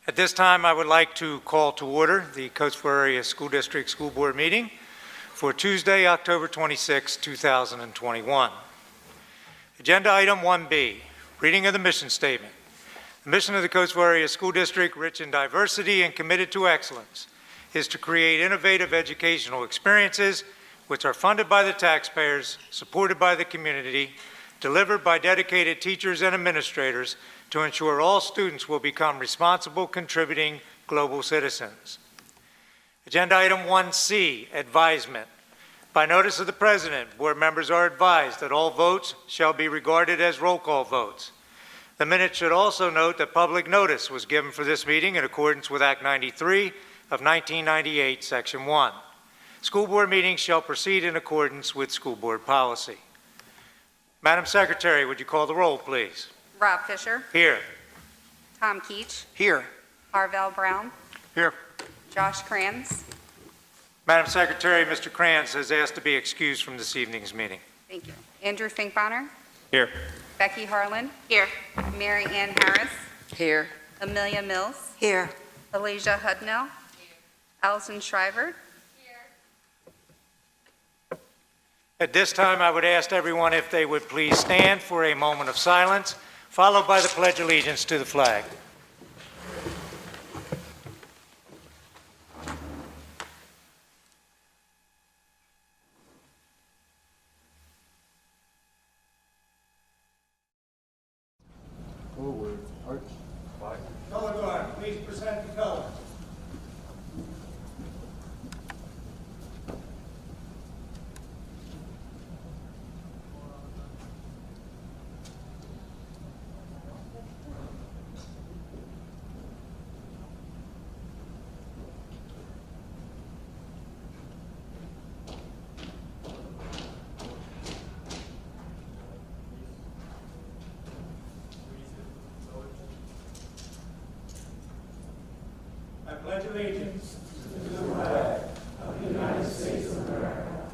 At this time, I would like to call to order the Coatesville Area School District School Board meeting for Tuesday, October 26, 2021. Agenda item 1B, reading of the mission statement. The mission of the Coatesville Area School District, rich in diversity and committed to excellence, is to create innovative educational experiences which are funded by the taxpayers, supported by the community, delivered by dedicated teachers and administrators to ensure all students will become responsible, contributing global citizens. Agenda item 1C, advisement. By notice of the President, board members are advised that all votes shall be regarded as roll call votes. The minutes should also note that public notice was given for this meeting in accordance with Act 93 of 1998, Section 1. School board meetings shall proceed in accordance with school board policy. Madam Secretary, would you call the roll, please? Rob Fisher. Here. Tom Keach. Here. Harvell Brown. Here. Josh Kranz. Madam Secretary, Mr. Kranz has asked to be excused from this evening's meeting. Thank you. Andrew Finkbonner. Here. Becky Harlan. Here. Mary Ann Harris. Here. Amelia Mills. Here. Alasia Hudnell. Here. Allison Shriver. At this time, I would ask everyone if they would please stand for a moment of silence, followed by the Pledge of Allegiance to the flag. Forward, arch, flag. Color guard, please present the colors. I pledge allegiance to the flag of the United States of America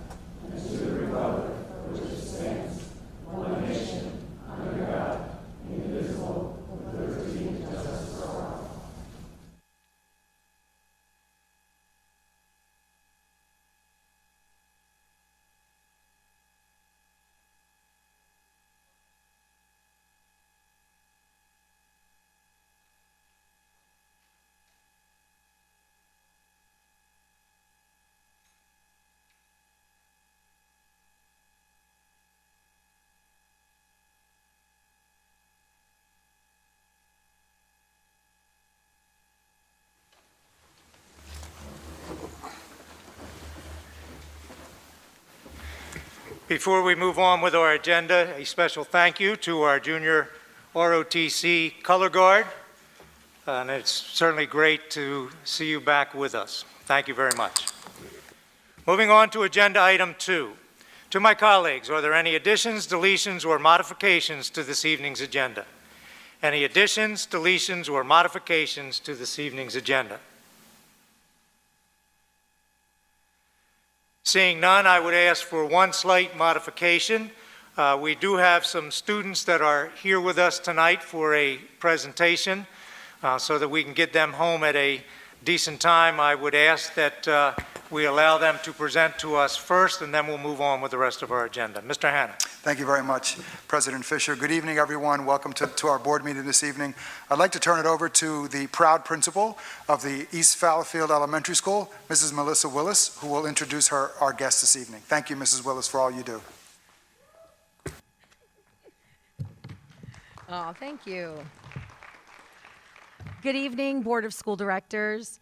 and to the republic for which it stands, one nation, under God, indivisible, with liberty and justice for all. Before we move on with our agenda, a special thank you to our junior ROTC color guard, and it's certainly great to see you back with us. Thank you very much. Moving on to agenda item 2. To my colleagues, are there any additions, deletions, or modifications to this evening's agenda? Any additions, deletions, or modifications to this evening's agenda? Seeing none, I would ask for one slight modification. We do have some students that are here with us tonight for a presentation so that we can get them home at a decent time. I would ask that we allow them to present to us first, and then we'll move on with the rest of our agenda. Mr. Hanna. Thank you very much, President Fisher. Good evening, everyone. Welcome to our board meeting this evening. I'd like to turn it over to the proud principal of the East Fallowfield Elementary School, Mrs. Melissa Willis, who will introduce our guest this evening. Thank you, Mrs. Willis, for all you do. Oh, thank you. Good evening, Board of School Directors,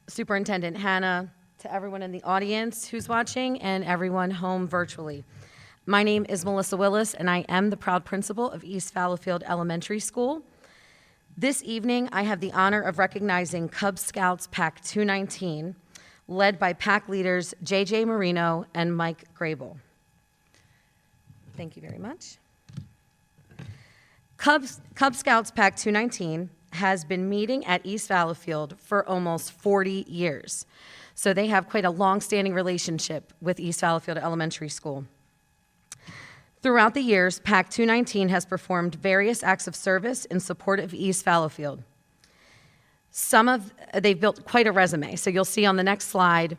Superintendent Hannah, to everyone in the audience who's watching and everyone home virtually. My name is Melissa Willis, and I am the proud principal of East Fallowfield Elementary School. This evening, I have the honor of recognizing Cub Scouts Pack 219, led by pack leaders J.J. Marino and Mike Grable. Thank you very much. Cub Scouts Pack 219 has been meeting at East Fallowfield for almost 40 years. So they have quite a long-standing relationship with East Fallowfield Elementary School. Throughout the years, Pack 219 has performed various acts of service in support of East Fallowfield. They've built quite a resume. So you'll see on the next slide,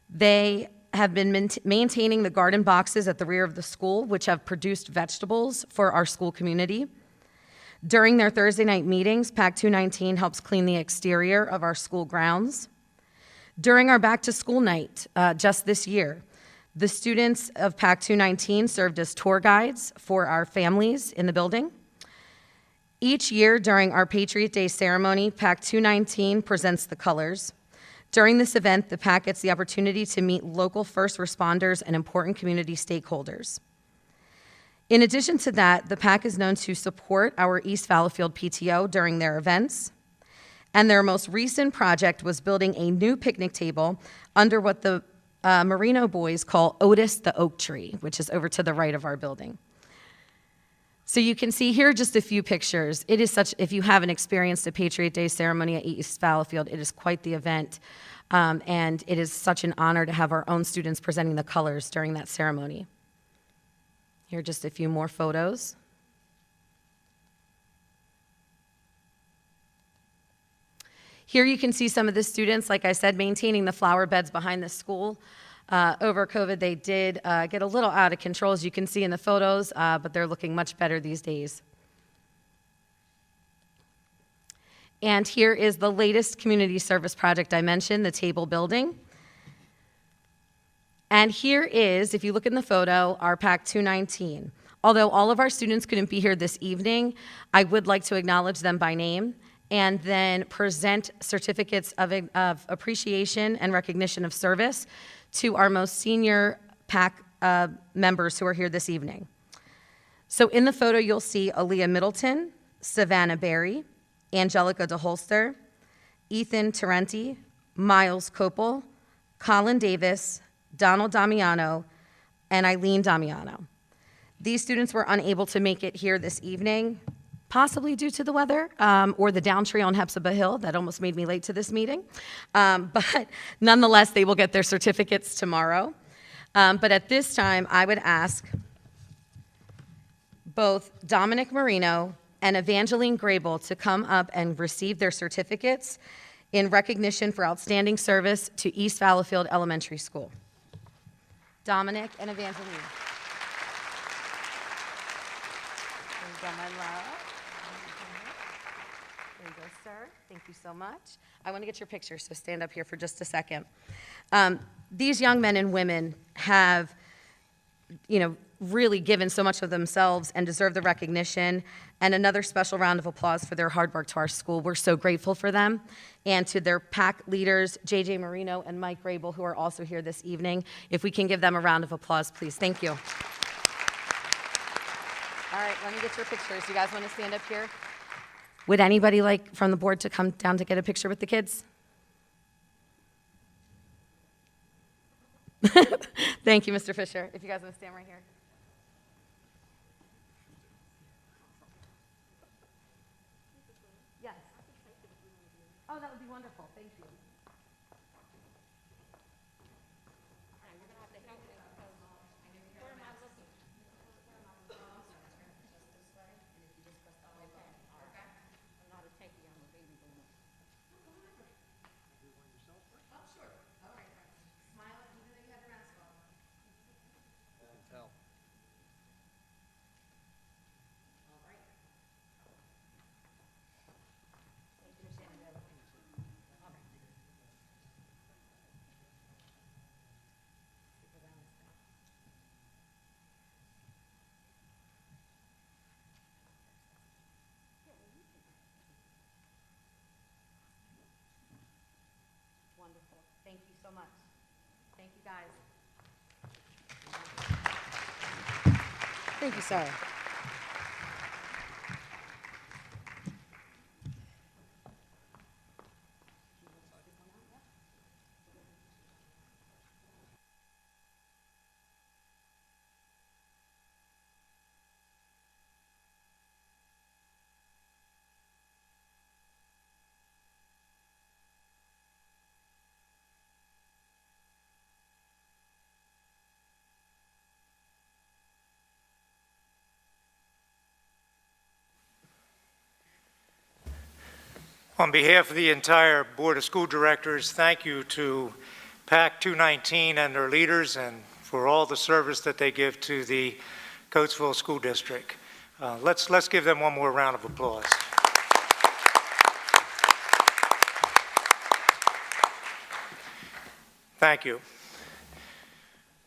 they have been maintaining the garden boxes at the rear of the school, which have produced vegetables for our school community. During their Thursday night meetings, PAC 219 helps clean the exterior of our school grounds. During our back to school night, just this year, the students of PAC 219 served as tour guides for our families in the building. Each year during our Patriot Day ceremony, PAC 219 presents the colors. During this event, the PAC gets the opportunity to meet local first responders and important community stakeholders. In addition to that, the PAC is known to support our East Fallowfield PTO during their events. And their most recent project was building a new picnic table under what the Merino boys call Otis the Oak Tree, which is over to the right of our building. So you can see here just a few pictures. It is such, if you haven't experienced a Patriot Day ceremony at East Fallowfield, it is quite the event. And it is such an honor to have our own students presenting the colors during that ceremony. Here are just a few more photos. Here you can see some of the students, like I said, maintaining the flower beds behind the school. Over COVID, they did get a little out of control, as you can see in the photos, but they're looking much better these days. And here is the latest community service project I mentioned, the table building. And here is, if you look in the photo, our PAC 219. Although all of our students couldn't be here this evening, I would like to acknowledge them by name and then present certificates of appreciation and recognition of service to our most senior PAC members who are here this evening. So in the photo, you'll see Aaliyah Middleton, Savannah Berry, Angelica DeHolster, Ethan Tarenti, Miles Copel, Colin Davis, Donald Damiano, and Eileen Damiano. These students were unable to make it here this evening, possibly due to the weather or the down tree on Hepzibah Hill that almost made me late to this meeting. But nonetheless, they will get their certificates tomorrow. But at this time, I would ask both Dominic Marino and Evangeline Grable to come up and receive their certificates in recognition for outstanding service to East Fallowfield Elementary School. Dominic and Evangeline. There you go, my love. There you go, sir. Thank you so much. I want to get your picture, so stand up here for just a second. These young men and women have, really given so much of themselves and deserve the recognition. And another special round of applause for their hard work to our school. We're so grateful for them. And to their PAC leaders, JJ Marino and Mike Grable, who are also here this evening. If we can give them a round of applause, please. Thank you. All right, let me get your pictures. You guys want to stand up here? Would anybody like from the board to come down to get a picture with the kids? Thank you, Mr. Fisher. If you guys want to stand right here. Yes. Oh, that would be wonderful. Thank you. Wonderful. Thank you so much. Thank you, guys. Thank you, sir. On behalf of the entire Board of School Directors, thank you to PAC 219 and their leaders and for all the service that they give to the Coatesville School District. Let's give them one more round of applause. Thank you.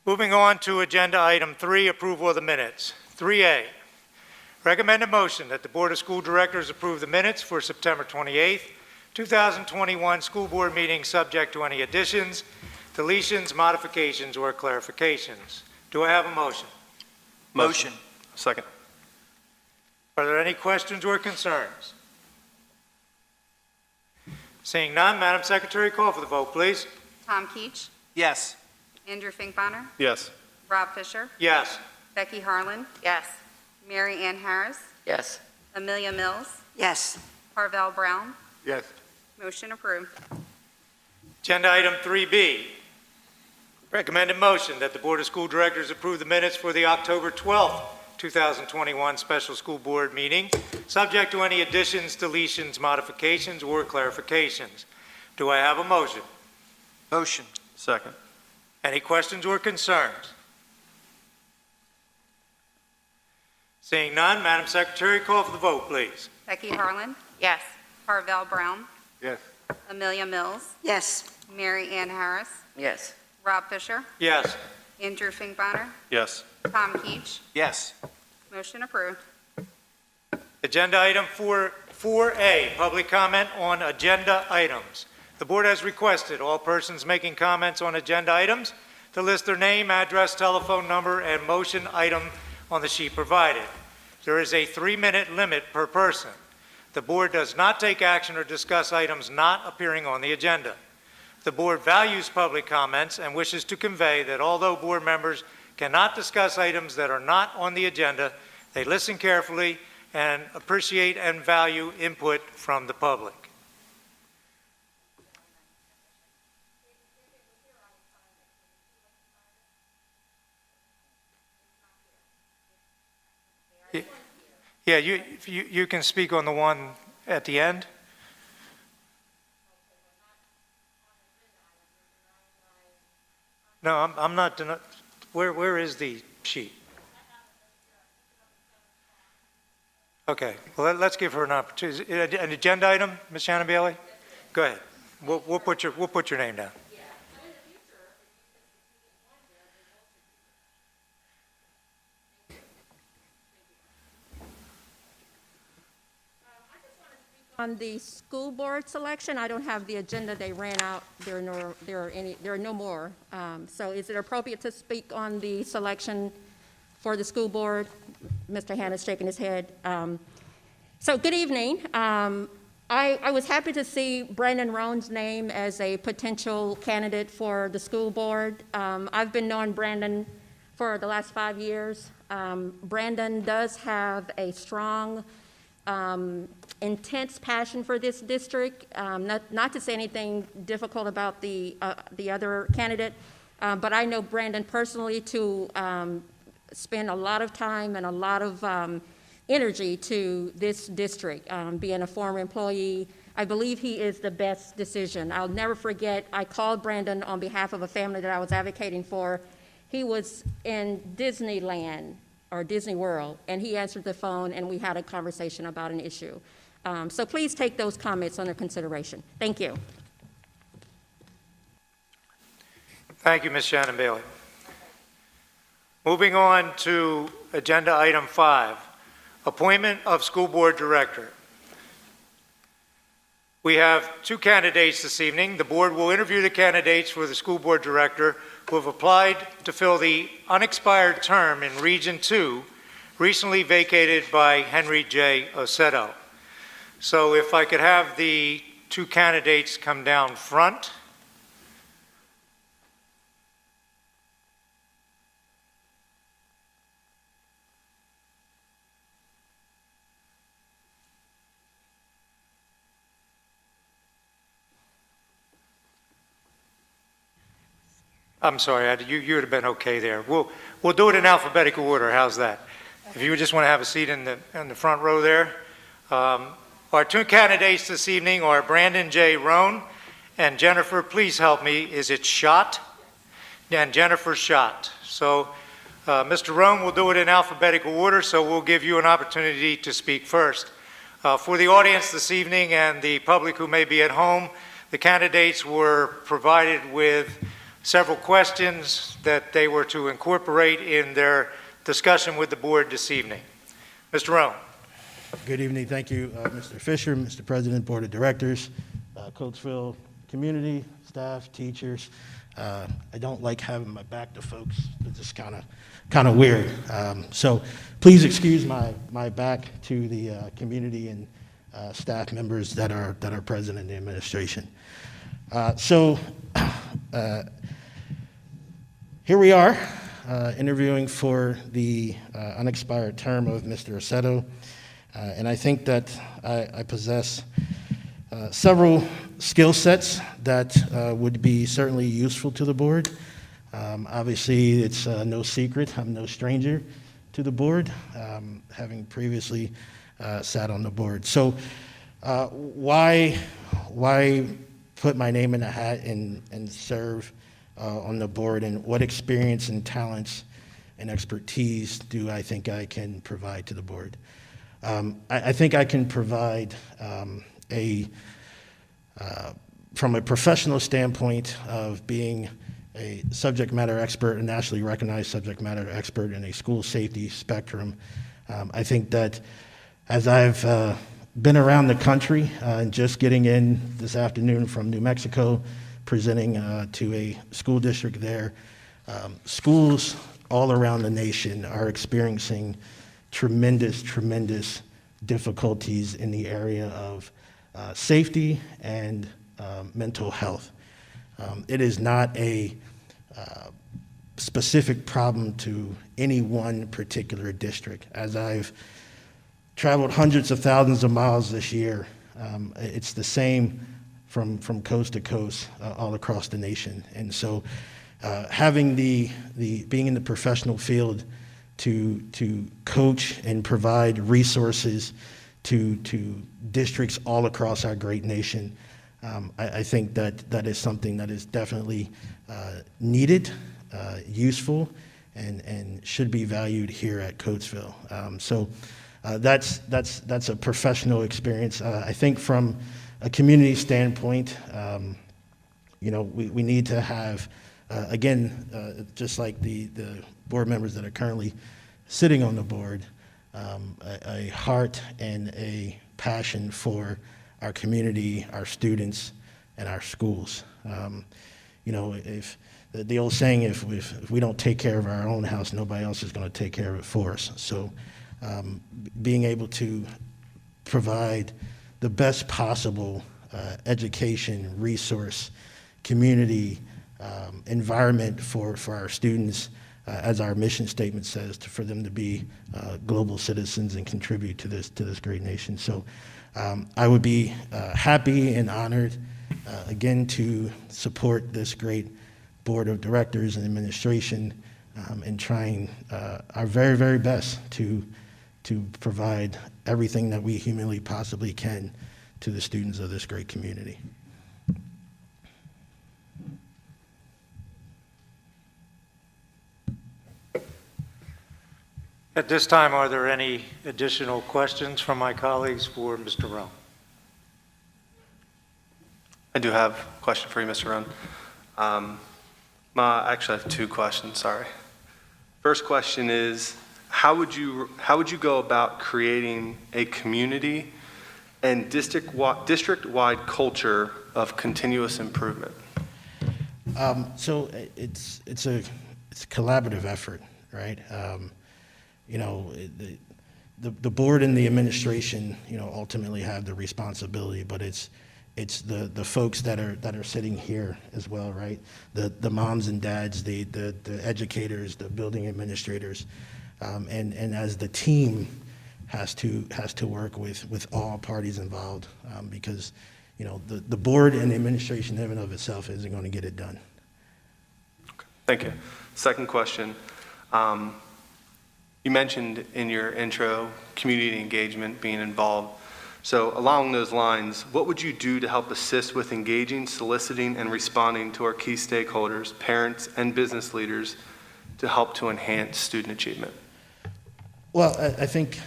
Moving on to agenda item 3, approval of the minutes. 3A, recommend a motion that the Board of School Directors approve the minutes for September 28th, 2021 school board meeting subject to any additions, deletions, modifications, or clarifications. Do I have a motion? Motion. Second. Are there any questions or concerns? Seeing none, Madam Secretary, call for the vote, please. Tom Keach, Yes. Andrew Finkbonner, Yes. Rob Fisher, Yes. Becky Harlan, Yes. Mary Ann Harris, Yes. Amelia Mills, Yes. Harvell Brown. Yes. Motion approved. Agenda item 3B, recommended motion that the Board of School Directors approve the minutes for the October 12th, 2021 special school board meeting, subject to any additions, deletions, modifications, or clarifications. Do I have a motion? Motion. Second. Any questions or concerns? Seeing none, Madam Secretary, call for the vote, please. Becky Harlan, Yes. Harvell Brown, Yes. Amelia Mills, Yes. Mary Ann Harris, Yes. Rob Fisher, Yes. Andrew Finkbonner, Yes. Tom Keach. Yes. Motion approved. Agenda item 4A, public comment on agenda items. The board has requested all persons making comments on agenda items to list their name, address, telephone number, and motion item on the sheet provided. There is a 3-minute limit per person. The board does not take action or discuss items not appearing on the agenda. The board values public comments and wishes to convey that although board members cannot discuss items that are not on the agenda, they listen carefully and appreciate and value input from the public. Yeah, you can speak on the one at the end. No, I'm not, where is the sheet? Okay, well, let's give her an opportunity. An agenda item, Ms. Shannon Bailey? Go ahead. We'll put your name down. On the school board selection, I don't have the agenda. They ran out. There are no more. So is it appropriate to speak on the selection for the school board? Mr. Hanna's shaking his head. So good evening. I was happy to see Brandon Roan's name as a potential candidate for the school board. I've been knowing Brandon for the last 5 years. Brandon does have a strong intense passion for this district. Not to say anything difficult about the other candidate, but I know Brandon personally to spend a lot of time and a lot of energy to this district. Being a former employee, I believe he is the best decision. I'll never forget, I called Brandon on behalf of a family that I was advocating for. He was in Disneyland or Disney World, and he answered the phone, and we had a conversation about an issue. So please take those comments under consideration. Thank you. Thank you, Ms. Shannon Bailey. Moving on to agenda item 5, appointment of school board director. We have 2 candidates this evening. The board will interview the candidates for the school board director who have applied to fill the unexpired term in Region 2, recently vacated by Henry J. Osetto. So if I could have the 2 candidates come down front. I'm sorry, you would have been okay there. We'll do it in alphabetical order. How's that? If you just want to have a seat in the front row there. Our two candidates this evening are Brandon J. Roan and Jennifer, please help me, is it Schott? And Jennifer Schott. So Mr. Roan will do it in alphabetical order, so we'll give you an opportunity to speak first. For the audience this evening and the public who may be at home, the candidates were provided with several questions that they were to incorporate in their discussion with the board this evening. Mr. Roan. Good evening. Thank you, Mr. Fisher, Mr. President, Board of Directors, Coatesville community, staff, teachers. I don't like having my back to folks. It's just kind of weird. So please excuse my back to the community and staff members that are present in the administration. Here we are, interviewing for the unexpired term of Mr. Aceto. And I think that I possess several skill sets that would be certainly useful to the board. Obviously, it's no secret, I'm no stranger to the board, having previously sat on the board. So why put my name in a hat and serve on the board, and what experience and talents and expertise do I think I can provide to the board? I think I can provide from a professional standpoint of being a subject matter expert, a nationally recognized subject matter expert in a school safety spectrum. I think that as I've been around the country, and just getting in this afternoon from New Mexico, presenting to a school district there, schools all around the nation are experiencing tremendous difficulties in the area of safety and mental health. It is not a specific problem to any one particular district. As I've traveled hundreds of thousands of miles this year, it's the same from coast to coast all across the nation. And so having being in the professional field to coach and provide resources to districts all across our great nation, I think that is something that is definitely needed, useful, and should be valued here at Coatesville. So that's a professional experience. I think from a community standpoint, we need to have, again, just like the board members that are currently sitting on the board, a heart and a passion for our community, our students, and our schools. If the old saying, if we don't take care of our own house, nobody else is going to take care of it for us. So being able to provide the best possible education, resource, community, environment for our students, as our mission statement says, for them to be global citizens and contribute to this great nation. So I would be happy and honored, again, to support this great board of directors and administration in trying our very best to provide everything that we humanly possibly can to the students of this great community. At this time, are there any additional questions from my colleagues for Mr. Roan? I do have a question for you, Mr. Roan. Actually, I have two questions, sorry. First question is, how would you go about creating a community and district-wide culture of continuous improvement? So it's a collaborative effort, right? The board and the administration, ultimately have the responsibility, but it's the folks that are sitting here as well, right? The moms and dads, the educators, the building administrators, and as the team has to work with all parties involved, because the board and the administration in and of itself isn't going to get it done. Okay. Thank you. Second question. You mentioned in your intro community engagement being involved. So along those lines, what would you do to help assist with engaging, soliciting, and responding to our key stakeholders, parents, and business leaders to help to enhance student achievement? Well, I think,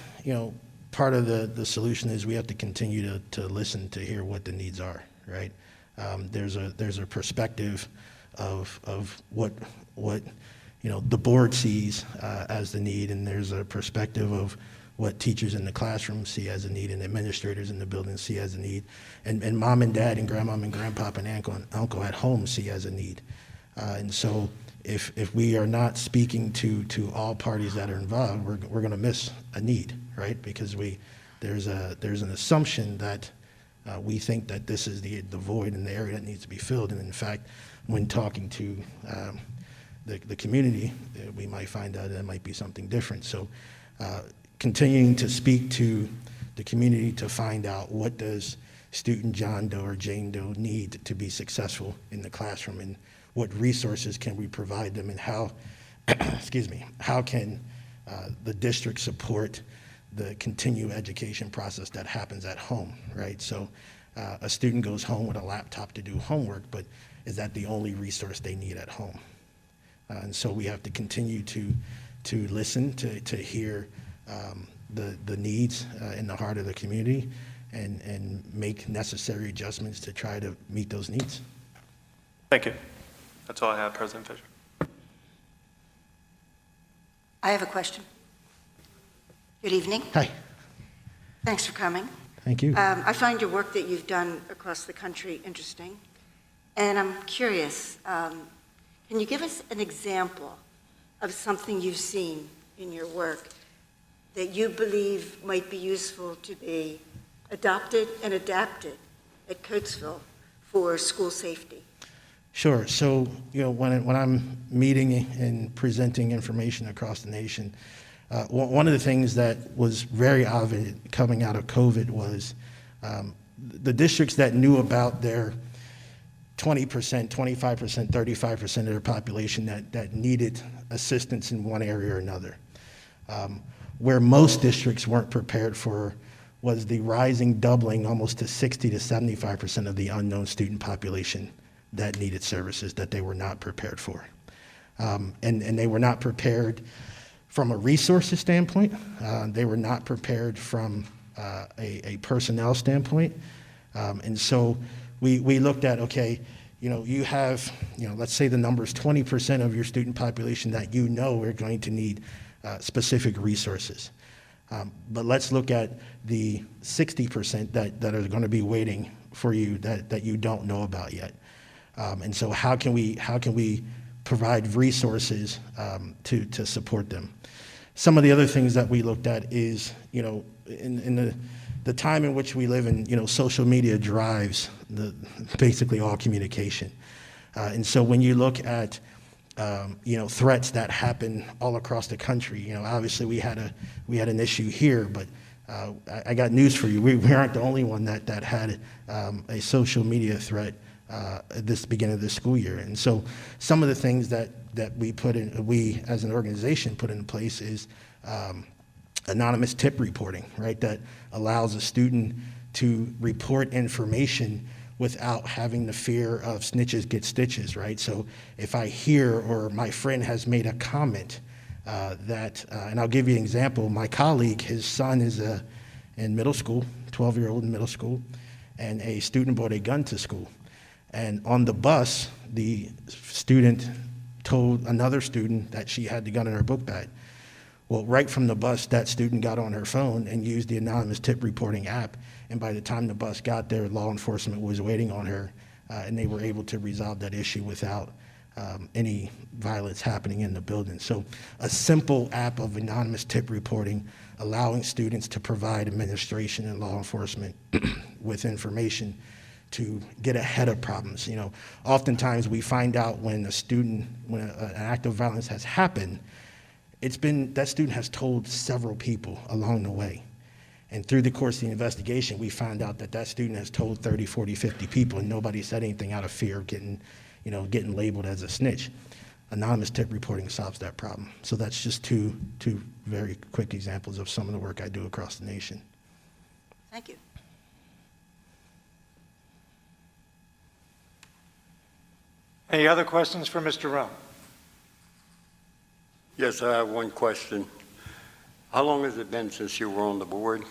part of the solution is we have to continue to listen to hear what the needs are, right? There's a perspective of what the board sees as the need, and there's a perspective of what teachers in the classroom see as a need, and administrators in the building see as a need, and mom and dad and grandmom and grandpop and uncle at home see as a need. And so if we are not speaking to all parties that are involved, we're going to miss a need, right? Because there's an assumption that we think that this is the void in the area that needs to be filled, and in fact, when talking to the community, we might find out that it might be something different. So continuing to speak to the community to find out what does student John Doe or Jane Doe need to be successful in the classroom, and what resources can we provide them, and how, how can the district support the continued education process that happens at home, right? So a student goes home with a laptop to do homework, but is that the only resource they need at home? And so we have to continue to listen, to hear the needs in the heart of the community, and make necessary adjustments to try to meet those needs. Thank you. That's all I have, President Fisher. I have a question. Good evening. Hi. Thanks for coming. Thank you. I find your work that you've done across the country interesting, and I'm curious, can you give us an example of something you've seen in your work that you believe might be useful to be adopted and adapted at Coatesville for school safety? Sure. So, when I'm meeting and presenting information across the nation, one of the things that was very obvious coming out of COVID was the districts that knew about their 20%, 25%, 35% of their population that needed assistance in one area or another. Where most districts weren't prepared for was the rising, doubling almost to 60 to 75% of the unknown student population that needed services that they were not prepared for. And they were not prepared from a resources standpoint. They were not prepared from a personnel standpoint. And so we looked at, okay, you have, let's say the number is 20% of your student population that are going to need specific resources. But let's look at the 60% that are going to be waiting for you that you don't know about yet. And so how can we provide resources to support them? Some of the other things that we looked at is, in the time in which we live in, social media drives basically all communication. And so when you look at, threats that happen all across the country, obviously we had an issue here, but I got news for you. We aren't the only one that had a social media threat at this beginning of the school year. And so some of the things that we as an organization put in place is anonymous tip reporting, right? That allows a student to report information without having the fear of snitches get stitches, right? So if I hear or my friend has made a comment and I'll give you an example, my colleague, his son is in middle school, 12-year-old in middle school, and a student brought a gun to school. And on the bus, the student told another student that she had the gun in her book bag. Well, right from the bus, that student got on her phone and used the anonymous tip reporting app. And by the time the bus got there, law enforcement was waiting on her, and they were able to resolve that issue without any violence happening in the building. So a simple app of anonymous tip reporting, allowing students to provide administration and law enforcement with information to get ahead of problems. Oftentimes we find out when an act of violence has happened, that student has told several people along the way. And through the course of the investigation, we found out that student has told 30, 40, 50 people, and nobody said anything out of fear of getting labeled as a snitch. Anonymous tip reporting solves that problem. So that's just two very quick examples of some of the work I do across the nation. Thank you. Any other questions for Mr. Roan? Yes, I have one question. How long has it been since you were on the board?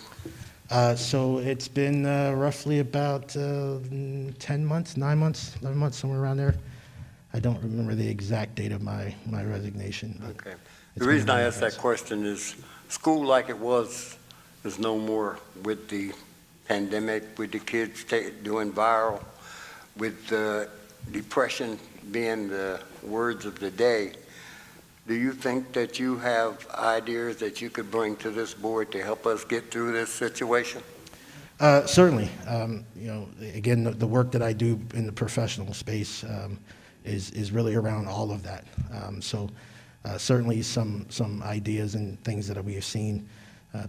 So it's been roughly about 10 months, 9 months, 11 months, somewhere around there. I don't remember the exact date of my resignation. but Okay. it's The been reason a I minute, asked that yes. question is school like it was is no more with the pandemic, with the kids doing viral, with depression being the words of the day. Do you think that you have ideas that you could bring to this board to help us get through this situation? Certainly. You know, again, the work that I do in the professional space is really around all of that. So certainly some ideas and things that we have seen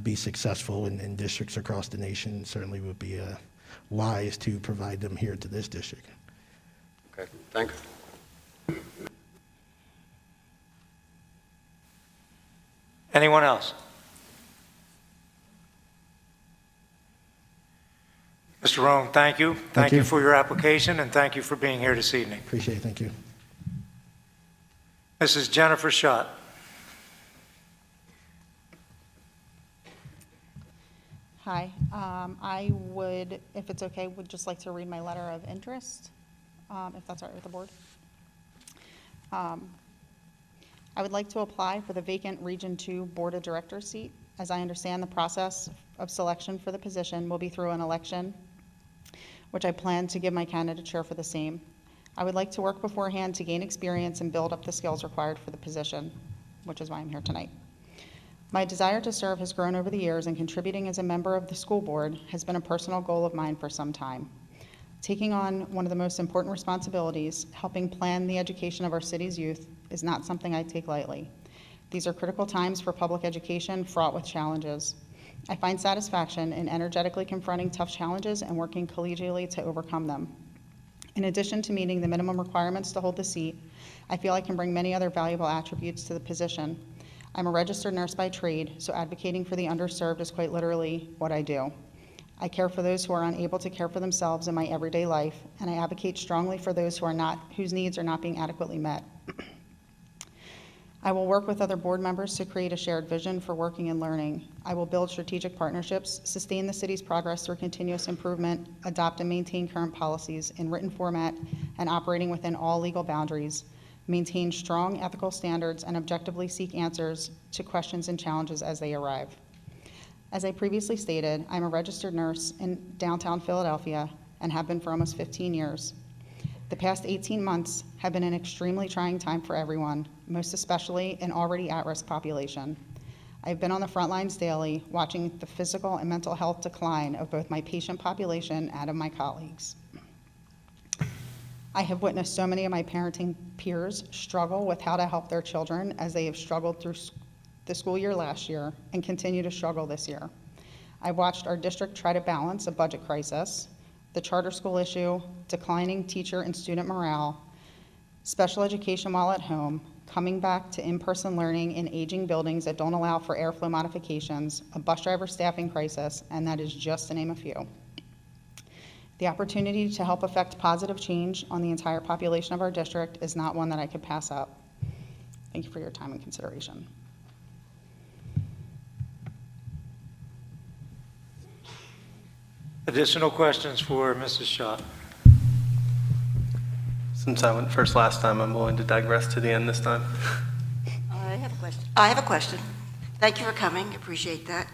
be successful in districts across the nation certainly would be wise to provide them here to this district. Okay, thank you. Anyone else? Mr. Roan, thank you. Thank you you. for your application, and thank you for being here this evening. Appreciate it. Thank you. Mrs. Jennifer Schott. Hi, I would, if it's okay, would just like to read my letter of interest, if that's all right with the board. I would like to apply for the vacant Region 2 Board of Directors seat. As I understand, the process of selection for the position will be through an election, which I plan to give my candidature for the same. I would like to work beforehand to gain experience and build up the skills required for the position, which is why I'm here tonight. My desire to serve has grown over the years, and contributing as a member of the school board has been a personal goal of mine for some time. Taking on one of the most important responsibilities, helping plan the education of our city's youth, is not something I take lightly. These are critical times for public education, fraught with challenges. I find satisfaction in energetically confronting tough challenges and working collegially to overcome them. In addition to meeting the minimum requirements to hold the seat, I feel I can bring many other valuable attributes to the position. I'm a registered nurse by trade, so advocating for the underserved is quite literally what I do. I care for those who are unable to care for themselves in my everyday life, and I advocate strongly for those whose needs are not being adequately met. I will work with other board members to create a shared vision for working and learning. I will build strategic partnerships, sustain the city's progress through continuous improvement, adopt and maintain current policies in written format and operating within all legal boundaries, maintain strong ethical standards, and objectively seek answers to questions and challenges as they arrive. As I previously stated, I'm a registered nurse in downtown Philadelphia and have been for almost 15 years. The past 18 months have been an extremely trying time for everyone, most especially an already at-risk population. I've been on the front lines daily, watching the physical and mental health decline of both my patient population and of my colleagues. I have witnessed so many of my parenting peers struggle with how to help their children as they have struggled through the school year last year and continue to struggle this year. I've watched our district try to balance a budget crisis, the charter school issue, declining teacher and student morale, special education while at home, coming back to in-person learning in aging buildings that don't allow for airflow modifications, a bus driver staffing crisis, and that is just to name a few. The opportunity to help affect positive change on the entire population of our district is not one that I could pass up. Thank you for your time and consideration. Additional questions for Mrs. Schott? Since I went first last time, I'm willing to digress to the end this time. I have a question. Thank you for coming. Appreciate that.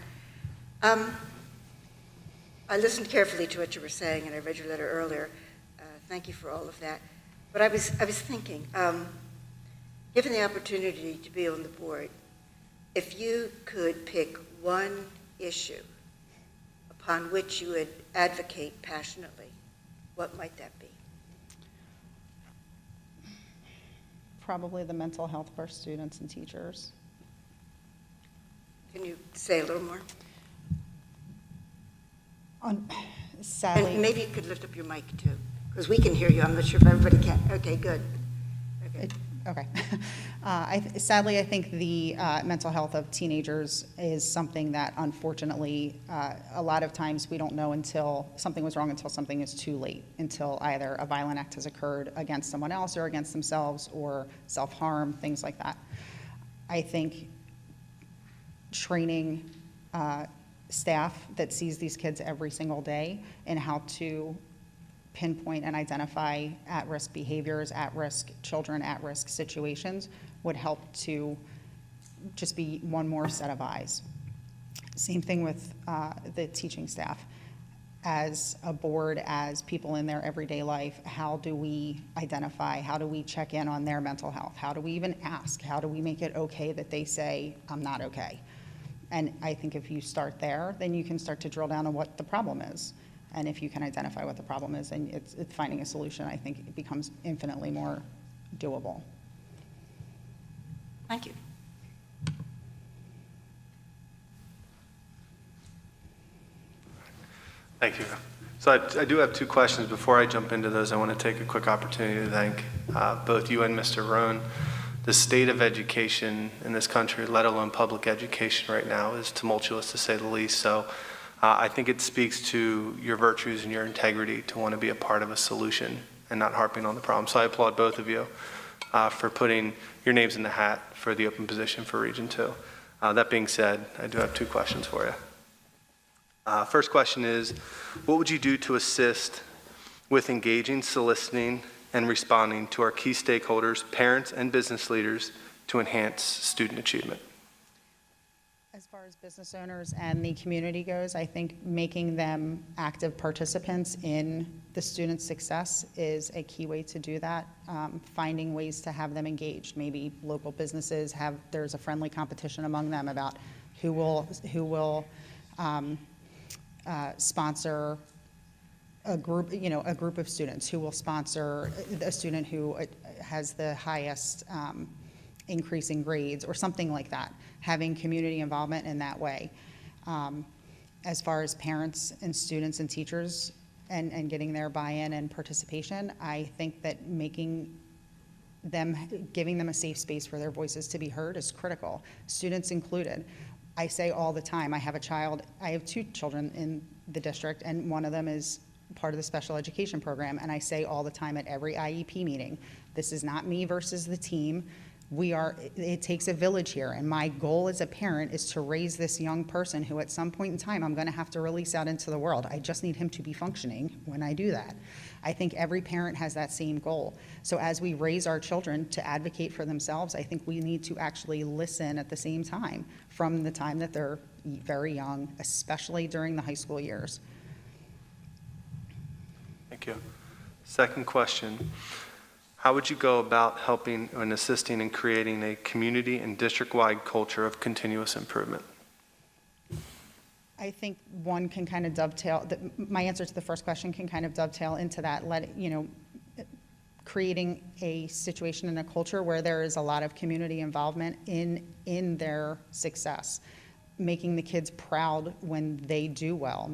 I listened carefully to what you were saying, and I read your letter earlier. Thank you for all of that. But I was thinking, given the opportunity to be on the board, if you could pick one issue upon which you would advocate passionately, what might that be? Probably the mental health of our students and teachers. Can you say a little more? Sadly, And maybe you could lift up your mic too, because we can hear you. I'm not sure if everybody can. Okay, good. Okay. Sadly, I think the mental health of teenagers is something that unfortunately, a lot of times we don't know until something was wrong, until something is too late, until either a violent act has occurred against someone else or against themselves or self-harm, things like that. I think training staff that sees these kids every single day and how to pinpoint and identify at-risk behaviors, at-risk children, at-risk situations would help to just be one more set of eyes. Same thing with the teaching staff. As a board, as people in their everyday life, how do we identify, how do we check in on their mental health? How do we even ask? How do we make it okay that they say, I'm not okay? And I think if you start there, then you can start to drill down on what the problem is. And if you can identify what the problem is and it's finding a solution, I think it becomes infinitely more doable. Thank you. Thank you. So I do have two questions. Before I jump into those, I want to take a quick opportunity to thank both you and Mr. Rohn. The state of education in this country, let alone public education right now, is tumultuous to say the least. So I think it speaks to your virtues and your integrity to want to be a part of a solution and not harping on the problem. So I applaud both of you for putting your names in the hat for the open position for Region 2. That being said, I do have two questions for you. First question is, what would you do to assist with engaging, soliciting, and responding to our key stakeholders, parents, and business leaders to enhance student achievement? As far as business owners and the community goes, I think making them active participants in the students' success is a key way to do that. Finding ways to have them engaged. Maybe local businesses there's a friendly competition among them about who will sponsor a group of students, who will sponsor a student who has the highest increase in grades or something like that. Having community involvement in that way. As far as parents and students and teachers and getting their buy-in and participation, I think that giving them a safe space for their voices to be heard is critical, students included. I say all the time, I have two children in the district, and one of them is part of the special education program, and I say all the time at every IEP meeting, this is not me versus the team. It takes a village here, and my goal as a parent is to raise this young person who at some point in time I'm going to have to release out into the world. I just need him to be functioning when I do that. I think every parent has that same goal. So as we raise our children to advocate for themselves, I think we need to actually listen at the same time from the time that they're very young, especially during the high school years. Thank you. Second question. How would you go about helping and assisting in creating a community and district-wide culture of continuous improvement? I think one can kind of dovetail, my answer to the first question can kind of dovetail into that, creating a situation and a culture where there is a lot of community involvement in their success, making the kids proud when they do well,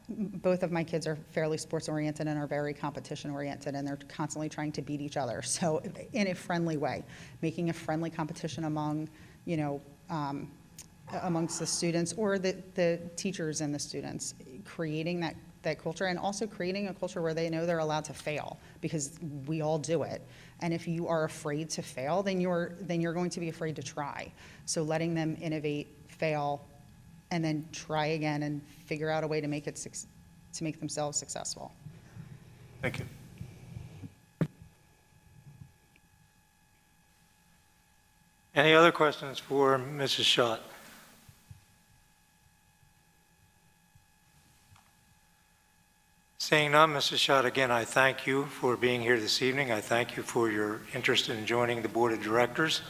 both of my kids are fairly sports-oriented and are very competition-oriented, and they're constantly trying to beat each other. So in a friendly way, making a friendly competition among, amongst the students or the teachers and the students, creating that culture, and also creating a culture where they know they're allowed to fail, because we all do it. And if you are afraid to fail, then you're going to be afraid to try. So letting them innovate, fail, and then try again and figure out a way to make themselves successful. Thank you. Any other questions for Mrs. Schott? Seeing none, Mrs. Schott, again, I thank you for being here this evening. I thank you for your interest in joining the Board of Directors.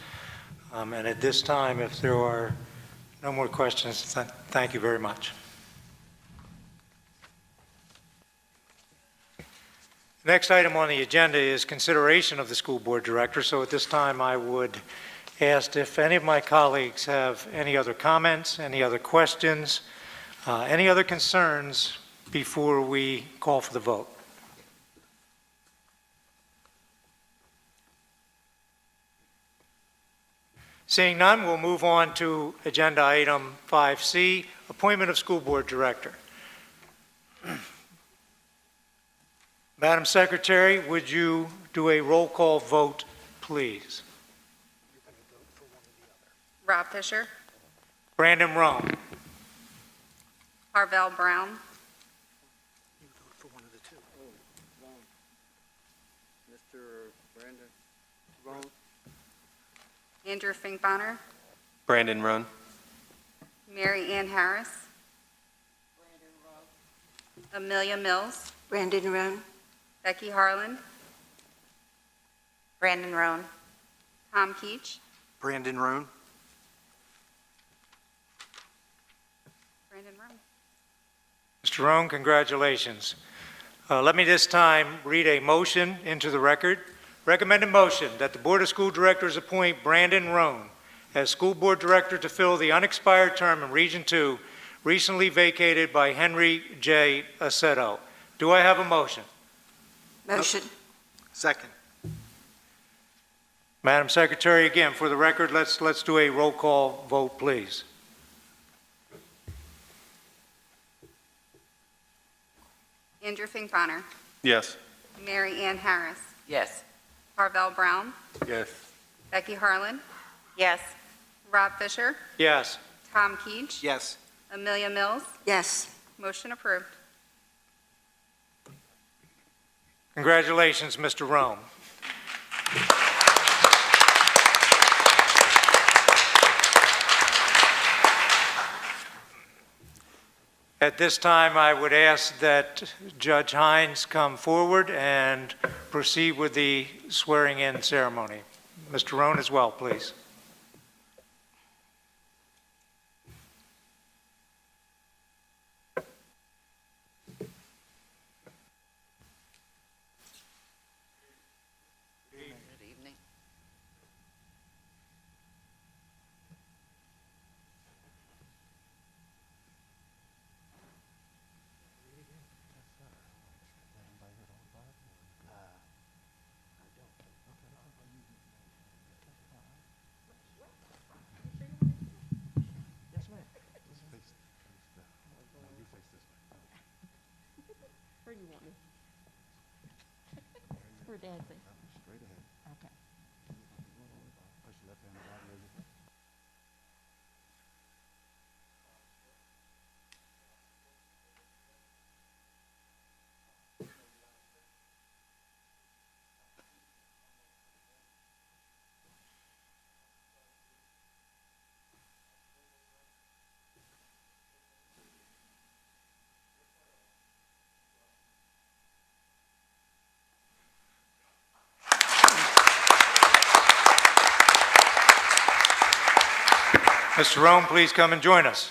And at this time, if there are no more questions, thank you very much. The next item on the agenda is consideration of the school board director. So at this time, I would ask if any of my colleagues have any other comments, any other questions, any other concerns before we call for the vote. Seeing none, we'll move on to agenda item 5C, appointment of school board director. Madam Secretary, would you do a roll call vote, please? Rob Fisher, Brandon Rome. Harvell Brown, Mr. Brandon Rome? Andrew Finkbonner, Brandon Roan. Mary Ann Harris, Amelia Mills, Brandon Roan. Becky Harlan, Brandon Roan. Tom Keach, Brandon Roan. Brandon Roan. Mr. Roan, congratulations. Let me this time read a motion into the record. Recommended motion that the Board of School Directors appoint Brandon Roan as school board director to fill the unexpired term in Region 2 recently vacated by Henry J. Aceto. Do I have a motion? Motion. Second. Madam Secretary, again, for the record, let's do a roll call vote, please. Andrew Finkbonner, Yes. Mary Ann Harris, Yes. Harvell Brown, Yes. Becky Harlan, Yes. Rob Fisher, Yes. Tom Keach, Yes. Amelia Mills, Yes. motion approved. Congratulations, Mr. Rome. At this time, I would ask that Judge Hines come forward and proceed with the swearing-in ceremony. Mr. Roan as well, please. Good evening. Where do you want me? Where dancing? Okay. Mr. Roan, please come and join us.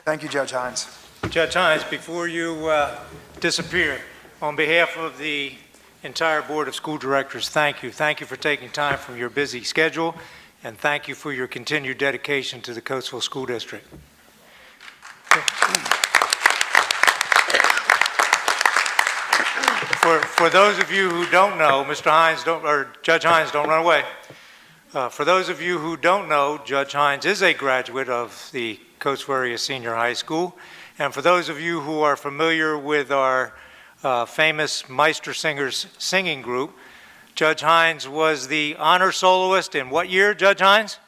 Thank you, Judge Hines. Judge Hines, before you disappear, on behalf of the entire Board of School Directors, thank you. Thank you for taking time from your busy schedule, and thank you for your continued dedication to the Coatesville School District. For those of you who don't know, Judge Hines, don't run away. For those of you who don't know, Judge Hines is a graduate of the Coatesville Area Senior High School. And for those of you who are familiar with our famous Meister Singers singing group, Judge Hines was the honor soloist in what year, Judge Hines?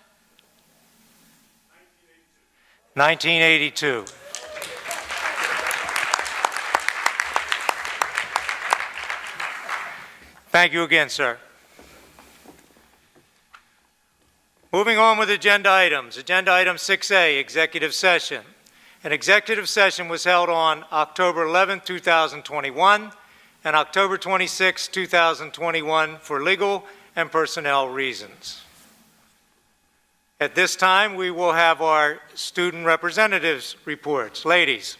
1982. Thank you again, sir. Moving on with agenda items. Agenda item 6A, executive session. An executive session was held on October 11, 2021 and October 26, 2021 for legal and personnel reasons. At this time, we will have our student representatives' reports. Ladies.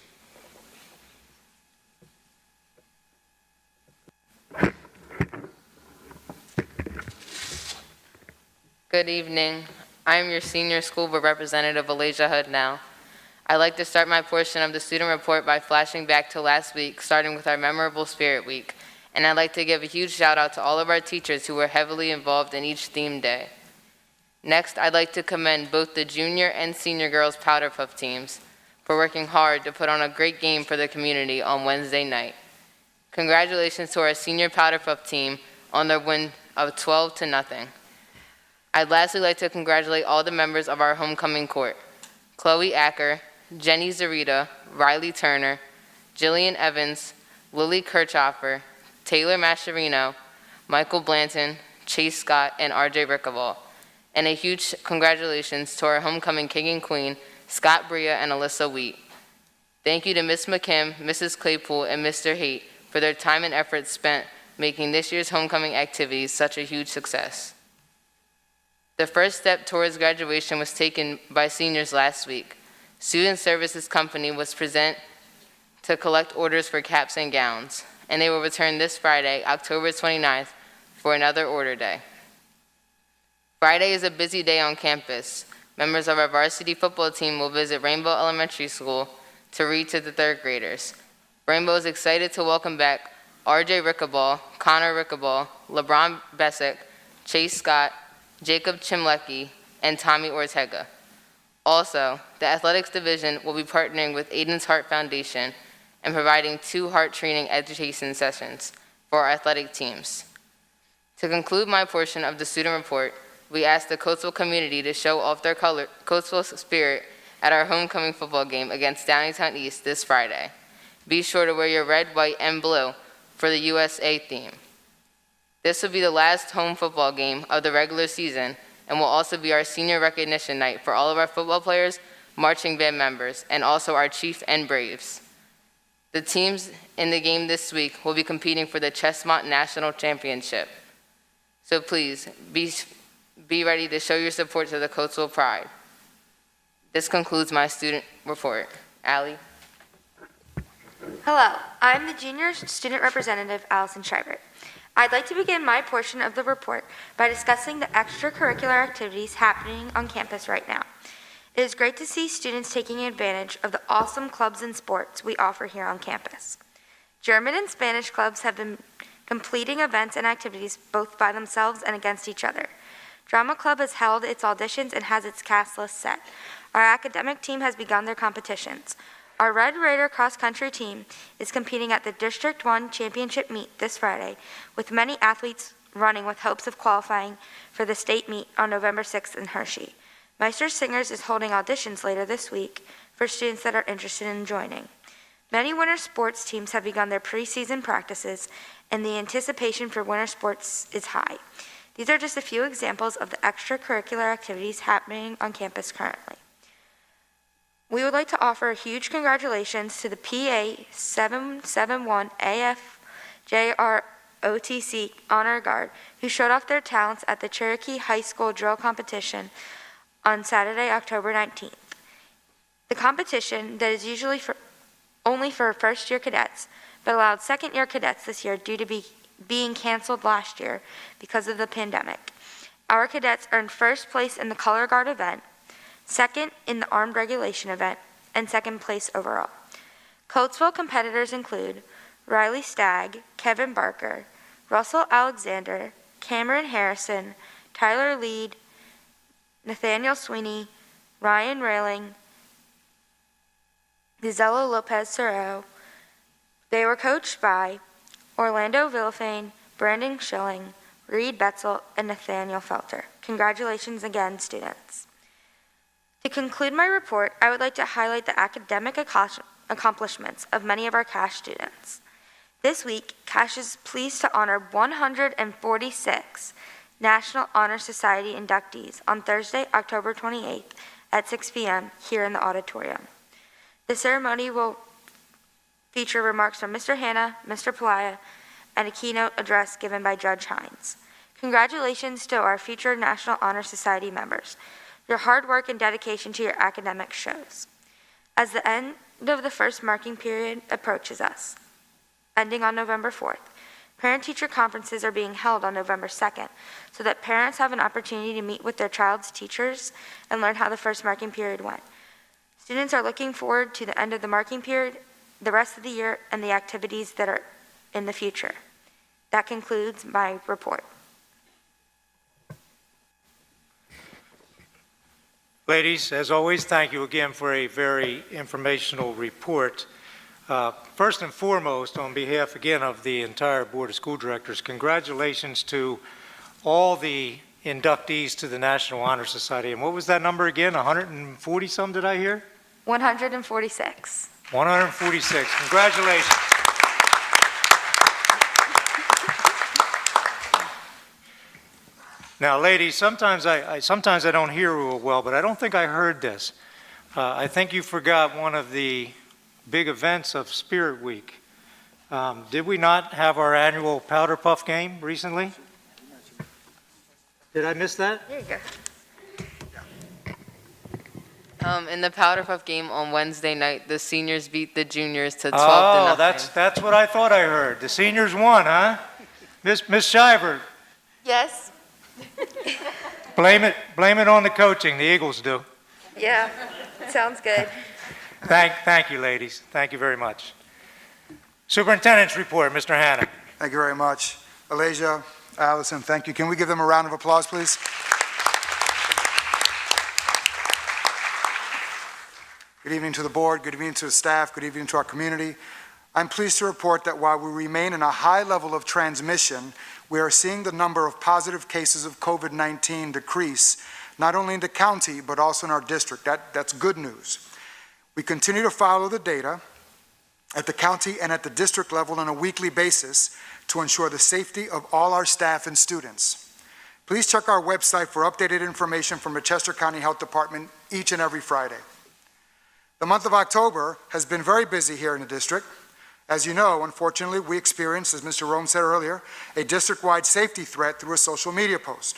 Good evening. I am your senior school board representative, Alasia Hudnow. I'd like to start my portion of the student report by flashing back to last week, starting with our memorable Spirit Week. And I'd like to give a huge shout out to all of our teachers who were heavily involved in each theme day. Next, I'd like to commend both the junior and senior girls powder puff teams for working hard to put on a great game for the community on Wednesday night. Congratulations to our senior powder puff team on their win of 12-0. I'd lastly like to congratulate all the members of our homecoming court: Chloe Acker, Jenny Zarita, Riley Turner, Jillian Evans, Lily Kirchhoffer, Taylor Mascherino, Michael Blanton, Chase Scott, and RJ Rickaval. And a huge congratulations to our homecoming king and queen, Scott Bria and Alyssa Wheat. Thank you to Ms. McKim, Mrs. Claypool, and Mr. Haight for their time and effort spent making this year's homecoming activities such a huge success. The first step towards graduation was taken by seniors last week. Student Services Company was present to collect orders for caps and gowns, and they will return this Friday, October 29th, for another order day. Friday is a busy day on campus. Members of our varsity football team will visit Rainbow Elementary School to read to the third graders. Rainbow is excited to welcome back RJ Rickaball, Connor Rickaball, LeBron Bessick, Chase Scott, Jacob Chimlecki, and Tommy Ortega. Also, the athletics division will be partnering with Aiden's Heart Foundation and providing 2 heart training education sessions for our athletic teams. To conclude my portion of the student report, we asked the Coatesville community to show off their Coatesville spirit at our homecoming football game against Downingtown East this Friday. Be sure to wear your red, white, and blue for the USA theme. This will be the last home football game of the regular season and will also be our senior recognition night for all of our football players, marching band members, and also our Chief and Braves. The teams in the game this week will be competing for the Chestmont National Championship. So please, be ready to show your support to the Coatesville Pride. This concludes my student report. Allie? Hello, I'm the junior student representative, Allison Schreiber. I'd like to begin my portion of the report by discussing the extracurricular activities happening on campus right now. It is great to see students taking advantage of the awesome clubs and sports we offer here on campus. German and Spanish clubs have been completing events and activities both by themselves and against each other. Drama Club has held its auditions and has its cast list set. Our academic team has begun their competitions. Our Red Raider cross-country team is competing at the District 1 Championship meet this Friday, with many athletes running with hopes of qualifying for the state meet on November 6th in Hershey. Meister Singers is holding auditions later this week for students that are interested in joining. Many winter sports teams have begun their preseason practices, and the anticipation for winter sports is high. These are just a few examples of the extracurricular activities happening on campus currently. We would like to offer a huge congratulations to the PA 771 AFJROTC Honor Guard who showed off their talents at the Cherokee High School Drill Competition on Saturday, October 19th. The competition that is usually only for first-year cadets, but allowed second-year cadets this year due to being canceled last year because of the pandemic. Our cadets earned first place in the Color Guard event, second in the Armed Regulation event, and second place overall. Coatesville competitors include Riley Stagg, Kevin Barker, Russell Alexander, Cameron Harrison, Tyler Lead, Nathaniel Sweeney, Ryan Railing, Gisela Lopez Sorrell. They were coached by Orlando Villafane, Brandon Schilling, Reed Betzel, and Nathaniel Felter. Congratulations again, students. To conclude my report, I would like to highlight the academic accomplishments of many of our CASH students. This week, CASH is pleased to honor 146 National Honor Society inductees on Thursday, October 28th at 6 p.m. here in the auditorium. The ceremony will feature remarks from Mr. Hanna, Mr. Pelaya, and a keynote address given by Judge Hines. Congratulations to our future National Honor Society members. Your hard work and dedication to your academics shows. As the end of the first marking period approaches us, ending on November 4th, parent-teacher conferences are being held on November 2nd so that parents have an opportunity to meet with their child's teachers and learn how the first marking period went. Students are looking forward to the end of the marking period, the rest of the year, and the activities that are in the future. That concludes my report. Ladies, as always, thank you again for a very informational report. First and foremost, on behalf again of the entire Board of School Directors, congratulations to all the inductees to the National Honor Society. And what was that number again? 140 some, did I hear? 146. 146. Congratulations. Now, ladies, sometimes I don't hear real well, but I don't think I heard this. I think you forgot one of the big events of Spirit Week. Did we not have our annual Powder Puff game recently? Did I miss that? There you go. In the Powder Puff game on Wednesday night, the seniors beat the juniors to 12 to Oh, nothing. that's what I thought I heard. The seniors won, huh? Miss Shiver, Yes? blame it on the coaching. The Eagles do. Yeah, sounds good. Thank you, ladies. Thank you very much. Superintendent's report, Mr. Hanna. Thank you very much. Alasia, Allison, thank you. Can we give them a round of applause, please? Good evening to the board, good evening to the staff, good evening to our community. I'm pleased to report that while we remain in a high level of transmission, we are seeing the number of positive cases of COVID-19 decrease, not only in the county, but also in our district. That's good news. We continue to follow the data at the county and at the district level on a weekly basis to ensure the safety of all our staff and students. Please check our website for updated information from the Chester County Health Department each and every Friday. The month of October has been very busy here in the district. As you know, unfortunately, we experienced, as Mr. Rome said earlier, a district-wide safety threat through a social media post.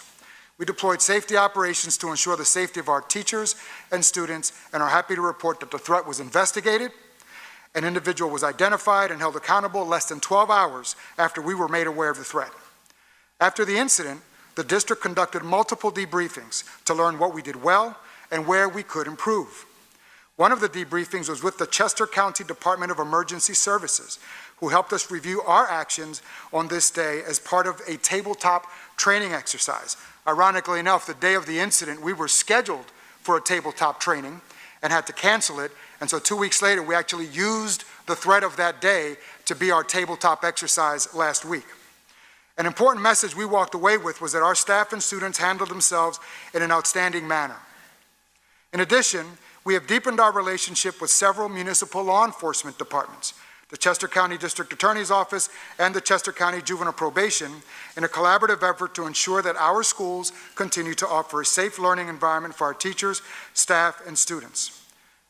We deployed safety operations to ensure the safety of our teachers and students and are happy to report that the threat was investigated. An individual was identified and held accountable less than 12 hours after we were made aware of the threat. After the incident, the district conducted multiple debriefings to learn what we did well and where we could improve. One of the debriefings was with the Chester County Department of Emergency Services, who helped us review our actions on this day as part of a tabletop training exercise. Ironically enough, the day of the incident, we were scheduled for a tabletop training and had to cancel it. And so 2 weeks later, we actually used the threat of that day to be our tabletop exercise last week. An important message we walked away with was that our staff and students handled themselves in an outstanding manner. In addition, we have deepened our relationship with several municipal law enforcement departments, the Chester County District Attorney's Office and the Chester County Juvenile Probation, in a collaborative effort to ensure that our schools continue to offer a safe learning environment for our teachers, staff, and students.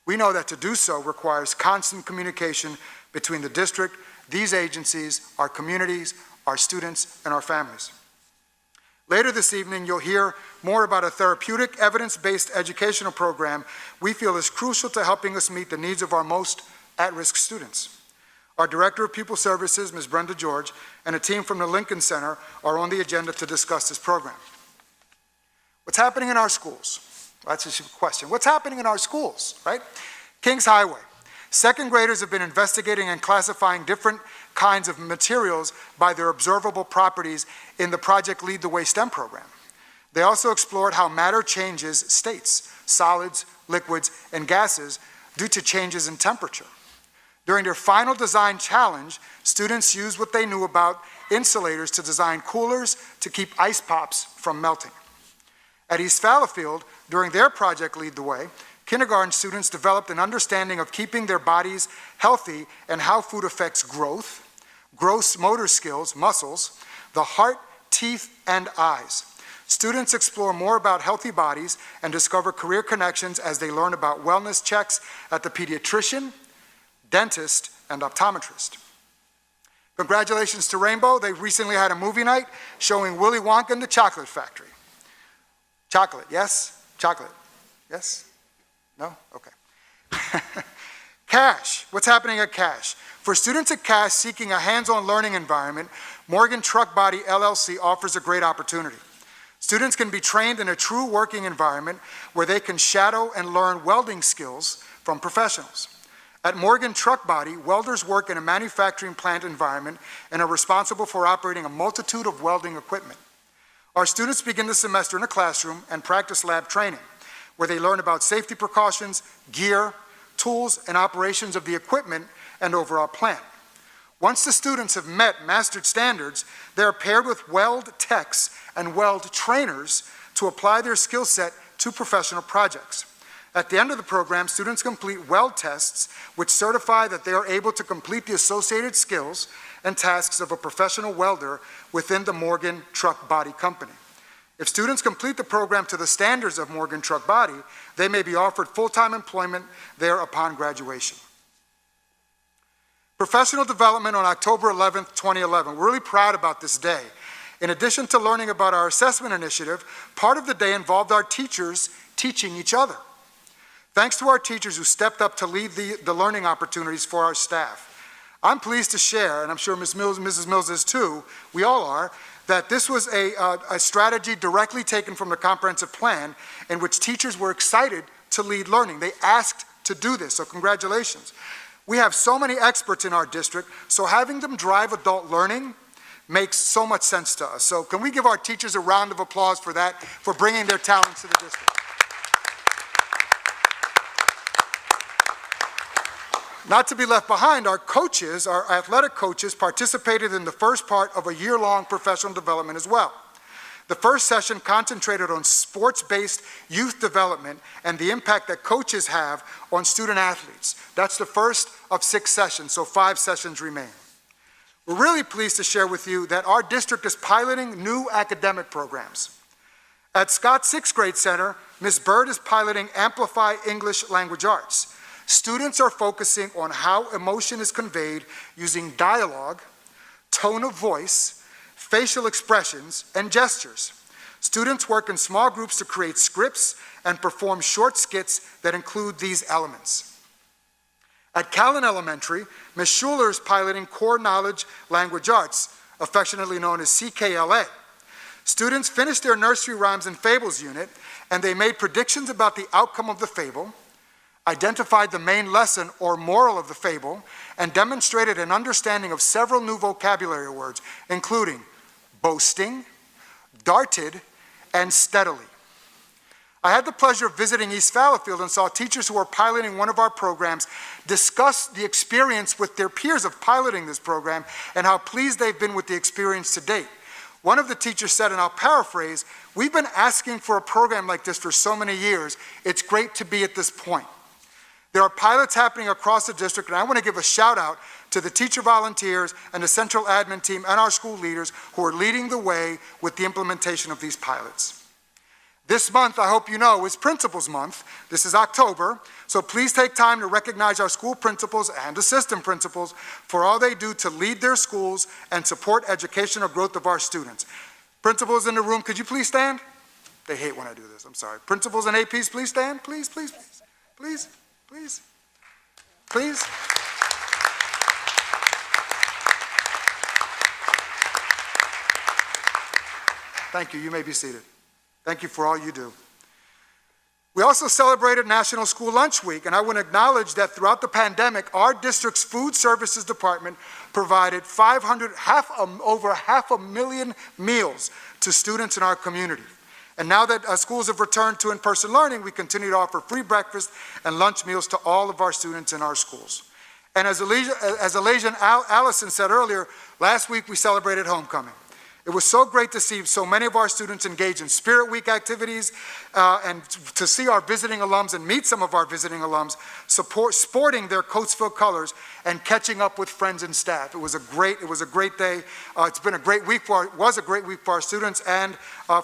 We know that to do so requires constant communication between the district, these agencies, our communities, our students, and our families. Later this evening, you'll hear more about a therapeutic, evidence-based educational program we feel is crucial to helping us meet the needs of our most at-risk students. Our Director of Pupil Services, Ms. Brenda George, and a team from the Lincoln Center are on the agenda to discuss this program. What's happening in our schools? That's a question. What's happening in our schools, right? Kings Highway. Second graders have been investigating and classifying different kinds of materials by their observable properties in the Project Lead the Way STEM program. They also explored how matter changes states, solids, liquids, and gases due to changes in temperature. During their final design challenge, students used what they knew about insulators to design coolers to keep ice pops from melting. At East Fallowfield, during their project Lead the Way, kindergarten students developed an understanding of keeping their bodies healthy and how food affects growth, gross motor skills, muscles, the heart, teeth, and eyes. Students explore more about healthy bodies and discover career connections as they learn about wellness checks at the pediatrician, dentist, and optometrist. Congratulations to Rainbow. They recently had a movie night showing Willy Wonka and the Chocolate Factory. Chocolate, yes? Chocolate, yes? No? Okay. CASH, what's happening at CASH? For students at CASH seeking a hands-on learning environment, Morgan Truck Body LLC offers a great opportunity. Students can be trained in a true working environment where they can shadow and learn welding skills from professionals. At Morgan Truck Body, welders work in a manufacturing plant environment and are responsible for operating a multitude of welding equipment. Our students begin the semester in a classroom and practice lab training, where they learn about safety precautions, gear, tools, and operations of the equipment and overall plant. Once the students have mastered standards, they are paired with weld techs and weld trainers to apply their skill set to professional projects. At the end of the program, students complete weld tests which certify that they are able to complete the associated skills and tasks of a professional welder within the Morgan Truck Body Company. If students complete the program to the standards of Morgan Truck Body, they may be offered full-time employment there upon graduation. Professional development on October 11th, 2011. We're really proud about this day. In addition to learning about our assessment initiative, part of the day involved our teachers teaching each other. Thanks to our teachers who stepped up to lead the learning opportunities for our staff. I'm pleased to share, and I'm sure Mrs. Mills is too, we all are, that this was a strategy directly taken from the comprehensive plan in which teachers were excited to lead learning. They asked to do this, so congratulations. We have so many experts in our district, so having them drive adult learning makes so much sense to us. So can we give our teachers a round of applause for that, for bringing their talents to the district? Not to be left behind, our coaches, our athletic coaches, participated in the first part of a year-long professional development as well. The first session concentrated on sports-based youth development and the impact that coaches have on student athletes. That's the first of 6 sessions, so 5 sessions remain. We're really pleased to share with you that our district is piloting new academic programs. At Scott 6th Grade Center, Ms. Bird is piloting Amplify English Language Arts. Students are focusing on how emotion is conveyed using dialogue, tone of voice, facial expressions, and gestures. Students work in small groups to create scripts and perform short skits that include these elements. At Callan Elementary, Ms. Schuler is piloting Core Knowledge Language Arts, affectionately known as CKLA. Students finished their nursery rhymes and fables unit, and they made predictions about the outcome of the fable, identified the main lesson or moral of the fable, and demonstrated an understanding of several new vocabulary words, including boasting, darted, and steadily. I had the pleasure of visiting East Fallowfield and saw teachers who were piloting one of our programs discuss the experience with their peers of piloting this program and how pleased they've been with the experience to date. One of the teachers said, and I'll paraphrase, "We've been asking for a program like this for so many years. It's great to be at this point." There are pilots happening across the district, and I want to give a shout out to the teacher volunteers and the central admin team and our school leaders who are leading the way with the implementation of these pilots. This month, I hope you know, is Principals Month. This is October, so please take time to recognize our school principals and assistant principals for all they do to lead their schools and support educational growth of our students. Principals in the room, could you please stand? They hate when I do this, I'm sorry. Principals and APs, please stand, please, please, please. Please, please. Thank you, you may be seated. Thank you for all you do. We also celebrated National School Lunch Week, and I want to acknowledge that throughout the pandemic, our district's food services department provided over 500,000 meals to students in our community. And now that schools have returned to in-person learning, we continue to offer free breakfast and lunch meals to all of our students in our schools. And as Elijah and Allison said earlier, last week we celebrated homecoming. It was so great to see so many of our students engage in Spirit Week activities and to see our visiting alums and meet some of our visiting alums sporting their Coatesville colors and catching up with friends and staff. It was a great day. It's been a great week for our students and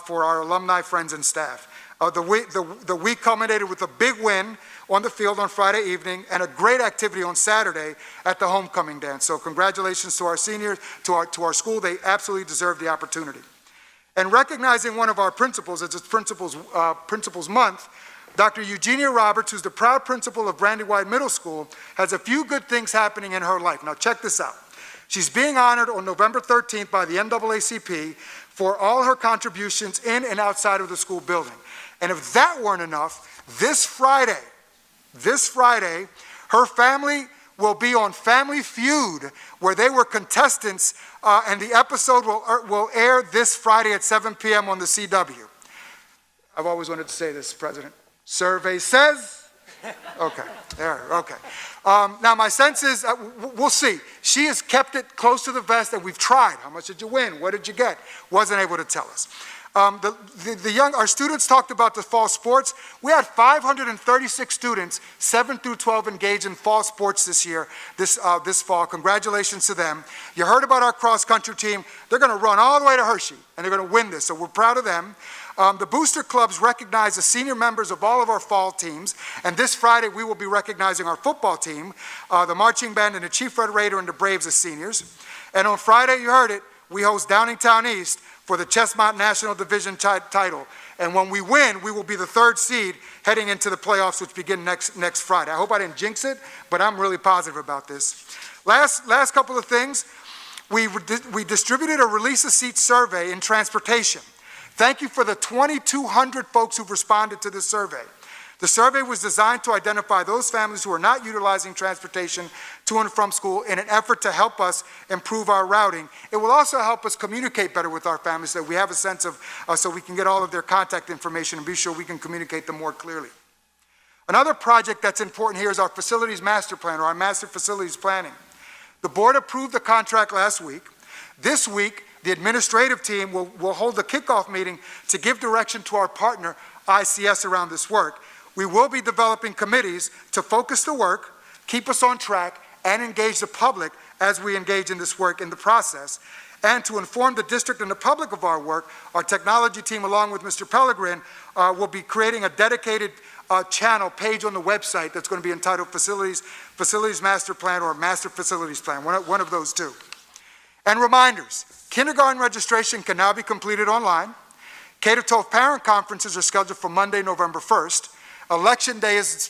for our alumni, friends, and staff. The week culminated with a big win on the field on Friday evening and a great activity on Saturday at the homecoming dance. So congratulations to our seniors, to our school. They absolutely deserve the opportunity. And recognizing one of our principals, as it's Principals Month, Dr. Eugenia Roberts, who's the proud principal of Brandywine Middle School, has a few good things happening in her life. Now check this out. She's being honored on November 13th by the NAACP for all her contributions in and outside of the school building. And if that weren't enough, this Friday, her family will be on Family Feud, where they were contestants, and the episode will air this Friday at 7 p.m. on the CW. I've always wanted to say this, President. Survey says. Okay, there, okay. Now my sense is, we'll see. She has kept it close to the vest, and we've tried. How much did you win? What did you get? Wasn't able to tell us. Our students talked about the fall sports. We had 536 students, 7 through 12, engaged in fall sports this year, this fall. Congratulations to them. You heard about our cross-country team. They're going to run all the way to Hershey, and they're going to win this, so we're proud of them. The booster clubs recognize the senior members of all of our fall teams, and this Friday we will be recognizing our football team, the marching band, and the Chief Red Raider and the Braves as seniors. And on Friday, you heard it, we host Downingtown East for the Chestmont National Division title. And when we win, we will be the 3rd seed heading into the playoffs, which begin next Friday. I hope I didn't jinx it, but I'm really positive about this. Last couple of things. We distributed a release a seat survey in transportation. Thank you for the 2,200 folks who've responded to this survey. The survey was designed to identify those families who are not utilizing transportation to and from school in an effort to help us improve our routing. It will also help us communicate better with our families so that we have a sense of, so we can get all of their contact information and be sure we can communicate them more clearly. Another project that's important here is our facilities master plan, or our master facilities planning. The board approved the contract last week. This week, the administrative team will hold a kickoff meeting to give direction to our partner, ICS, around this work. We will be developing committees to focus the work, keep us on track, and engage the public as we engage in this work in the process. And to inform the district and the public of our work, our technology team, along with Mr. Pellegrin, will be creating a dedicated channel page on the website that's going to be entitled Facilities Master Plan or Master Facilities Plan, one of those two. And reminders, kindergarten registration can now be completed online. K-12 parent conferences are scheduled for Monday, November 1st. Election day is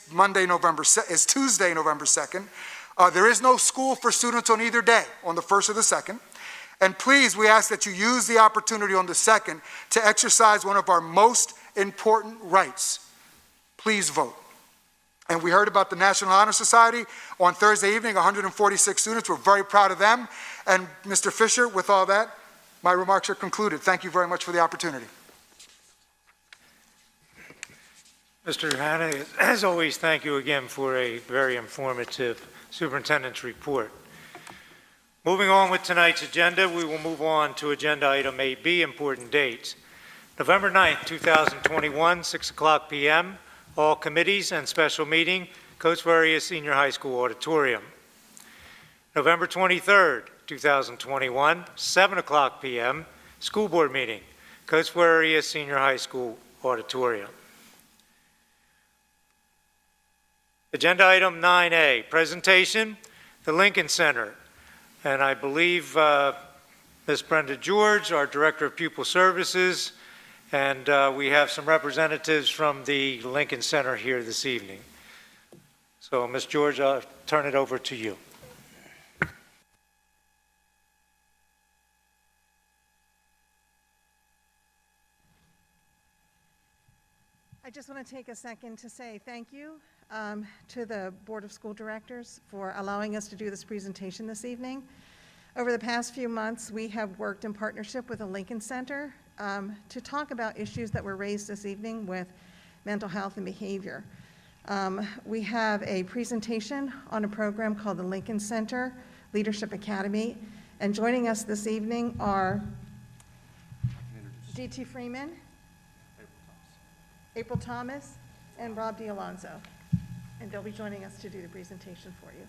Tuesday, November 2nd. There is no school for students on either day, on the 1st or the 2nd. And please, we ask that you use the opportunity on the 2nd to exercise one of our most important rights. Please vote. And we heard about the National Honor Society on Thursday evening, 146 students. We're very proud of them. And Mr. Fisher, with all that, my remarks are concluded. Thank you very much for the opportunity. Mr. Hanna, as always, thank you again for a very informative superintendent's report. Moving on with tonight's agenda, we will move on to agenda item 8B, important dates. November 9th, 2021, 6 o'clock p.m., all committees and special meeting, Coatesville Senior High School Auditorium. November 23rd, 2021, 7 o'clock p.m., school board meeting, Coatesville Senior High School Auditorium. Agenda item 9A, presentation, the Lincoln Center. And I believe Ms. Brenda George, our Director of Pupil Services, and we have some representatives from the Lincoln Center here this evening. So, Ms. George, I'll turn it over to you. I just want to take a second to say thank you to the Board of School Directors for allowing us to do this presentation this evening. Over the past few months, we have worked in partnership with the Lincoln Center to talk about issues that were raised this evening with mental health and behavior. We have a presentation on a program called the Lincoln Center Leadership Academy, and joining us this evening are D.T. Freeman, April Thomas, and Rob D'Alonzo. And they'll be joining us to do the presentation for you.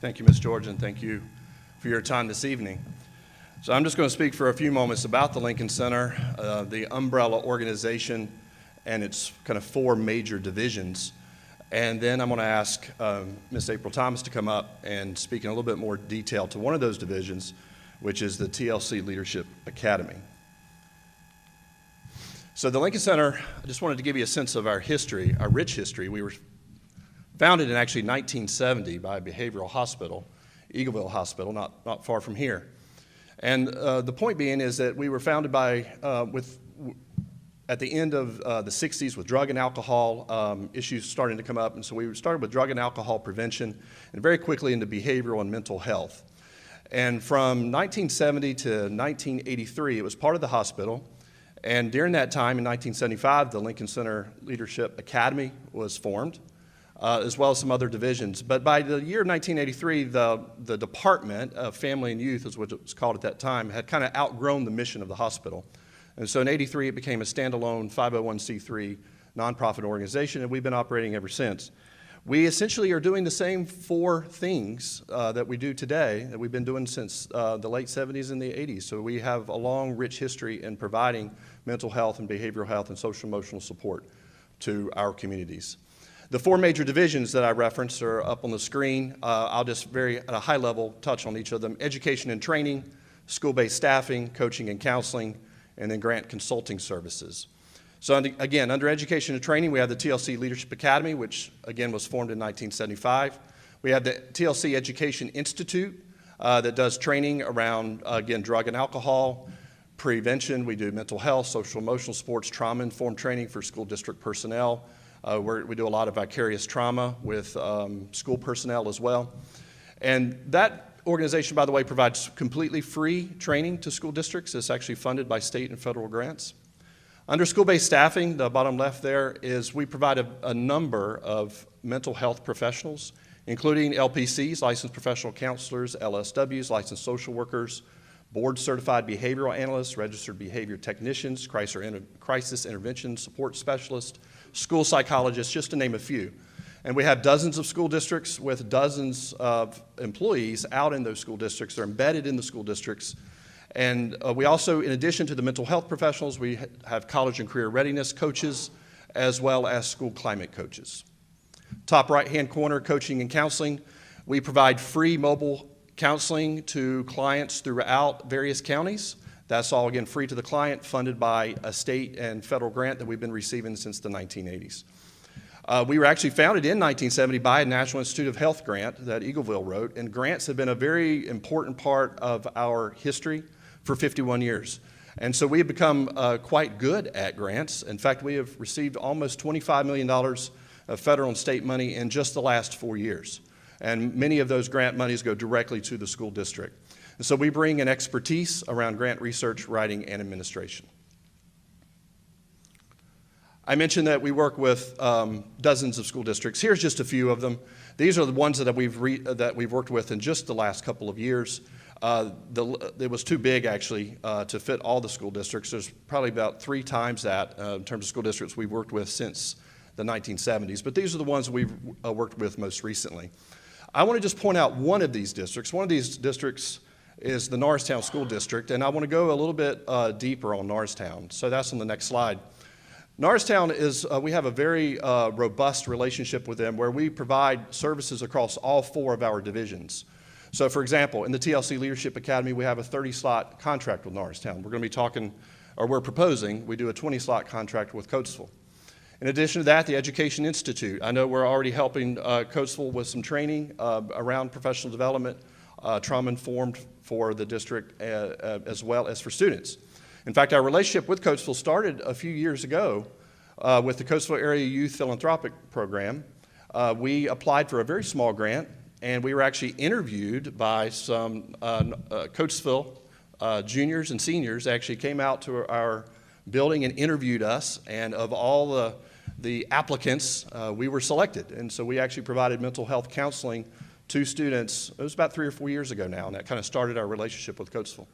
Thank you, Ms. George, and thank you for your time this evening. So I'm just going to speak for a few moments about the Lincoln Center, the umbrella organization, and its kind of 4 major divisions. And then I'm going to ask Ms. April Thomas to come up and speak in a little bit more detail to one of those divisions, which is the TLC Leadership Academy. So the Lincoln Center, I just wanted to give you a sense of our history, our rich history. We were founded in actually 1970 by a behavioral hospital, Eagleville Hospital, not far from here. And the point being is that we were founded by, at the end of the 60s with drug and alcohol issues starting to come up. And so we started with drug and alcohol prevention and very quickly into behavioral and mental health. And from 1970 to 1983, it was part of the hospital. And during that time, in 1975, the Lincoln Center Leadership Academy was formed, as well as some other divisions. But by the year 1983, the Department of Family and Youth, is what it was called at that time, had kind of outgrown the mission of the hospital. And so in 83, it became a standalone 501c3 nonprofit organization, and we've been operating ever since. We essentially are doing the same 4 things that we do today that we've been doing since the late 70s and the 80s. So we have a long, rich history in providing mental health and behavioral health and social emotional support to our communities. The 4 major divisions that I referenced are up on the screen. I'll just at a high level touch on each of them. Education and training, school-based staffing, coaching and counseling, and then grant consulting services. So again, under education and training, we have the TLC Leadership Academy, which again was formed in 1975. We have the TLC Education Institute that does training around, again, drug and alcohol, prevention. We do mental health, social emotional sports, trauma-informed training for school district personnel. We do a lot of vicarious trauma with school personnel as well. And that organization, by the way, provides completely free training to school districts. It's actually funded by state and federal grants. Under school-based staffing, the bottom left there is we provide a number of mental health professionals, including LPCs, licensed professional counselors, LSWs, licensed social workers, board-certified behavioral analysts, registered behavior technicians, crisis intervention support specialists, school psychologists, just to name a few. And we have dozens of school districts with dozens of employees out in those school districts. They're embedded in the school districts. And we also, in addition to the mental health professionals, we have college and career readiness coaches, as well as school climate coaches. Top right-hand corner, coaching and counseling. We provide free mobile counseling to clients throughout various counties. That's all, again, free to the client, funded by a state and federal grant that we've been receiving since the 1980s. We were actually founded in 1970 by a National Institute of Health grant that Eagleville wrote, and grants have been a very important part of our history for 51 years. And so we have become quite good at grants. In fact, we have received almost $25 million of federal and state money in just the last 4 years. And many of those grant monies go directly to the school district. And so we bring an expertise around grant research, writing, and administration. I mentioned that we work with dozens of school districts. Here's just a few of them. These are the ones that we've worked with in just the last couple of years. It was too big, actually, to fit all the school districts. There's probably about 3 times that in terms of school districts we've worked with since the 1970s. But these are the ones we've worked with most recently. I want to just point out one of these districts. One of these districts is the Norristown School District, and I want to go a little bit deeper on Norristown. So that's on the next slide. Norristown is, we have a very robust relationship with them where we provide services across all 4 of our divisions. So for example, in the TLC Leadership Academy, we have a 30-slot contract with Norristown. We're going to be talking, or we're proposing, we do a 20-slot contract with Coatesville. In addition to that, the Education Institute. I know we're already helping Coatesville with some training around professional development, trauma-informed for the district as well as for students. In fact, our relationship with Coatesville started a few years ago with the Coatesville Area Youth Philanthropic Program. we applied for a very small grant, and we were actually interviewed by some Coatesville juniors and seniors. Actually came out to our building and interviewed us, and of all the applicants, we were selected. And so we actually provided mental health counseling to students. It was about 3 or 4 years ago now, and that kind of started our relationship with Coatesville.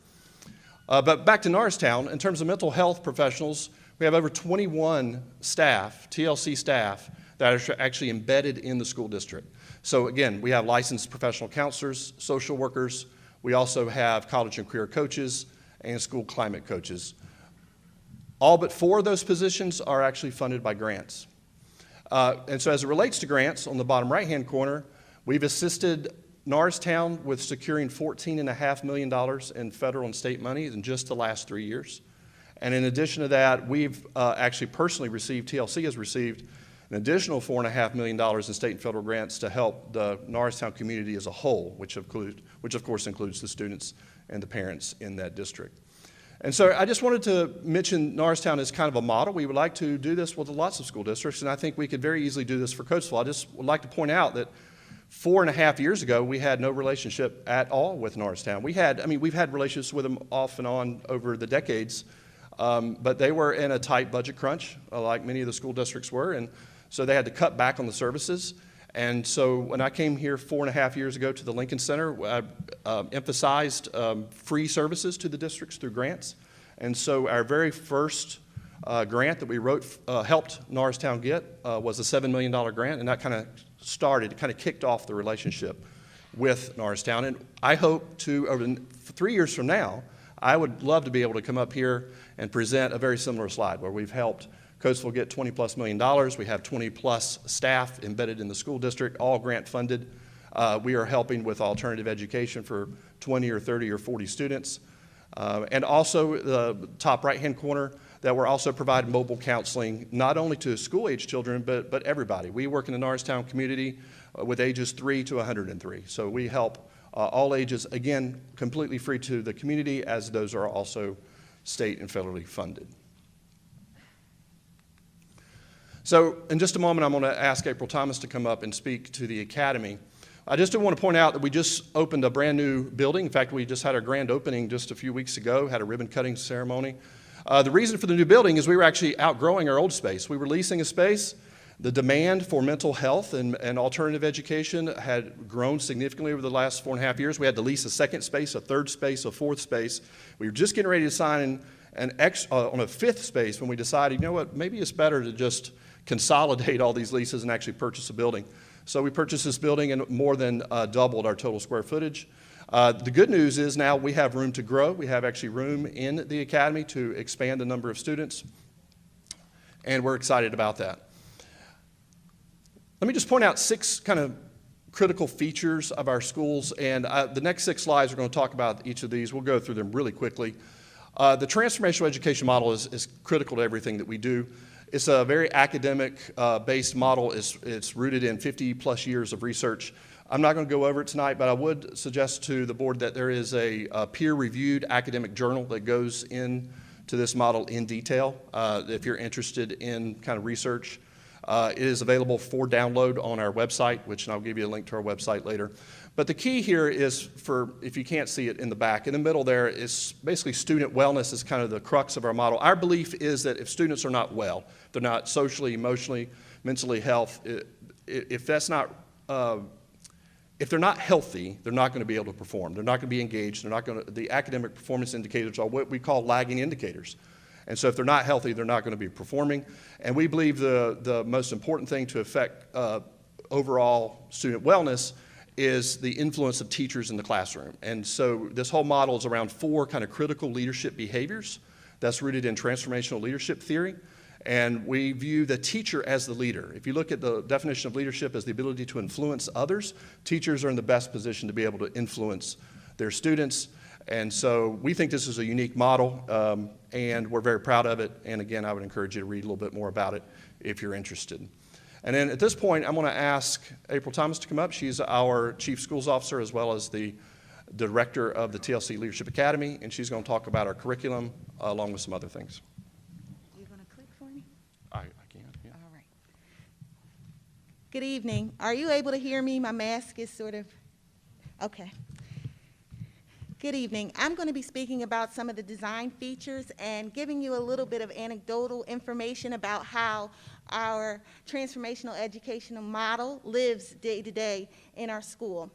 But back to Norristown, in terms of mental health professionals, we have over 21 staff, TLC staff, that are actually embedded in the school district. So again, we have licensed professional counselors, social workers. We also have college and career coaches and school climate coaches. All but 4 of those positions are actually funded by grants. And so as it relates to grants, on the bottom right-hand corner, we've assisted Norristown with securing $14.5 million in federal and state money in just the last 3 years. And in addition to that, we've actually personally received, TLC has received an additional $4.5 million in state and federal grants to help the Norristown community as a whole, which of course includes the students and the parents in that district. And so I just wanted to mention Norristown as kind of a model. We would like to do this with lots of school districts, and I think we could very easily do this for Coatesville. I just would like to point out that 4.5 years ago, we had no relationship at all with Norristown. We've had relationships with them off and on over the decades, but they were in a tight budget crunch, like many of the school districts were, and so they had to cut back on the services. And so when I came here 4.5 years ago to the Lincoln Center, I emphasized free services to the districts through grants. And so our very first grant that we helped Norristown get was a $7 million grant, and that kind of kicked off the relationship with Norristown. And I hope to, over 3 years from now, I would love to be able to come up here and present a very similar slide where we've helped Coatesville get $20+ million. We have 20+ staff embedded in the school district, all grant funded. We are helping with alternative education for 20 or 30 or 40 students. And also the top right-hand corner, that we're also providing mobile counseling, not only to school-age children, but everybody. We work in the Norristown community with ages 3 to 103. So we help all ages, again, completely free to the community, as those are also state and federally funded. So in just a moment, I'm going to ask April Thomas to come up and speak to the Academy. I just do want to point out that we just opened a brand new building. In fact, we just had our grand opening just a few weeks ago, had a ribbon cutting ceremony. The reason for the new building is we were actually outgrowing our old space. We were leasing a space. The demand for mental health and alternative education had grown significantly over the last 4.5 years. We had to lease a second space, a third space, a fourth space. We were just getting ready to sign on a fifth space when we decided, you know what, maybe it's better to just consolidate all these leases and actually purchase a building. So we purchased this building and more than doubled our total square footage. The good news is now we have room to grow. We have actually room in the Academy to expand the number of students, and we're excited about that. Let me just point out 6 kind of critical features of our schools, and the next 6 slides we're going to talk about each of these. We'll go through them really quickly. The transformational education model is critical to everything that we do. It's a very academic-based model. It's rooted in 50+ years of research. I'm not going to go over it tonight, but I would suggest to the board that there is a peer-reviewed academic journal that goes into this model in detail. If you're interested in kind of research, it is available for download on our website, which I'll give you a link to our website later. But the key here is if you can't see it in the back, in the middle there is basically student wellness is kind of the crux of our model. Our belief is that if students are not well, they're not socially, emotionally, mentally if they're not healthy, they're not going to be able to perform. They're not going to be engaged. The academic performance indicators are what we call lagging indicators. And so if they're not healthy, they're not going to be performing. And we believe the most important thing to affect overall student wellness is the influence of teachers in the classroom. And so this whole model is around 4 kind of critical leadership behaviors that's rooted in transformational leadership theory. And we view the teacher as the leader. If you look at the definition of leadership as the ability to influence others, teachers are in the best position to be able to influence their students. And so we think this is a unique model, and we're very proud of it. And again, I would encourage you to read a little bit more about it if you're interested. And then at this point, I'm going to ask April Thomas to come up. She's our Chief Schools Officer as well as the Director of the TLC Leadership Academy, and she's going to talk about our curriculum along with some other things. You going to click for me? I can, yeah. All right. Good evening. Are you able to hear me? My mask is sort of, okay. Good evening. I'm going to be speaking about some of the design features and giving you a little bit of anecdotal information about how our transformational educational model lives day to day in our school.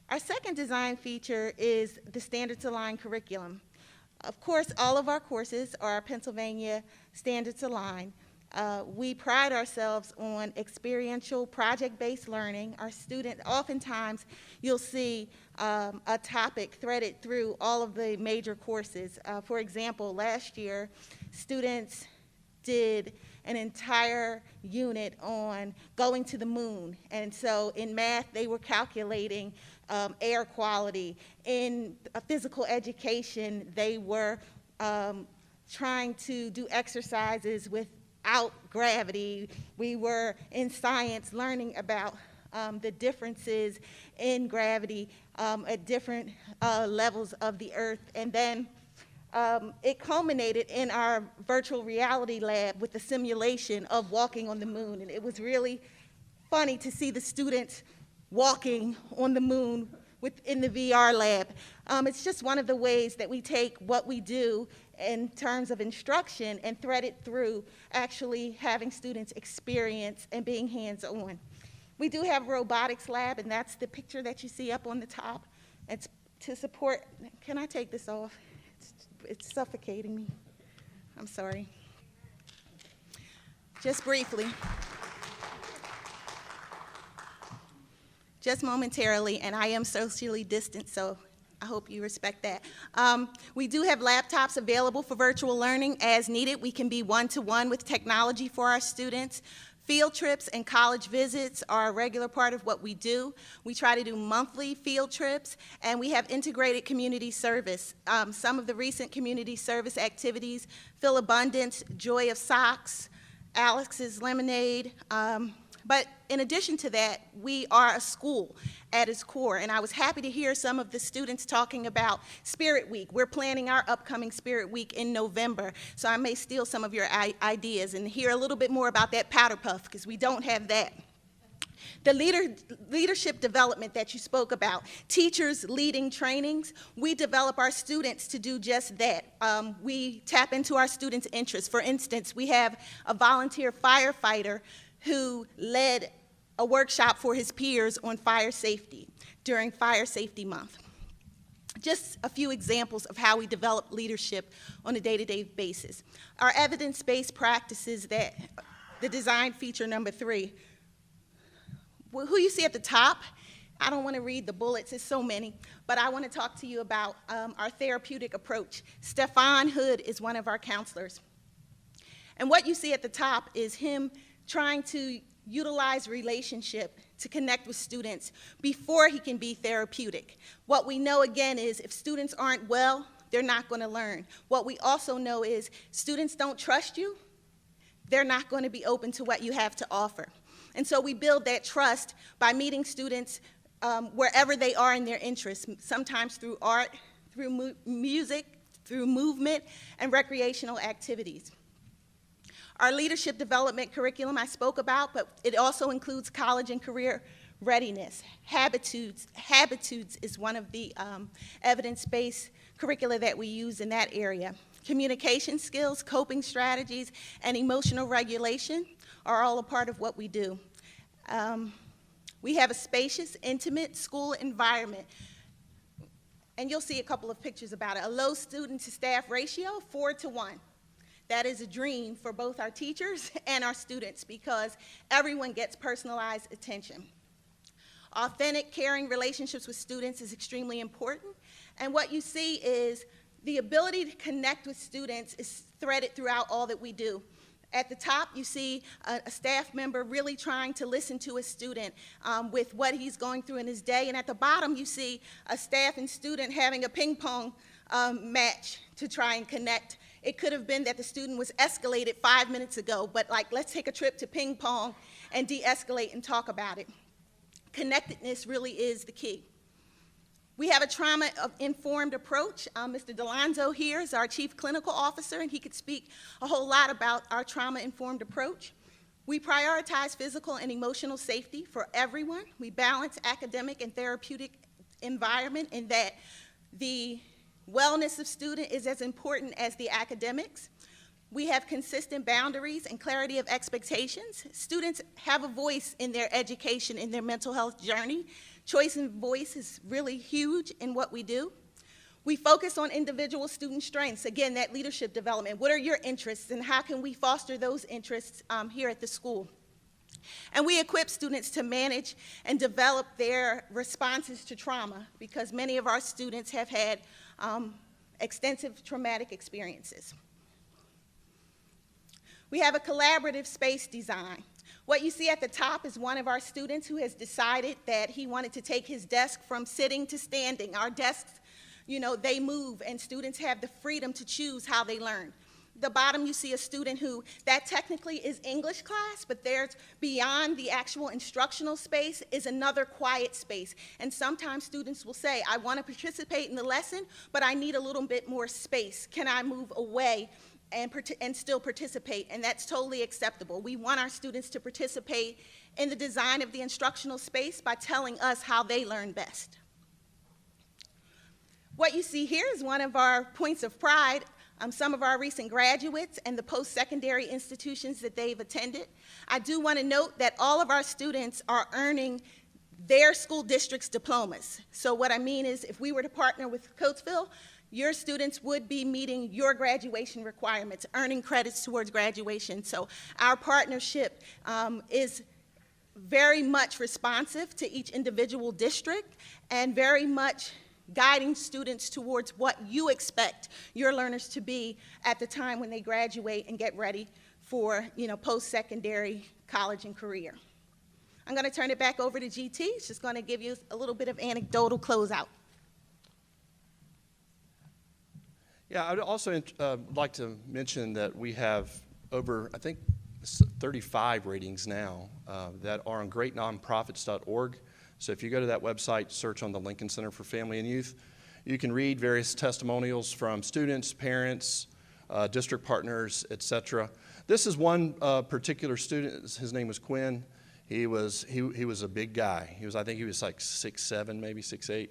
Our second design feature is the standards aligned curriculum. Of course, all of our courses are Pennsylvania standards aligned. We pride ourselves on experiential, project-based learning. Our students, oftentimes, you'll see a topic threaded through all of the major courses. For example, last year, students did an entire unit on going to the moon. And so in math, they were calculating air quality. In physical education, they were trying to do exercises without gravity. We were in science learning about the differences in gravity at different levels of the earth. And then it culminated in our virtual reality lab with the simulation of walking on the moon. And it was really funny to see the students walking on the moon within the VR lab. It's just one of the ways that we take what we do in terms of instruction and thread it through actually having students experience and being hands-on. We do have a robotics lab, and that's the picture that you see up on the top. It's to support, can I take this off? It's suffocating me. I'm sorry. Just briefly. Just momentarily, and I am socially distant, so I hope you respect that. We do have laptops available for virtual learning as needed. We can be one-to-one with technology for our students. Field trips and college visits are a regular part of what we do. We try to do monthly field trips, and we have integrated community service. Some of the recent community service activities, Phil Abundance, Joy of Socks, Alex's Lemonade, but in addition to that, we are a school at its core, and I was happy to hear some of the students talking about Spirit Week. We're planning our upcoming Spirit Week in November, so I may steal some of your ideas and hear a little bit more about that powder puff, because we don't have that. The leadership development that you spoke about, teachers leading trainings, we develop our students to do just that. We tap into our students' interests. For instance, we have a volunteer firefighter who led a workshop for his peers on fire safety during Fire Safety Month. Just a few examples of how we develop leadership on a day-to-day basis. Our evidence-based practices, that the design feature number 3. Who you see at the top, I don't want to read the bullets, it's so many, but I want to talk to you about our therapeutic approach. Stefan Hood is one of our counselors. And what you see at the top is him trying to utilize relationship to connect with students before he can be therapeutic. What we know, again, is if students aren't well, they're not going to learn. What we also know is students don't trust you, they're not going to be open to what you have to offer. And so we build that trust by meeting students wherever they are in their interests, sometimes through art, through music, through movement, and recreational activities. Our leadership development curriculum I spoke about, but it also includes college and career readiness. Habitudes is one of the evidence-based curricula that we use in that area. Communication skills, coping strategies, and emotional regulation are all a part of what we do. We have a spacious, intimate school environment. And you'll see a couple of pictures about it. A low student-to-staff ratio, 4-to-1. That is a dream for both our teachers and our students because everyone gets personalized attention. Authentic, caring relationships with students is extremely important. And what you see is the ability to connect with students is threaded throughout all that we do. At the top, you see a staff member really trying to listen to a student with what he's going through in his day. And at the bottom, you see a staff and student having a ping pong match to try and connect. It could have been that the student was escalated 5 minutes ago, but like, let's take a trip to ping pong and de-escalate and talk about it. Connectedness really is the key. We have a trauma-informed approach. Mr. Delonzo here is our Chief Clinical Officer, and he could speak a whole lot about our trauma-informed approach. We prioritize physical and emotional safety for everyone. We balance academic and therapeutic environment in that the wellness of student is as important as the academics. We have consistent boundaries and clarity of expectations. Students have a voice in their education, in their mental health journey. Choice and voice is really huge in what we do. We focus on individual student strengths. Again, that leadership development. What are your interests and how can we foster those interests here at the school? And we equip students to manage and develop their responses to trauma because many of our students have had extensive traumatic experiences. We have a collaborative space design. What you see at the top is one of our students who has decided that he wanted to take his desk from sitting to standing. Our desks, you know, they move and students have the freedom to choose how they learn. The bottom you see a student who, that technically is English class, but there's beyond the actual instructional space is another quiet space. And sometimes students will say, I want to participate in the lesson, but I need a little bit more space. Can I move away and still participate? And that's totally acceptable. We want our students to participate in the design of the instructional space by telling us how they learn best. What you see here is one of our points of pride. Some of our recent graduates and the post-secondary institutions that they've attended. I do want to note that all of our students are earning their school district's diplomas. So what I mean is if we were to partner with Coatesville, your students would be meeting your graduation requirements, earning credits towards graduation. So our partnership is very much responsive to each individual district and very much guiding students towards what you expect your learners to be at the time when they graduate and get ready for, you know, post-secondary college and career. I'm going to turn it back over to GT. She's just going to give you a little bit of anecdotal closeout. Yeah, I would also like to mention that we have over, I think, 35 ratings now that are on greatnonprofits.org. So if you go to that website, search on the Lincoln Center for Family and Youth, you can read various testimonials from students, parents, district partners, etc. This is one particular student. His name was Quinn. He was a big guy. I think he was like 6'7", maybe 6'8".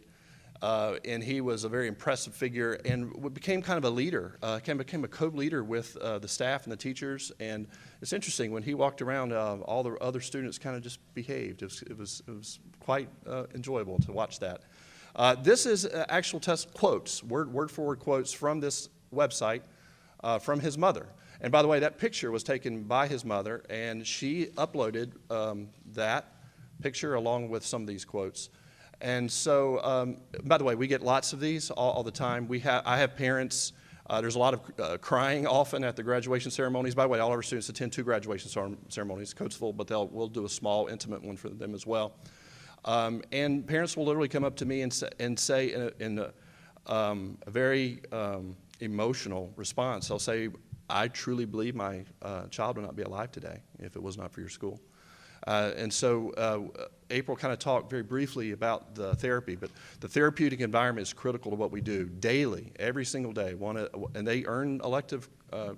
And he was a very impressive figure and became kind of a leader, became a co-leader with the staff and the teachers. And it's interesting, when he walked around, all the other students kind of just behaved. It was quite enjoyable to watch that. This is actual quotes, word-for-word quotes from this website from his mother. And by the way, that picture was taken by his mother, and she uploaded that picture along with some of these quotes. And so, by the way, we get lots of these all the time. I have parents, there's a lot of crying often at the graduation ceremonies. By the way, all our students attend 2 graduation ceremonies, Coatesville, but we'll do a small, intimate one for them as well. And parents will literally come up to me and say in a very emotional response, they'll say, I truly believe my child would not be alive today if it was not for your school. And so April kind of talked very briefly about the therapy, but the therapeutic environment is critical to what we do daily, every single day, and they earn elective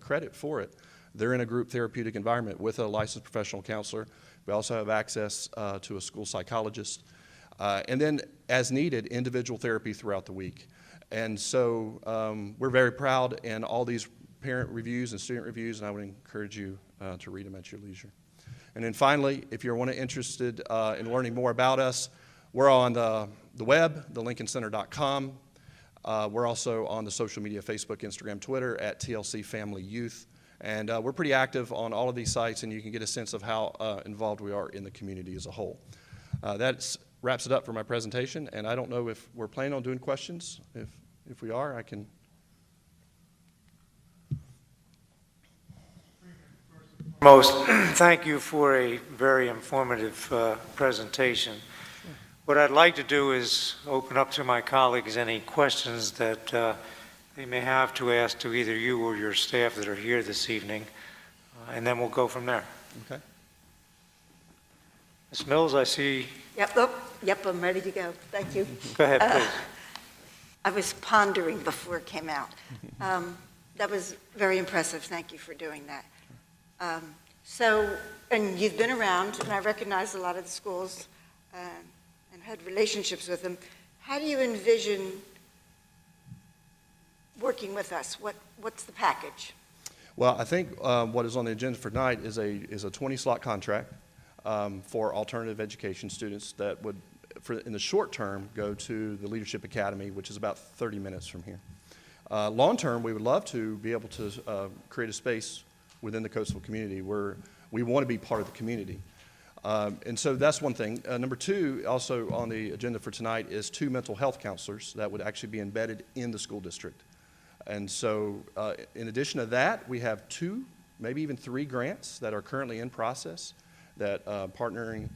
credit for it. They're in a group therapeutic environment with a licensed professional counselor. We also have access to a school psychologist. And then, as needed, individual therapy throughout the week. And so we're very proud in all these parent reviews and student reviews, and I would encourage you to read them at your leisure. And then finally, if you're interested in learning more about us, we're on the web, thelincolncenter.com. We're also on the social media, Facebook, Instagram, Twitter, at TLC Family Youth. And we're pretty active on all of these sites, and you can get a sense of how involved we are in the community as a whole. That wraps it up for my presentation, and I don't know if we're planning on doing questions. If we are, I can. Most, thank you for a very informative presentation. What I'd like to do is open up to my colleagues any questions that they may have to ask to either you or your staff that are here this evening, and then we'll go from there. Okay. Ms. Mills, I see. Yep, I'm ready to go. Thank you. Go ahead, please. I was pondering before it came out. That was very impressive. Thank you for doing that. So, and you've been around, and I recognize a lot of the schools and had relationships with them. How do you envision working with us? What's the package? Well, I think what is on the agenda for tonight is a 20-slot contract for alternative education students that would, in the short term, go to the Leadership Academy, which is about 30 minutes from here. Long term, we would love to be able to create a space within the coastal community where we want to be part of the community. And so that's one thing. Number two, also on the agenda for tonight, is 2 mental health counselors that would actually be embedded in the school district. And so in addition to that, we have 2, maybe even 3 grants that are currently in process that partnering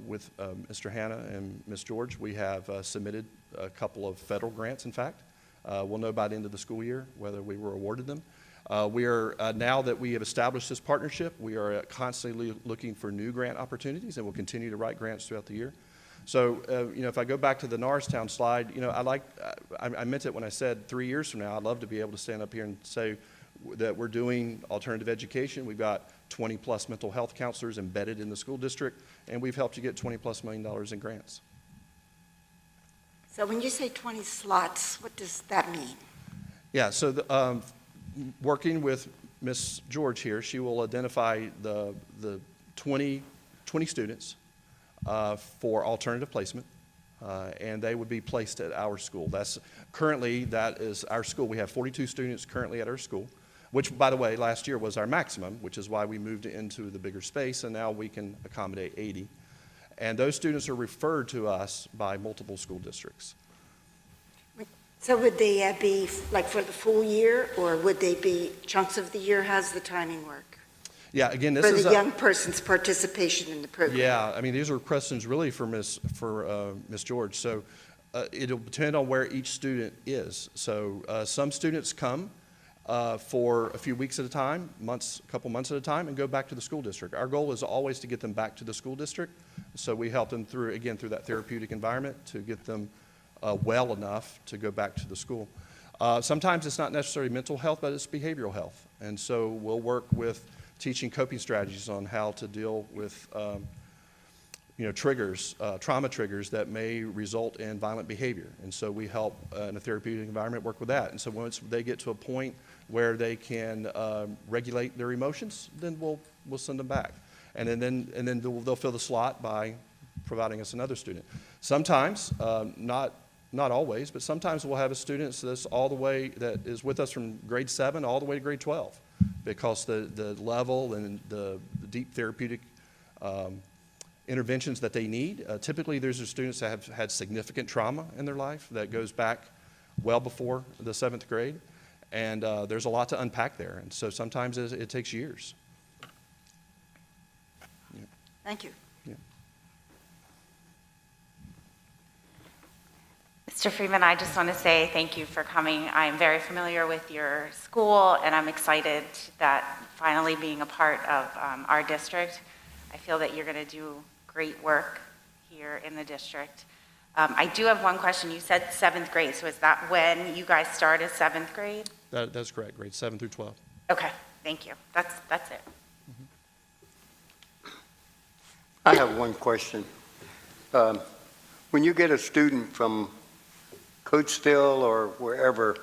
with Mr. Hanna and Ms. George, we have submitted a couple of federal grants, in fact. We'll know by the end of the school year whether we were awarded them. We are, now that we have established this partnership, we are constantly looking for new grant opportunities, and we'll continue to write grants throughout the year. So, if I go back to the Norristown slide, I meant it when I said 3 years from now, I'd love to be able to stand up here and say that we're doing alternative education. We've got 20+ mental health counselors embedded in the school district, and we've helped you get $20+ million in grants. So when you say 20 slots, what does that mean? Yeah, so working with Ms. George here, she will identify the 20 students for alternative placement, and they would be placed at our school. Currently, that is our school. We have 42 students currently at our school, which, by the way, last year was our maximum, which is why we moved into the bigger space, and now we can accommodate 80. And those students are referred to us by multiple school districts. So would they be like for the full year, or would they be chunks of the year? How's the timing work? Yeah, again, this is is for the young person's participation in the program. Yeah, I mean, these are questions really for Ms. George. So it'll depend on where each student is. So some students come for a few weeks at a time, a couple months at a time, and go back to the school district. Our goal is always to get them back to the school district. So we help them through that therapeutic environment to get them well enough to go back to the school. Sometimes it's not necessarily mental health, but it's behavioral health. And so we'll work with teaching coping strategies on how to deal with triggers, trauma triggers that may result in violent behavior. And so we help in a therapeutic environment work with that. And so once they get to a point where they can regulate their emotions, then we'll send them back. And then they'll fill the slot by providing us another student. Sometimes, not always, but sometimes we'll have a student that is with us from grade 7 all the way to grade 12, because the level and the deep therapeutic interventions that they need. Typically, those are students that have had significant trauma in their life that goes back well before the 7th grade, and there's a lot to unpack there, and so sometimes it takes years. Yeah. Thank you. Yeah. Mr. Freeman, I just want to say thank you for coming. I'm very familiar with your school, and I'm excited that finally being a part of our district. I feel that you're going to do great work here in the district. I do have one question. You said 7th grade, so is that when you guys started 7th grade? That's correct, grades 7 through 12. Okay, thank you. That's it. I have one question. When you get a student from Coatesville or wherever,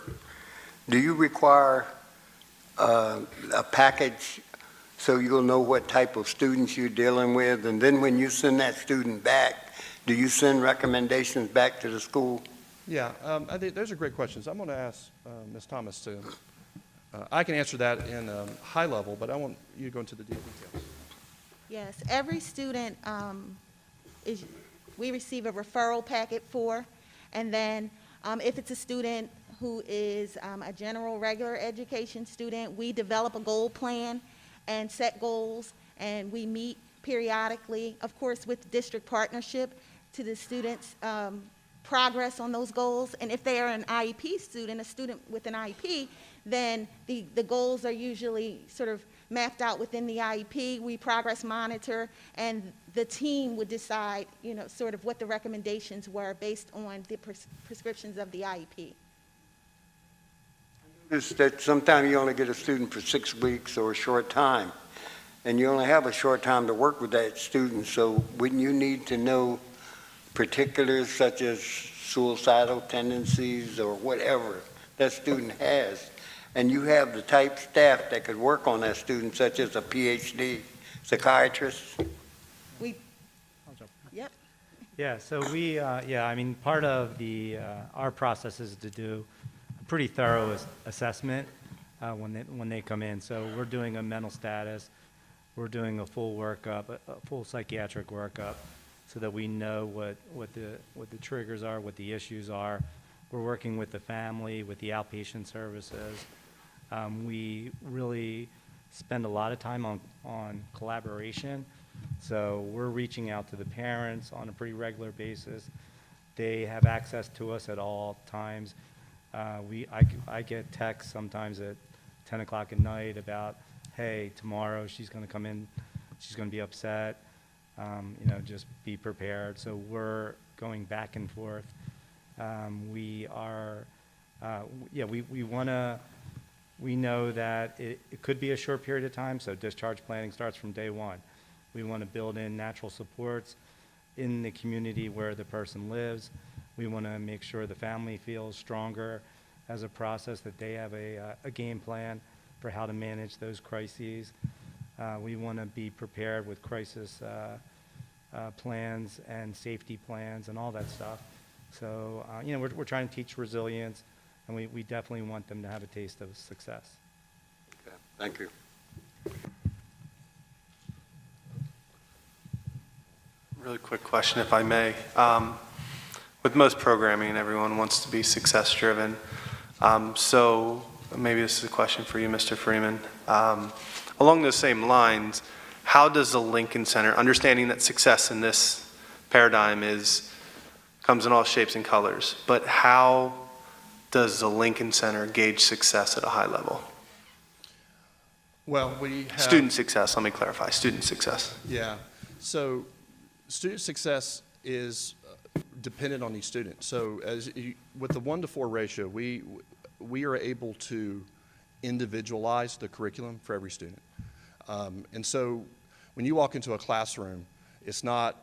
do you require a package so you'll know what type of students you're dealing with? And then when you send that student back, do you send recommendations back to the school? Yeah, I think those are great questions. I'm going to ask Ms. Thomas to, I can answer that in high level, but I want you to go into the details. Yes, every student we receive a referral packet for, and then if it's a student who is a general regular education student, we develop a goal plan and set goals, and we meet periodically, of course, with district partnership to the students' progress on those goals. And if they are an IEP student, a student with an IEP, then the goals are usually sort of mapped out within the IEP. We progress monitor, and the team would decide, sort of what the recommendations were based on the prescriptions of the IEP. Is that sometimes you only get a student for 6 weeks or a short time, and you only have a short time to work with that student, so wouldn't you need to know particulars such as suicidal tendencies or whatever that student has? And you have the type staff that could work on that student, such as a PhD psychiatrist? Yep. Yeah, so I mean, part of our process is to do a pretty thorough assessment when they come in. So we're doing a mental status, we're doing a full workup, a full psychiatric workup, so that we know what the triggers are, what the issues are. We're working with the family, with the outpatient services. We really spend a lot of time on collaboration. So we're reaching out to the parents on a pretty regular basis. They have access to us at all times. I get texts sometimes at 10 o'clock at night about, hey, tomorrow she's going to come in, she's going to be upset, just be prepared. So we're going back and forth. We know that it could be a short period of time, so discharge planning starts from day one. We want to build in natural supports in the community where the person lives. We want to make sure the family feels stronger as a process, that they have a game plan for how to manage those crises. We want to be prepared with crisis plans and safety plans and all that stuff. So, we're trying to teach resilience, and we definitely want them to have a taste of success. Okay, thank you. Really quick question, if I may. With most programming, everyone wants to be success-driven. So maybe this is a question for you, Mr. Freeman. Along those same lines, how does the Lincoln Center, understanding that success in this paradigm comes in all shapes and colors, but how does the Lincoln Center gauge success at a high level? Well, we have... Student success, let me clarify, student success. Yeah, so student success is dependent on each student. So with the 1-to-4 ratio, we are able to individualize the curriculum for every student. And so when you walk into a classroom, it's not,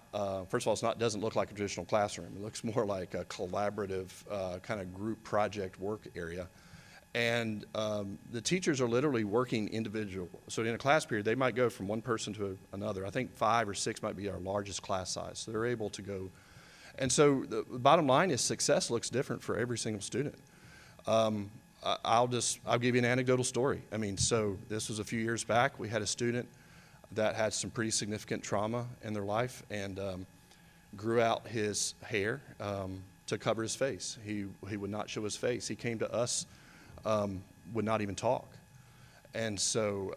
first of all, it doesn't look like a traditional classroom. It looks more like a collaborative kind of group project work area. And the teachers are literally working individual. So in a class period, they might go from one person to another. I think 5 or 6 might be our largest class size. So they're able to go. And so the bottom line is success looks different for every single student. I'll give you an anecdotal story. I mean, so this was a few years back. We had a student that had some pretty significant trauma in their life and grew out his hair to cover his face. He would not show his face. He came to us, would not even talk. And so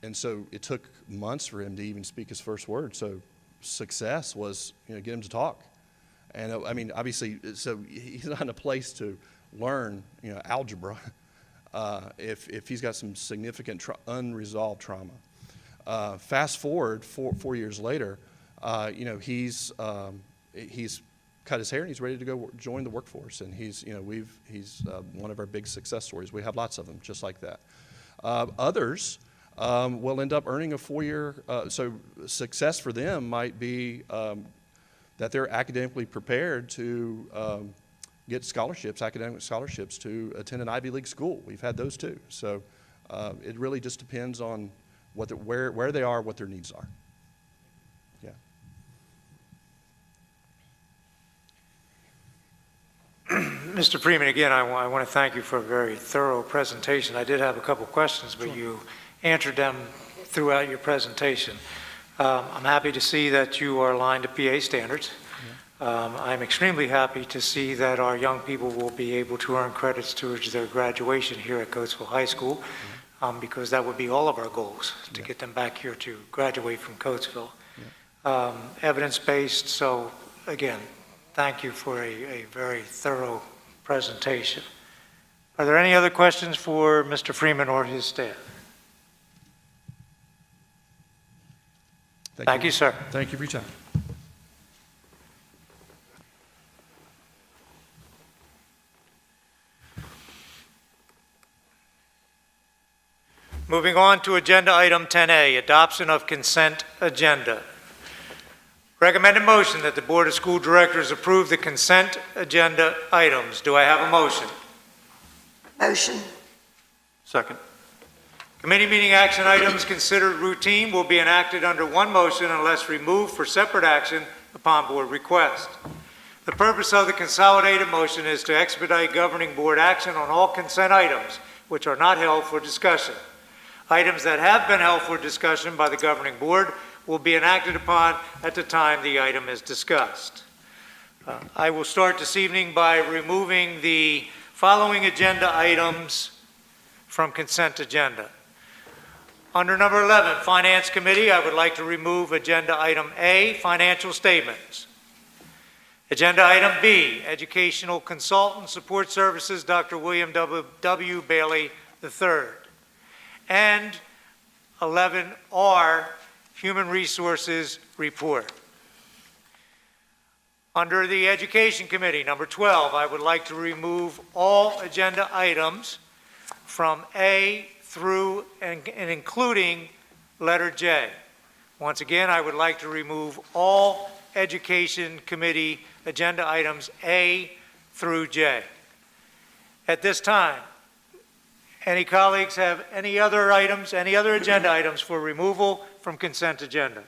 it took months for him to even speak his first word. So success was, get him to talk. And I mean, obviously, so he's not in a place to learn, algebra if he's got some significant unresolved trauma. Fast forward 4 years later, he's cut his hair and he's ready to go join the workforce. And he's one of our big success stories. We have lots of them just like that. Others will end up earning a 4-year, so success for them might be that they're academically prepared to get scholarships, academic scholarships to attend an Ivy League school. We've had those too. So it really just depends on where they are, what their needs are. Yeah. Mr. Freeman, again, I want to thank you for a very thorough presentation. I did have a couple questions, but you answered them throughout your presentation. I'm happy to see that you are aligned to PA standards. I'm extremely happy to see that our young people will be able to earn credits towards their graduation here at Coatesville High School, because that would be all of our goals, to get them back here to graduate from Coatesville. Evidence-based, so again, thank you for a very thorough presentation. Are there any other questions for Mr. Freeman or his staff? Thank you, sir. Thank you for your time. Moving on to agenda item 10A, adoption of consent agenda. Recommended motion that the Board of School Directors approve the consent agenda items. Do I have a motion? Motion. Second. Committee meeting action items considered routine will be enacted under one motion unless removed for separate action upon board request. The purpose of the consolidated motion is to expedite governing board action on all consent items which are not held for discussion. Items that have been held for discussion by the governing board will be enacted upon at the time the item is discussed. I will start this evening by removing the following agenda items from consent agenda. Under number 11, Finance Committee, I would like to remove agenda item A, financial statements. Agenda item B, Educational Consultant Support Services, Dr. William W. Bailey III. And 11R, Human Resources Report. Under the Education Committee, number 12, I would like to remove all agenda items from A through and including letter J. Once again, I would like to remove all Education Committee agenda items A through J. At this time, any colleagues have any other items, any other agenda items for removal from consent agenda?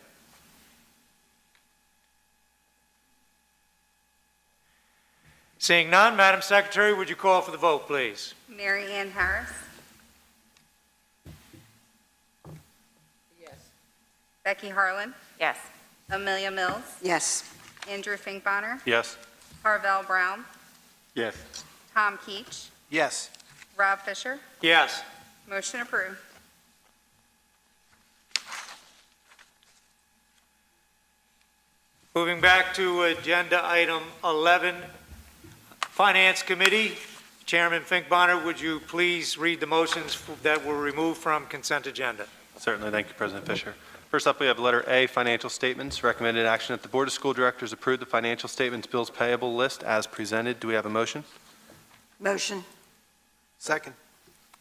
Seeing none, Madam Secretary, would you call for the vote, please? Mary Ann Harris. Yes. Becky Harlan. Yes. Amelia Mills. Yes. Andrew Finkbonner. Yes. Harvell Brown. Yes. Tom Keach. Yes. Rob Fisher. Yes. Motion approved. Moving back to agenda item 11, Finance Committee. Chairman Finkbonner, would you please read the motions that were removed from consent agenda? Certainly. Thank you, President Fisher. First up, we have letter A, financial statements. Recommended action that the Board of School Directors approve the financial statements bills payable list as presented. Do we have a motion? Motion. Second.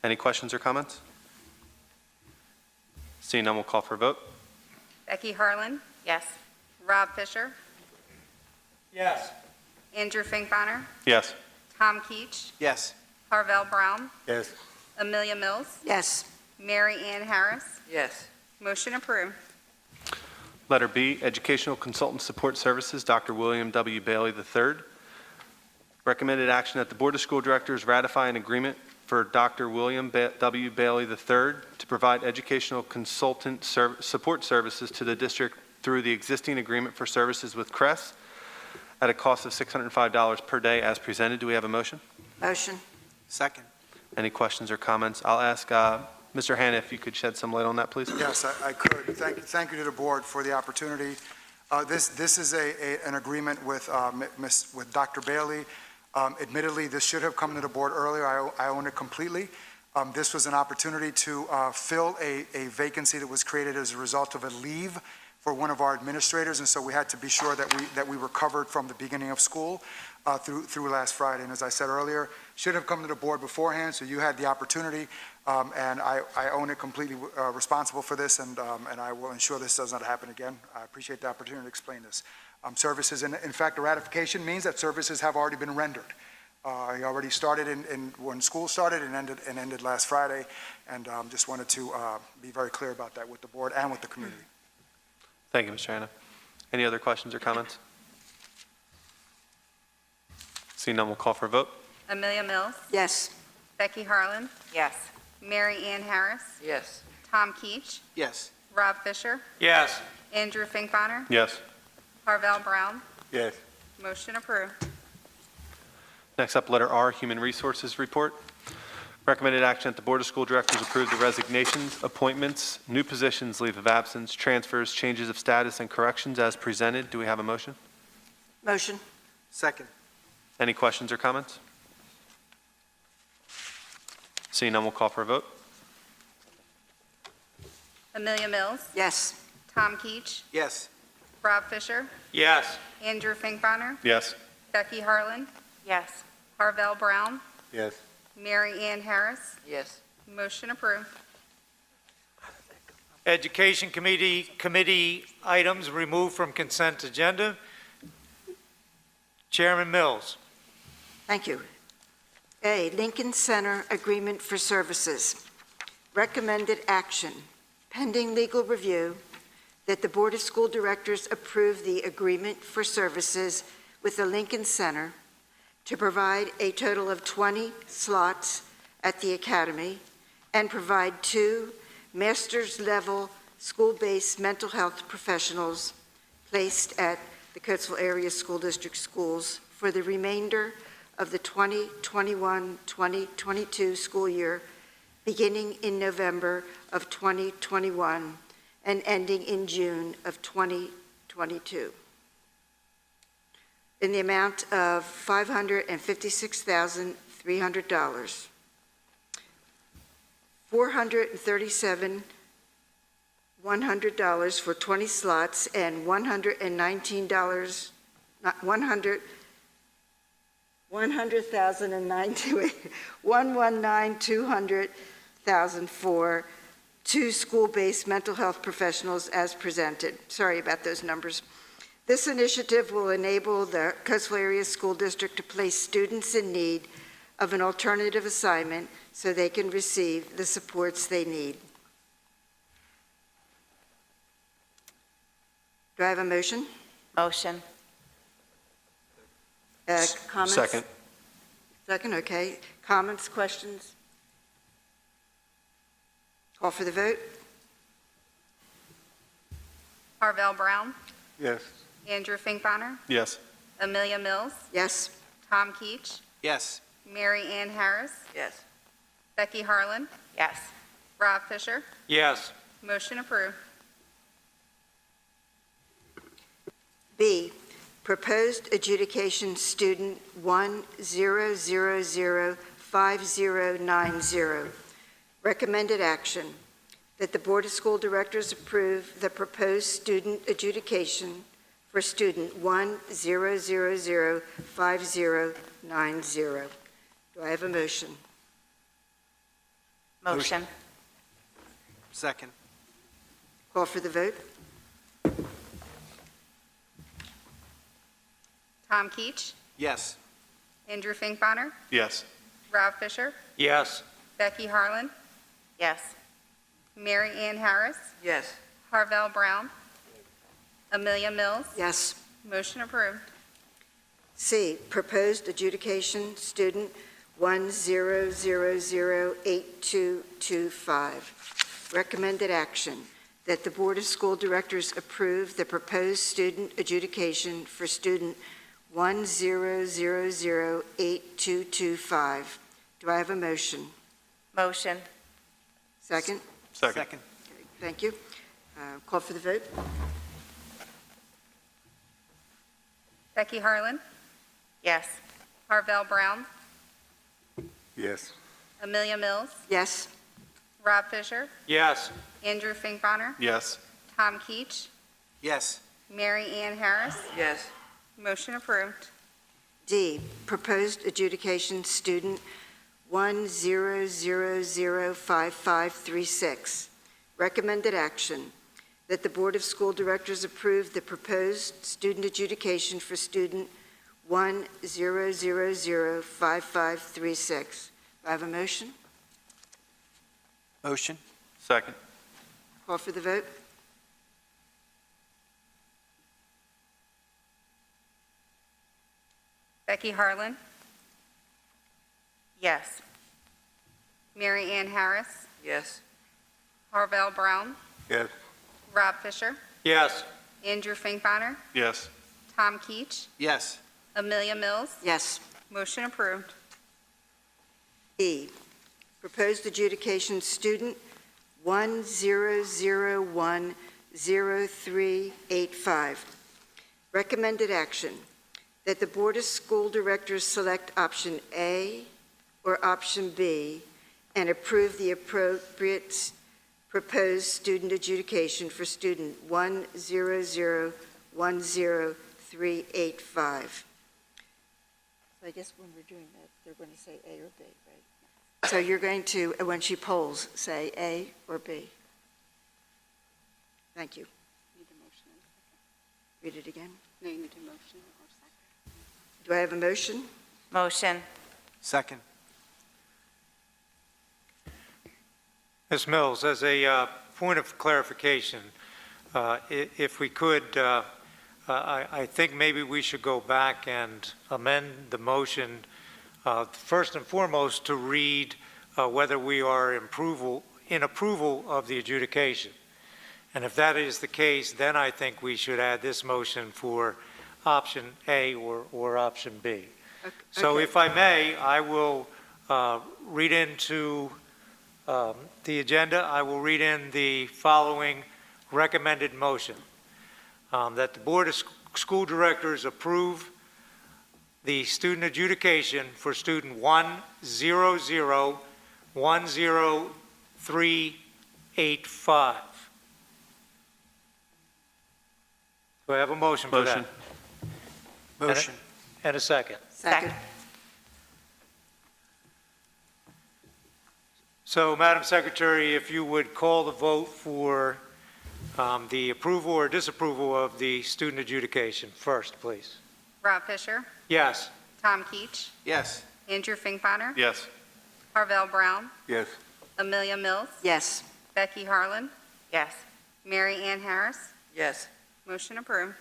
Any questions or comments? Seeing none, we'll call for a vote. Becky Harlan. Yes. Rob Fisher. Yes. Andrew Finkbonner. Yes. Tom Keach. Yes. Harvell Brown. Yes. Amelia Mills. Yes. Mary Ann Harris. Yes. Motion approved. Letter B, Educational Consultant Support Services, Dr. William W. Bailey III. Recommended action that the Board of School Directors ratify an agreement for Dr. William W. Bailey III to provide educational consultant support services to the district through the existing agreement for services with CRES at a cost of $605 per day as presented. Do we have a motion? Motion. Second. Any questions or comments? I'll ask Mr. Hanna if you could shed some light on that, please. Yes, I could. Thank you to the board for the opportunity. This is an agreement with Dr. Bailey. Admittedly, this should have come to the board earlier. I own it completely. This was an opportunity to fill a vacancy that was created as a result of a leave for one of our administrators, and so we had to be sure that we were covered from the beginning of school through last Friday. And as I said earlier, should have come to the board beforehand, so you had the opportunity, and I own it completely responsible for this, and I will ensure this does not happen again. I appreciate the opportunity to explain this. Services, in fact, the ratification means that services have already been rendered. He already started when school started and ended last Friday, and just wanted to be very clear about that with the board and with the community. Thank you, Mr. Hanna. Any other questions or comments? Seeing none, we'll call for a vote. Amelia Mills. Yes. Becky Harlan. Yes. Mary Ann Harris. Yes. Tom Keach. Yes. Rob Fisher. Yes. Andrew Finkbonner. Yes. Harvell Brown. Yes. Motion approved. Next up, letter R, Human Resources Report. Recommended action that the Board of School Directors approve the resignations, appointments, new positions, leave of absence, transfers, changes of status, and corrections as presented. Do we have a motion? Motion. Second. Any questions or comments? Seeing none, we'll call for a vote. Amelia Mills. Yes. Tom Keach. Yes. Rob Fisher. Yes. Andrew Finkbonner. Yes. Becky Harlan. Yes. Harvell Brown. Yes. Mary Ann Harris. Yes. Motion approved. Education Committee items removed from consent agenda. Chairman Mills. Thank you. A, Lincoln Center Agreement for Services. Recommended action, pending legal review, that the Board of School Directors approve the agreement for services with the Lincoln Center to provide a total of 20 slots at the Academy and provide 2 master's level school-based mental health professionals placed at the Coatesville Area School District schools for the remainder of the 2021-2022 school year, beginning in November of 2021 and ending in June of 2022, in the amount of $556,300. $437,100 for 20 slots and $119,090 $119,200 for 2 school-based mental health professionals as presented. Sorry about those numbers. This initiative will enable the Coatesville Area School District to place students in need of an alternative assignment so they can receive the supports they need. Do I have a motion? Motion. Comments? Second. Second, okay. Comments, questions? Call for the vote. Harvell Brown, Yes. Andrew Finkbonner, Yes. Amelia Mills, Yes. Tom Keach, Yes. Mary Ann Harris, Yes. Becky Harlan, Yes. Rob Fisher. Yes. Motion approved. B, proposed adjudication student 10005090. Recommended action, that the Board of School Directors approve the proposed student adjudication for student 10005090. Do I have a motion? Motion. Second. Call for the vote. Tom Keach, Yes. Andrew Finkbonner, Yes. Rob Fisher, Yes. Becky Harlan, Yes. Mary Ann Harris, Yes. Harvell Brown, Amelia Mills. Yes. Motion approved. C, proposed adjudication student 10008225. Recommended action, that the Board of School Directors approve the proposed student adjudication for student 10008225. Do I have a motion? Motion. Second? Second. Okay, thank you. Call for the vote. Becky Harlan, Yes. Harvell Brown, Yes. Amelia Mills, Yes. Rob Fisher, Yes. Andrew Finkbonner, Yes. Tom Keach, Yes. Mary Ann Harris. Yes. Motion approved. D, proposed adjudication student 10005536. Recommended action, that the Board of School Directors approve the proposed student adjudication for student 10005536. Do I have a motion? Motion. Second. Call for the vote. Becky Harlan, Yes. Mary Ann Harris, Yes. Harvell Brown, Yes. Rob Fisher, Yes. Andrew Finkbonner, Yes. Tom Keach, Yes. Amelia Mills. Yes. Motion approved. E, proposed adjudication student 10010385. Recommended action, that the Board of School Directors select option A or option B and approve the appropriate proposed student adjudication for student 10010385. So I guess when we're doing that, they're going to say A or B, right? So you're going to, when she polls, say A or B? Thank you. Need a motion and a second. Read it again. No, you need a motion or second. Do I have a motion? Motion. Second. Ms. Mills, as a point of clarification, if we could, I think maybe we should go back and amend the motion, first and foremost, to read whether we are in approval of the adjudication. And if that is the case, then I think we should add this motion for option A or option B. Okay. So if I may, I will read into the agenda, I will read in the following recommended motion. That the Board of School Directors approve the student adjudication for student 100-10385. Do I have a motion for that? Motion. And a second. Second. So, Madam Secretary, if you would call the vote for the approval or disapproval of the student adjudication first, please. Rob Fisher, Yes. Tom Keach, Yes. Andrew Finkbeiner, Yes. Harvell Brown, Yes. Amelia Mills, Yes. Becky Harlan, Yes. Mary Ann Harris. Yes. Motion approved.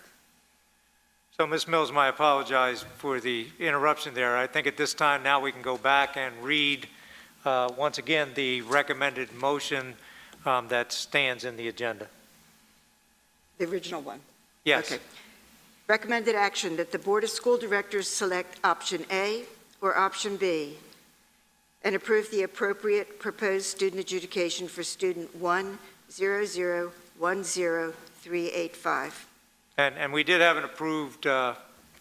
So, Ms. Mills, I apologize for the interruption there. I think at this time now we can go back and read once again the recommended motion that stands in the agenda. The original one. Yes. Okay. Recommended action that the Board of School Directors select option A or option B and approve the appropriate proposed student adjudication for student 100-10385. And we did have an approved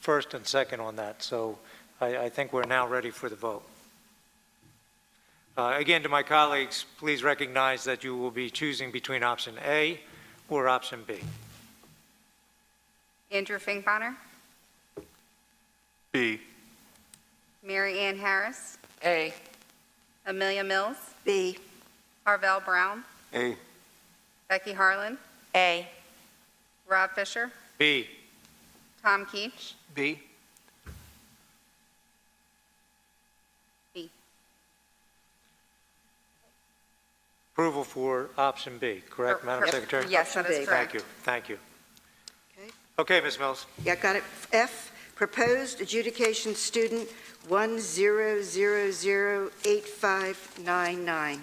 first and second on that, so I think we're now ready for the vote. Again, to my colleagues, please recognize that you will be choosing between option A or option B. Andrew Finkbeiner, B. Mary Ann Harris, A. Amelia Mills, B. Harvell Brown, A. Becky Harlan, A. Rob Fisher, B. Tom Keach, B. B. Approval for option B, correct, Madam Secretary? Yes, that is Option B. correct. Thank you. Okay. Okay, Ms. Mills. Yeah, got it. F, proposed adjudication student 100-8599.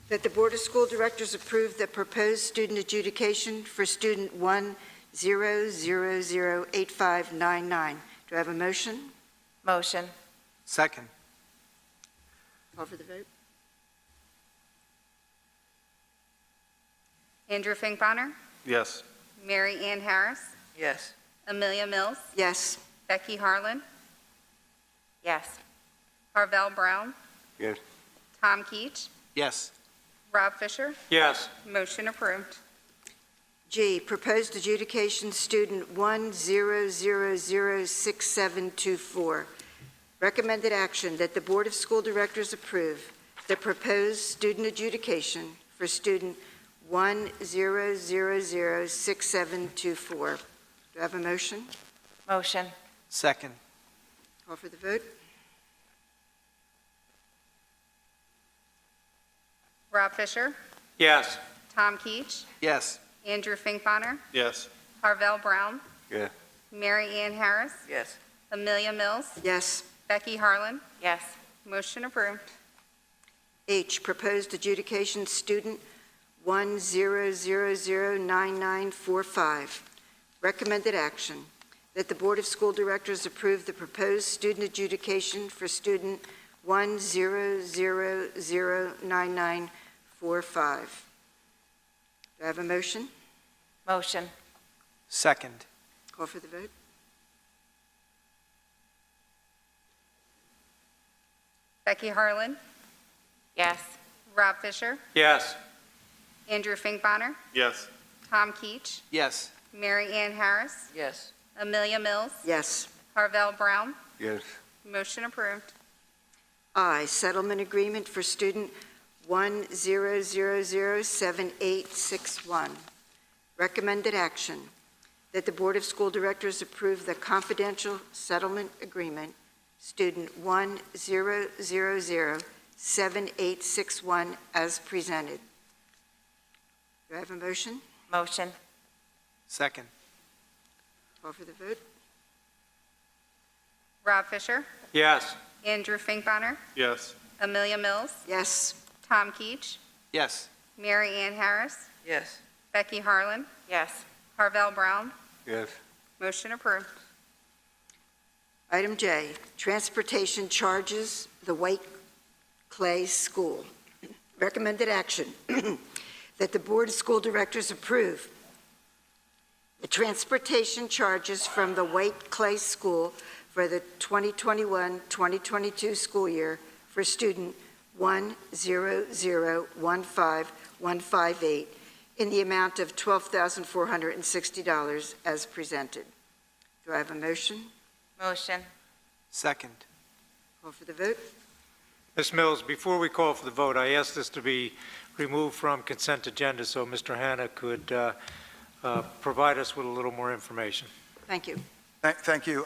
That the Board of School Directors approve the proposed student adjudication for student 100-8599. Do I have a motion? Motion. Second. Call for the vote. Andrew Finkbeiner, Yes. Mary Ann Harris, Yes. Amelia Mills, Yes. Becky Harlan, Yes. Harvell Brown, Yes. Tom Keach, Yes. Rob Fisher. Yes. Motion approved. G, proposed adjudication student 100-6724. Recommended action that the Board of School Directors approve the proposed student adjudication for student 100-6724. Do I have a motion? Motion. Second. Call for the vote. Rob Fisher, Yes. Tom Keach, Yes. Andrew Finkbeiner, Yes. Harvell Brown, Yes. Mary Ann Harris, Yes. Amelia Mills, Yes. Becky Harlan. Yes. Motion approved. H, proposed adjudication student 100-9945. Recommended action that the Board of School Directors approve the proposed student adjudication for student 100-9945. Do I have a motion? Motion. Second. Call for the vote. Becky Harlan, Yes. Rob Fisher, Yes. Andrew Finkbeiner, Yes. Tom Keach, Yes. Mary Ann Harris, Yes. Amelia Mills, Yes. Harvell Brown. Yes. Motion approved. I, settlement agreement for student 1-000-7861. Recommended action, that the Board of School Directors approve the confidential settlement agreement, student 1-000-7861, as presented. Do I have a motion? Motion. Second. Call for the vote. Rob Fisher, Yes. Andrew Finkbeiner, Yes. Amelia Mills, Yes. Tom Keach, Yes. Mary Ann Harris, Yes. Becky Harlan, Yes. Harvell Brown. Yes. Motion approved. Item J, transportation charges, the White Clay School. Recommended action, that the Board of School Directors approve the transportation charges from the White Clay School for the 2021-2022 school year for student 10015-158 in the amount of $12,460 as presented. Do I have a motion? Motion. Second. Call for the vote. Ms. Mills, before we call for the vote, I asked this to be removed from consent agenda so Mr. Hanna could provide us with a little more information. Thank you. Thank you.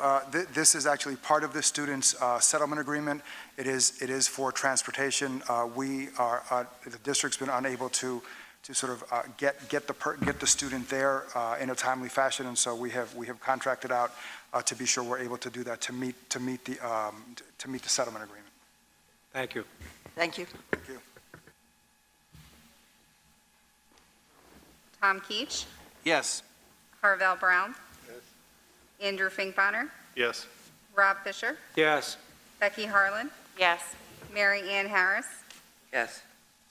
This is actually part of the students' settlement agreement. It is for transportation. The district's been unable to sort of get the student there in a timely fashion, and so we have contracted out to be sure we're able to do that to meet the settlement agreement. Thank you. Thank you. Thank you. Tom Keach, Yes. Harvell Brown, Yes. Andrew Finkbeiner, Yes. Rob Fisher, Yes. Becky Harlan, Yes. Mary Ann Harris, Yes.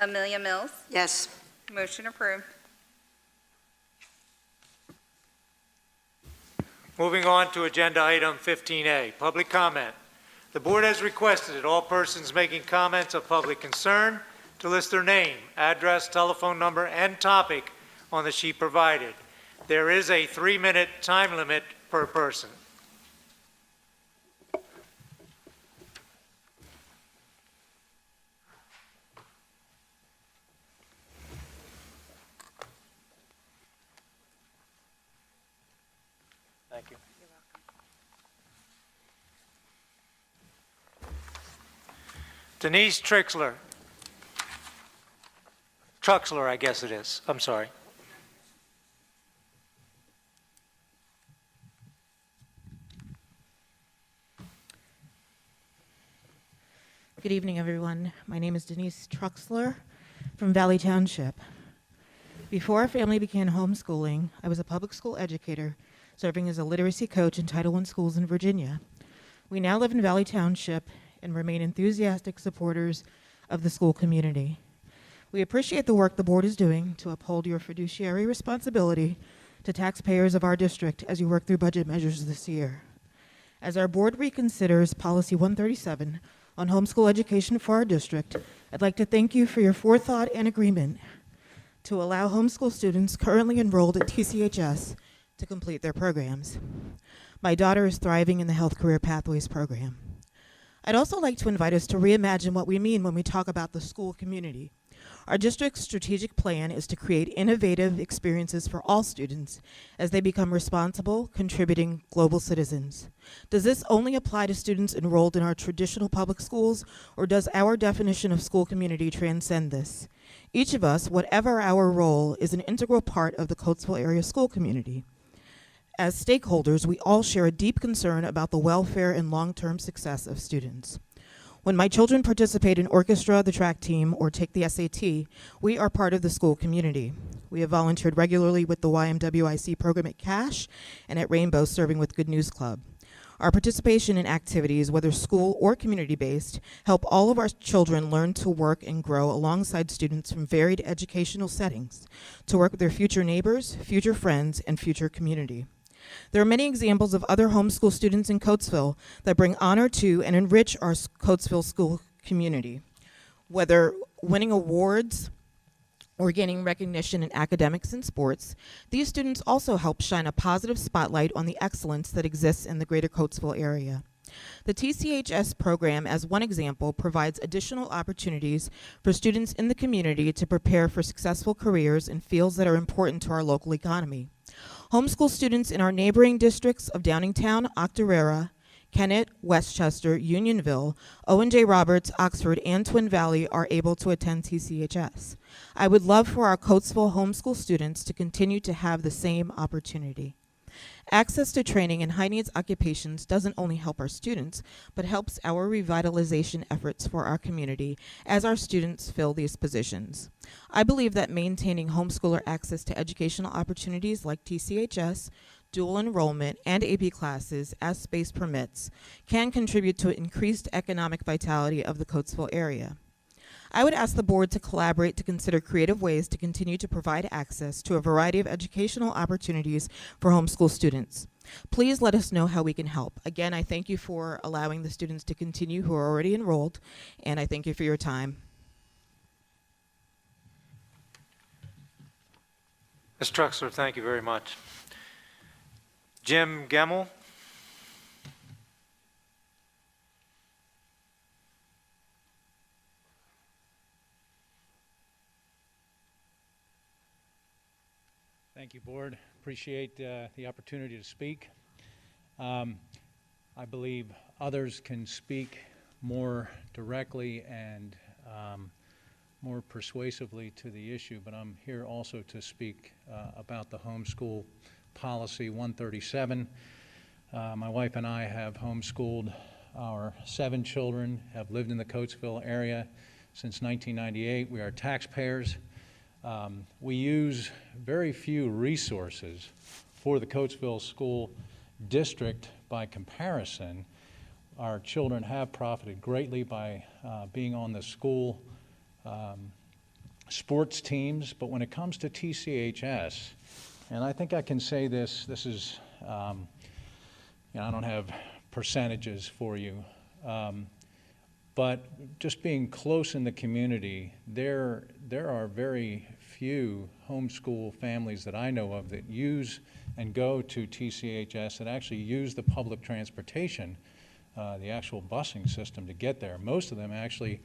Amelia Mills. Yes. Motion approved. Moving on to agenda item 15A, public comment. The board has requested that all persons making comments of public concern to list their name, address, telephone number, and topic on the sheet provided. There is a 3-minute time limit per person. Thank you. Denise Truxler, I guess it is. I'm sorry. Good evening, everyone. My name is Denise Truxler from Valley Township. Before our family began homeschooling, I was a public school educator serving as a literacy coach in Title I schools in Virginia. We now live in Valley Township and remain enthusiastic supporters of the school community. We appreciate the work the board is doing to uphold your fiduciary responsibility to taxpayers of our district as you work through budget measures this year. As our board reconsiders Policy 137 on homeschool education for our district, I'd like to thank you for your forethought and agreement to allow homeschool students currently enrolled at TCHS to complete their programs. My daughter is thriving in the Health Career Pathways program. I'd also like to invite us to reimagine what we mean when we talk about the school community. Our district's strategic plan is to create innovative experiences for all students as they become responsible, contributing global citizens. Does this only apply to students enrolled in our traditional public schools, or does our definition of school community transcend this? Each of us, whatever our role, is an integral part of the Coatesville area school community. As stakeholders, we all share a deep concern about the welfare and long-term success of students. When my children participate in orchestra, the track team, or take the SAT, we are part of the school community. We have volunteered regularly with the YMWIC program at Cash and at Rainbow serving with Good News Club. Our participation in activities, whether school or community-based, help all of our children learn to work and grow alongside students from varied educational settings, to work with their future neighbors, future friends, and future community. There are many examples of other homeschool students in Coatesville that bring honor to and enrich our Coatesville school community. Whether winning awards or gaining recognition in academics and sports, these students also help shine a positive spotlight on the excellence that exists in the greater Coatesville area. The TCHS program, as one example, provides additional opportunities for students in the community to prepare for successful careers in fields that are important to our local economy. Homeschool students in our neighboring districts of Downingtown, Octorara, Kennett, Westchester, Unionville, Owen J. Roberts, Oxford, and Twin Valley are able to attend TCHS. I would love for our Coatesville homeschool students to continue to have the same opportunity. Access to training in high-needs occupations doesn't only help our students, but helps our revitalization efforts for our community as our students fill these positions. I believe that maintaining homeschooler access to educational opportunities like TCHS, dual enrollment, and AP classes, as space permits, can contribute to increased economic vitality of the Coatesville area. I would ask the board to collaborate to consider creative ways to continue to provide access to a variety of educational opportunities for homeschool students. Please let us know how we can help. Again, I thank you for allowing the students to continue who are already enrolled, and I thank you for your time. Ms. Truxler, thank you very much. Jim Gemmell? Thank you, Board. Appreciate the opportunity to speak. I believe others can speak more directly and more persuasively to the issue, but I'm here also to speak about the homeschool policy 137. My wife and I have homeschooled our 7 children, have lived in the Coatesville area since 1998. We are taxpayers. We use very few resources for the Coatesville School District by comparison. Our children have profited greatly by being on the school sports teams, but when it comes to TCHS, and I think I can say this is, I don't have percentages for you, but just being close in the community, there are very few homeschool families that I know of that use and go to TCHS and actually use the public transportation, the actual busing system to get there. Most of them actually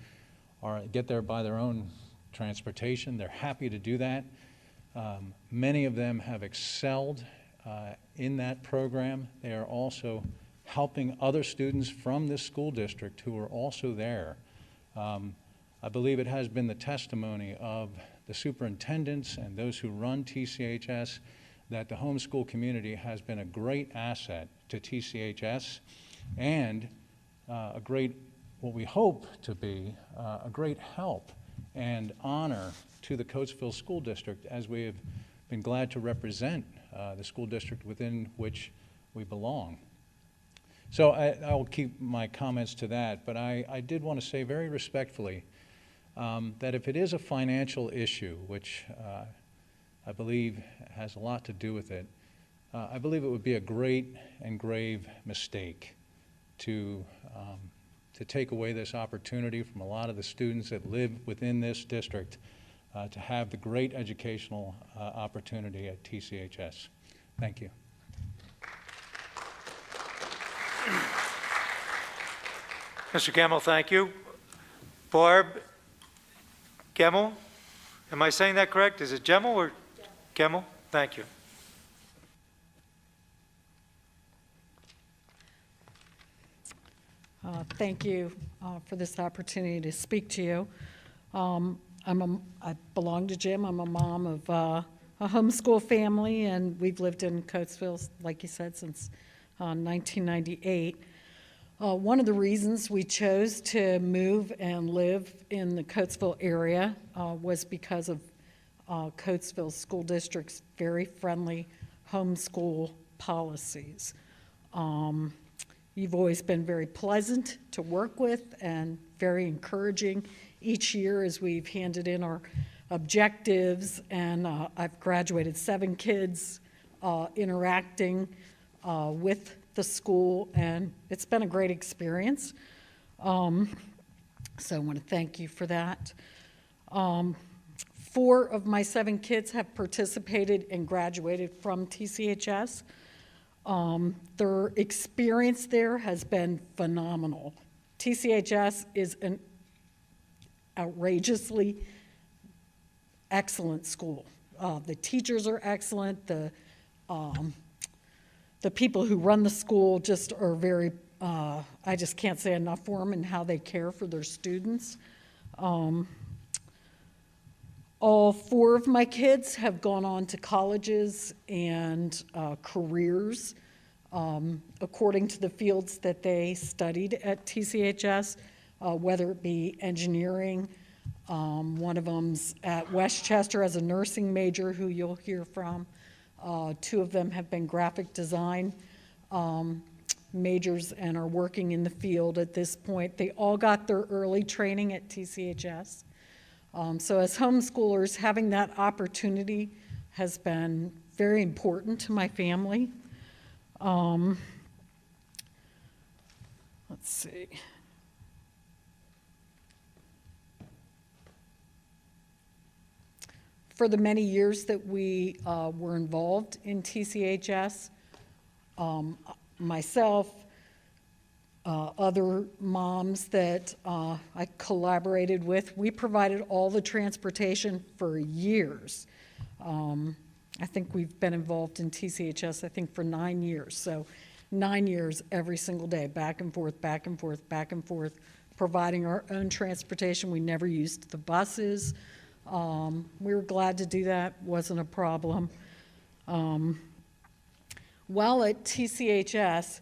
get there by their own transportation. They're happy to do that. Many of them have excelled in that program. They are also helping other students from this school district who are also there. I believe it has been the testimony of the superintendents and those who run TCHS that the homeschool community has been a great asset to TCHS and a great, what we hope to be, a great help and honor to the Coatesville School District, as we have been glad to represent the school district within which we belong. So I will keep my comments to that, but I did want to say very respectfully that if it is a financial issue, which I believe has a lot to do with it, I believe it would be a great and grave mistake to take away this opportunity from a lot of the students that live within this district to have the great educational opportunity at TCHS. Thank you. Mr. Gemmell, thank you. Barb Gemmell, am I saying that correct? Is it Gemmell or Gemmell? Thank you. Thank you for this opportunity to speak to you. I belong to Jim. I'm a mom of a homeschool family, and we've lived in Coatesville, like you said, since 1998. One of the reasons we chose to move and live in the Coatesville area was because of Coatesville School District's very friendly homeschool policies. You've always been very pleasant to work with and very encouraging each year as we've handed in our objectives, and I've graduated 7 kids interacting with the school, and it's been a great experience. So I want to thank you for that. 4 of my 7 kids have participated and graduated from TCHS. Their experience there has been phenomenal. TCHS is an outrageously excellent school. The teachers are excellent. The people who run the school just are very, I just can't say enough for them and how they care for their students. All 4 of my kids have gone on to colleges and careers according to the fields that they studied at TCHS, whether it be engineering. One of them's at Westchester as a nursing major, who you'll hear from. 2 of them have been graphic design majors and are working in the field at this point. They all got their early training at TCHS. So as homeschoolers, having that opportunity has been very important to my family. Let's see. For the many years that we were involved in TCHS, myself, other moms that I collaborated with, we provided all the transportation for years. I think we've been involved in TCHS, I think, for 9 years. So 9 years every single day, back and forth, back and forth, back and forth, providing our own transportation. We never used the buses. We were glad to do that, wasn't a problem. While at TCHS,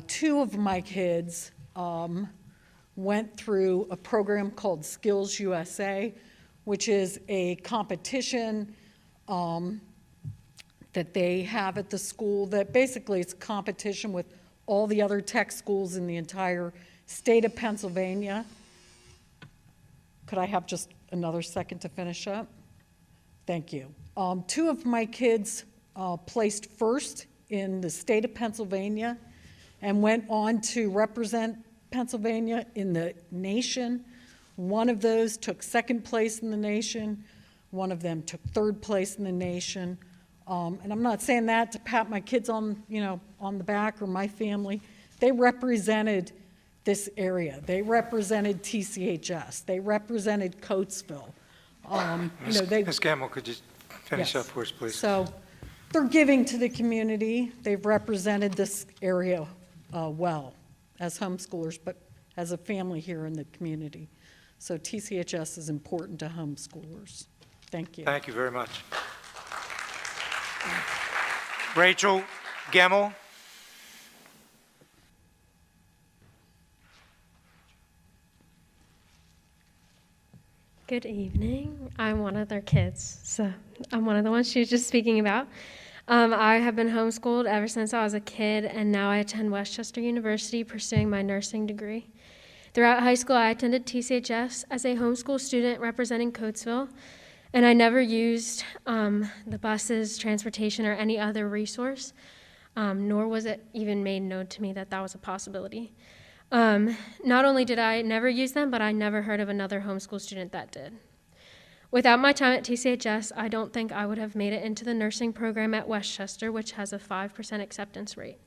2 of my kids went through a program called Skills USA, which is a competition that they have at the school that basically it's a competition with all the other tech schools in the entire state of Pennsylvania. Could I have just another second to finish up? Thank you. 2 of my kids placed first in the state of Pennsylvania and went on to represent Pennsylvania in the nation. One of those took 2nd place in the nation. One of them took 3rd place in the nation. And I'm not saying that to pat my kids on, on the back or my family. They represented this area. They represented TCHS. They represented Coatesville. Ms. Gamble, could you finish up for us, please? So they're giving to the community. They've represented this area well as homeschoolers, but as a family here in the community. So TCHS is important to homeschoolers. Thank you. Thank you very much. Rachel Gemmel. Good evening. I'm one of their kids, so I'm one of the ones she was just speaking about. I have been homeschooled ever since I was a kid, and now I attend Westchester University pursuing my nursing degree. Throughout high school, I attended TCHS as a homeschool student representing Coatesville, and I never used the buses, transportation, or any other resource, nor was it even made known to me that that was a possibility. Not only did I never use them, but I never heard of another homeschool student that did. Without my time at TCHS, I don't think I would have made it into the nursing program at Westchester, which has a 5% acceptance rate.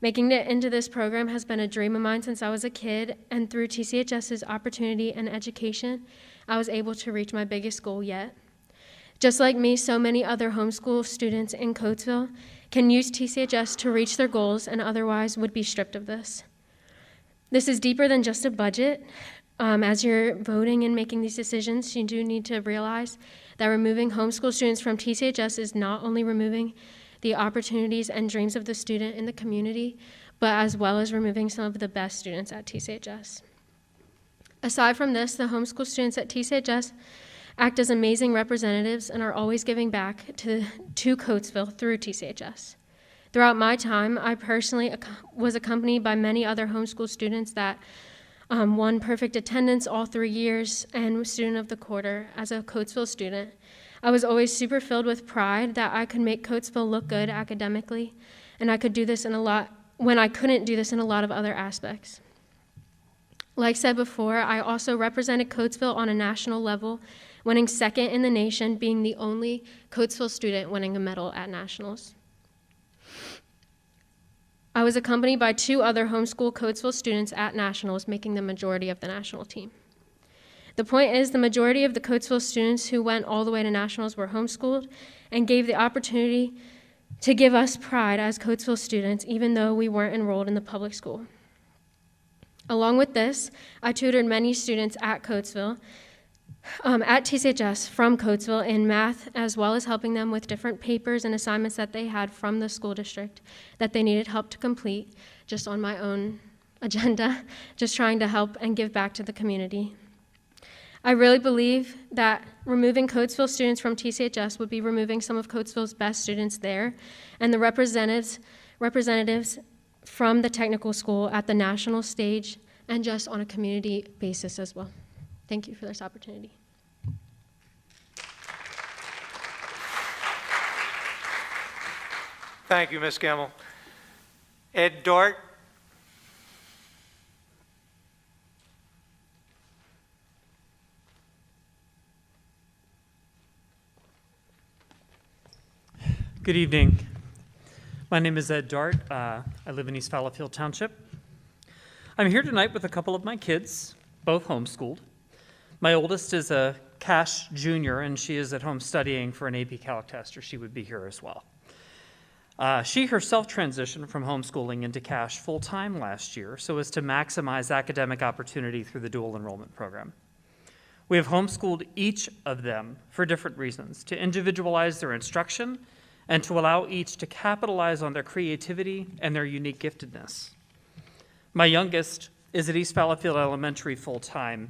Making it into this program has been a dream of mine since I was a kid, and through TCHS's opportunity and education, I was able to reach my biggest goal yet. Just like me, so many other homeschool students in Coatesville can use TCHS to reach their goals and otherwise would be stripped of this. This is deeper than just a budget. As you're voting and making these decisions, you do need to realize that removing homeschool students from TCHS is not only removing the opportunities and dreams of the student in the community, but as well as removing some of the best students at TCHS. Aside from this, the homeschool students at TCHS act as amazing representatives and are always giving back to Coatesville through TCHS. Throughout my time, I personally was accompanied by many other homeschool students that won perfect attendance all 3 years and was student of the quarter as a Coatesville student. I was always super filled with pride that I could make Coatesville look good academically, and I could do this when I couldn't do this in a lot of other aspects. Like said before, I also represented Coatesville on a national level, winning 2nd in the nation, being the only Coatesville student winning a medal at nationals. I was accompanied by 2 other homeschool Coatesville students at nationals, making the majority of the national team. The point is, the majority of the Coatesville students who went all the way to nationals were homeschooled and gave the opportunity to give us pride as Coatesville students, even though we weren't enrolled in the public school. Along with this, I tutored many students at Coatesville, at TCHS from Coatesville in math, as well as helping them with different papers and assignments that they had from the school district that they needed help to complete, just on my own agenda, just trying to help and give back to the community. I really believe that removing Coatesville students from TCHS would be removing some of Coatesville's best students there, and the representatives from the technical school at the national stage and just on a community basis as well. Thank you for this opportunity. Thank you, Ms. Gemmel. Ed Dart. Good evening. My name is Ed Dart. I live in East Fallowfield Township. I'm here tonight with a couple of my kids, both homeschooled. My oldest is a Cash junior, and she is at home studying for an AP Calc test, or she would be here as well. She herself transitioned from homeschooling into Cash full-time last year so as to maximize academic opportunity through the dual enrollment program. We have homeschooled each of them for different reasons, to individualize their instruction and to allow each to capitalize on their creativity and their unique giftedness. My youngest is at East Fallowfield Elementary full-time,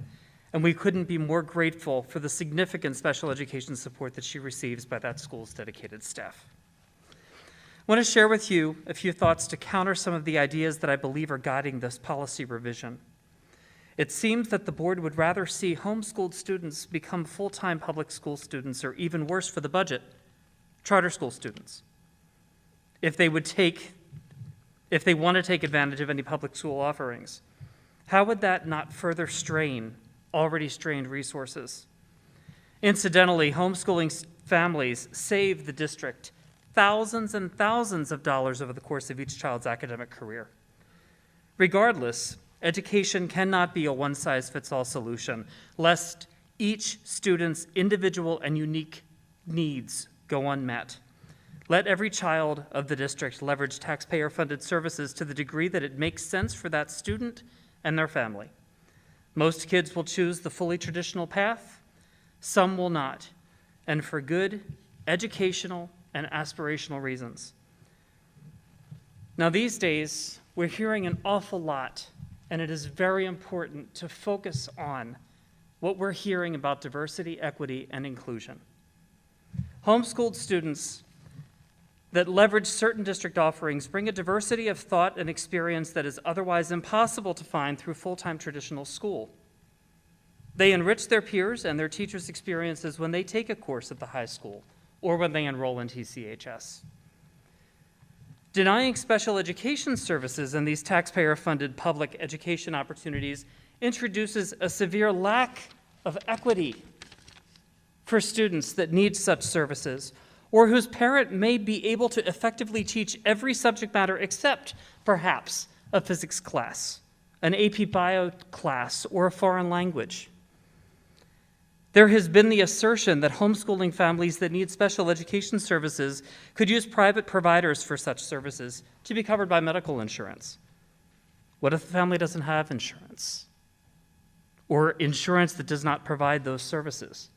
and we couldn't be more grateful for the significant special education support that she receives by that school's dedicated staff. I want to share with you a few thoughts to counter some of the ideas that I believe are guiding this policy revision. It seems that the board would rather see homeschooled students become full-time public school students, or even worse for the budget, charter school students, if they want to take advantage of any public school offerings. How would that not further strain already strained resources? Incidentally, homeschooling families save the district thousands and thousands of dollars over the course of each child's academic career. Regardless, education cannot be a one-size-fits-all solution, lest each student's individual and unique needs go unmet. Let every child of the district leverage taxpayer-funded services to the degree that it makes sense for that student and their family. Most kids will choose the fully traditional path, some will not, and for good, educational, and aspirational reasons. Now, these days, we're hearing an awful lot, and it is very important to focus on what we're hearing about diversity, equity, and inclusion. Homeschooled students that leverage certain district offerings bring a diversity of thought and experience that is otherwise impossible to find through full-time traditional school. They enrich their peers and their teachers' experiences when they take a course at the high school or when they enroll in TCHS. Denying special education services and these taxpayer-funded public education opportunities introduces a severe lack of equity for students that need such services, or whose parent may be able to effectively teach every subject matter except, perhaps, a physics class, an AP Bio class, or a foreign language. There has been the assertion that homeschooling families that need special education services could use private providers for such services to be covered by medical insurance. What if the family doesn't have insurance, or insurance that does not provide those services?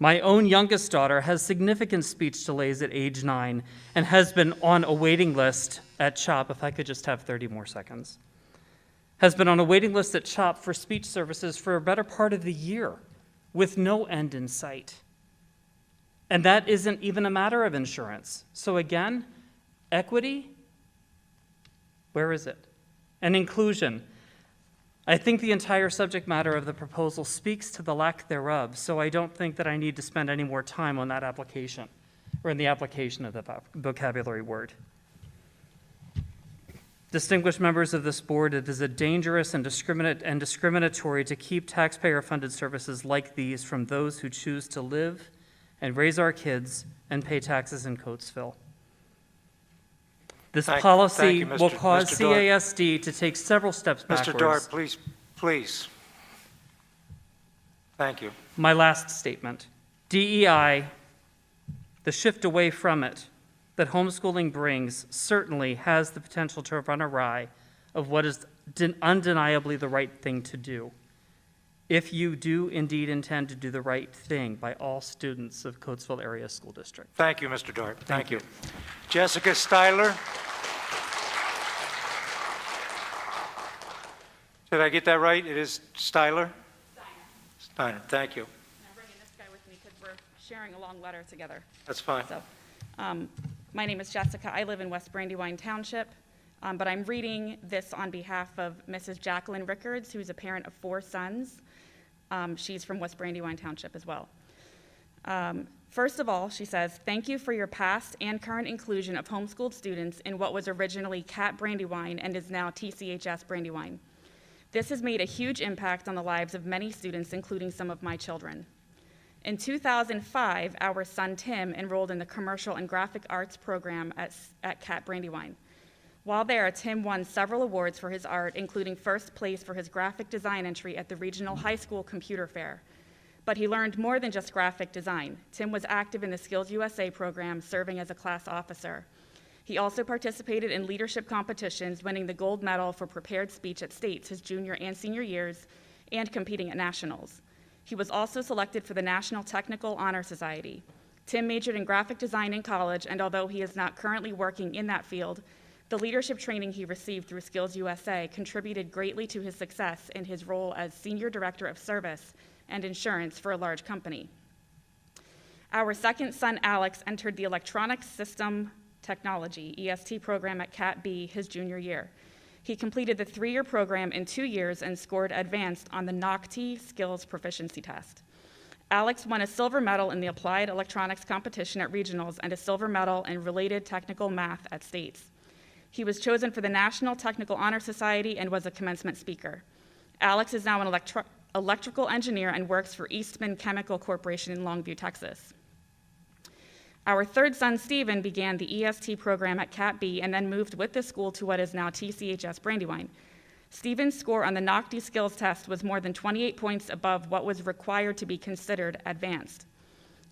My own youngest daughter has significant speech delays at age 9 and has been on a waiting list at CHOP, if I could just have 30 more seconds, has been on a waiting list at CHOP for speech services for a better part of the year with no end in sight. And that isn't even a matter of insurance. So again, equity, where is it? And inclusion. I think the entire subject matter of the proposal speaks to the lack thereof, so I don't think that I need to spend any more time on that application, or in the application of the vocabulary word. Distinguished members of this board, it is a dangerous and discriminatory to keep taxpayer-funded services like these from those who choose to live and raise our kids and pay taxes in Coatesville. This Thank policy you, will cause Mr. Dart. CASD to take several steps backwards. Mr. Dart, please. Thank you. My last statement. DEI, the shift away from it that homeschooling brings, certainly has the potential to run awry of what is undeniably the right thing to do, if you do indeed intend to do the right thing by all students of Coatesville Area School District. Thank you, Mr. Dart. Thank you. Jessica Styler. Did I get that right? It is Styler? Steiner, thank you. I'm bringing this guy with me because we're sharing a long letter together. That's fine. So, my name is Jessica. I live in West Brandywine Township, but I'm reading this on behalf of Mrs. Jacqueline Rickards, who's a parent of 4 sons. She's from West Brandywine Township as well. First of all, she says, thank you for your past and current inclusion of homeschooled students in what was originally CAT Brandywine and is now TCHS Brandywine. This has made a huge impact on the lives of many students, including some of my children. In 2005, our son Tim enrolled in the Commercial and Graphic Arts program at CAT Brandywine. While there, Tim won several awards for his art, including first place for his graphic design entry at the Regional High School Computer Fair. But he learned more than just graphic design. Tim was active in the Skills USA program, serving as a class officer. He also participated in leadership competitions, winning the gold medal for prepared speech at states his junior and senior years, and competing at nationals. He was also selected for the National Technical Honor Society. Tim majored in graphic design in college, and although he is not currently working in that field, the leadership training he received through Skills USA contributed greatly to his success in his role as Senior Director of Service and Insurance for a large company. Our second son, Alex, entered the Electronic System Technology, EST program at CAT B his junior year. He completed the 3-year program in 2 years and scored advanced on the NOCTI Skills Proficiency Test. Alex won a silver medal in the Applied Electronics competition at regionals and a silver medal in related technical math at states. He was chosen for the National Technical Honor Society and was a commencement speaker. Alex is now an electrical engineer and works for Eastman Chemical Corporation in Longview, Texas. Our third son, Stephen, began the EST program at CAT B and then moved with the school to what is now TCHS Brandywine. Stephen's score on the NOCTI skills test was more than 28 points above what was required to be considered advanced.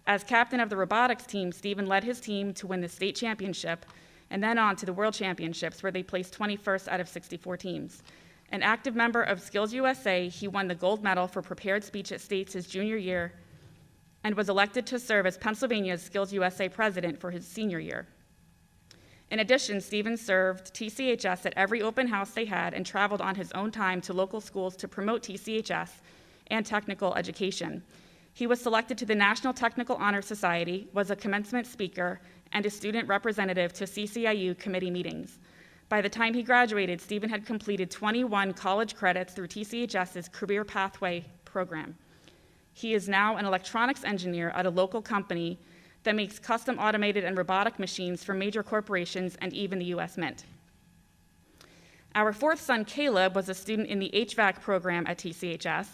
As captain of the robotics team, Stephen led his team to win the state championship and then on to the World Championships, where they placed 21st out of 64 teams. An active member of Skills USA, he won the gold medal for prepared speech at states his junior year and was elected to serve as Pennsylvania's Skills USA president for his senior year. In addition, Stephen served TCHS at every open house they had and traveled on his own time to local schools to promote TCHS and technical education. He was selected to the National Technical Honor Society, was a commencement speaker, and a student representative to CCIU committee meetings. By the time he graduated, Stephen had completed 21 college credits through TCHS's Career Pathway program. He is now an electronics engineer at a local company that makes custom automated and robotic machines for major corporations and even the US Mint. Our fourth son, Caleb, was a student in the HVAC program at TCHS.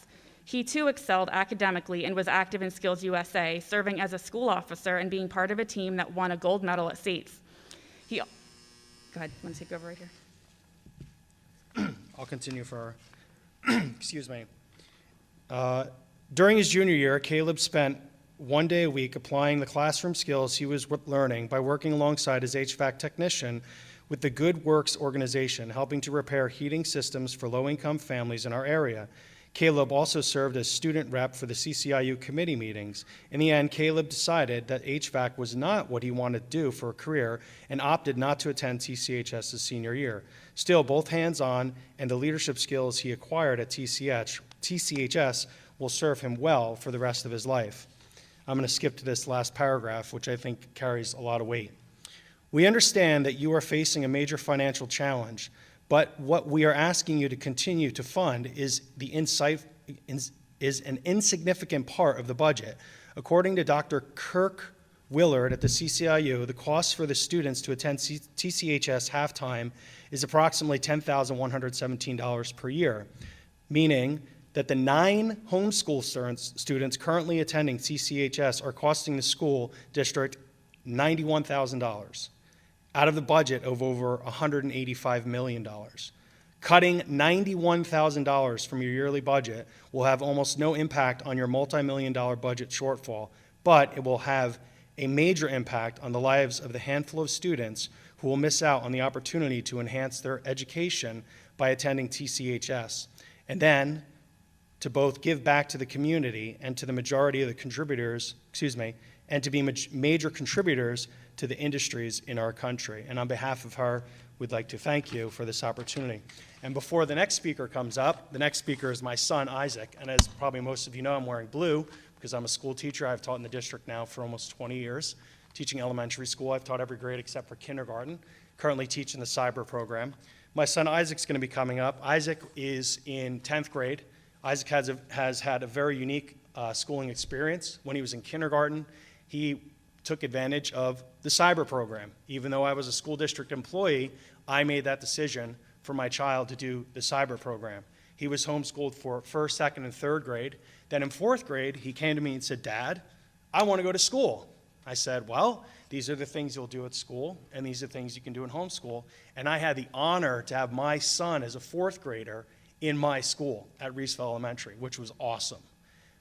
He too excelled academically and was active in Skills USA, serving as a school officer and being part of a team that won a gold medal at states. Go ahead, want to take over right here? I'll continue for, excuse me. During his junior year, Caleb spent 1 day a week applying the classroom skills he was learning by working alongside his HVAC technician with the Good Works organization, helping to repair heating systems for low-income families in our area. Caleb also served as student rep for the CCIU committee meetings. In the end, Caleb decided that HVAC was not what he wanted to do for a career and opted not to attend TCHS's senior year. Still, both hands-on and the leadership skills he acquired at TCHS will serve him well for the rest of his life. I'm going to skip to this last paragraph, which I think carries a lot of weight. We understand that you are facing a major financial challenge, but what we are asking you to continue to fund is an insignificant part of the budget. According to Dr. Kirk Willard at the CCIU, the cost for the students to attend TCHS halftime is approximately $10,117 per year, meaning that the 9 homeschool students currently attending TCHS are costing the school district $91,000. out of the budget of over $185 million. Cutting $91,000 from your yearly budget will have almost no impact on your multi-million-dollar budget shortfall, but it will have a major impact on the lives of the handful of students who will miss out on the opportunity to enhance their education by attending TCHS, and then to both give back to the community and to the majority of the contributors, and to be major contributors to the industries in our country. And on behalf of her, we'd like to thank you for this opportunity. And before the next speaker comes up, the next speaker is my son, Isaac. And as probably most of you know, I'm wearing blue because I'm a school teacher. I've taught in the district now for almost 20 years. Teaching elementary school, I've taught every grade except for kindergarten. Currently teaching the cyber program. My son Isaac's going to be coming up. Isaac is in 10th grade. Isaac has had a very unique schooling experience. When he was in kindergarten, he took advantage of the cyber program. Even though I was a school district employee, I made that decision for my child to do the cyber program. He was homeschooled for 1st, 2nd, and 3rd grade. Then in 4th grade, he came to me and said, "Dad, I want to go to school." I said, "Well, these are the things you'll do at school, and these are the things you can do in homeschool." And I had the honor to have my son as a 4th grader in my school at Reesville Elementary, which was awesome.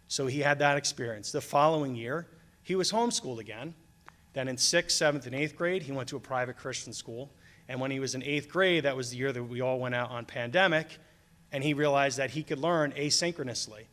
So he had that experience. The following year, he was homeschooled again. Then in 6th, 7th, and 8th grade, he went to a private Christian school. And when he was in 8th grade, that was the year that we all went out on pandemic, and he realized that he could learn asynchronously.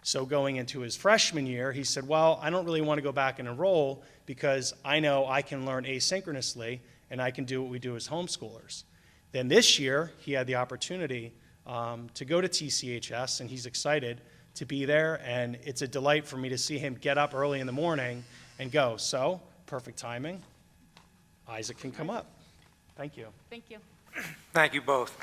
So going into his freshman year, he said, "Well, I don't really want to go back and enroll because I know I can learn asynchronously and I can do what we do as homeschoolers." Then this year, he had the opportunity to go to TCHS, and he's excited to be there, and it's a delight for me to see him get up early in the morning and go. So, perfect timing. Isaac can come up. Thank you. Thank you. Thank you both.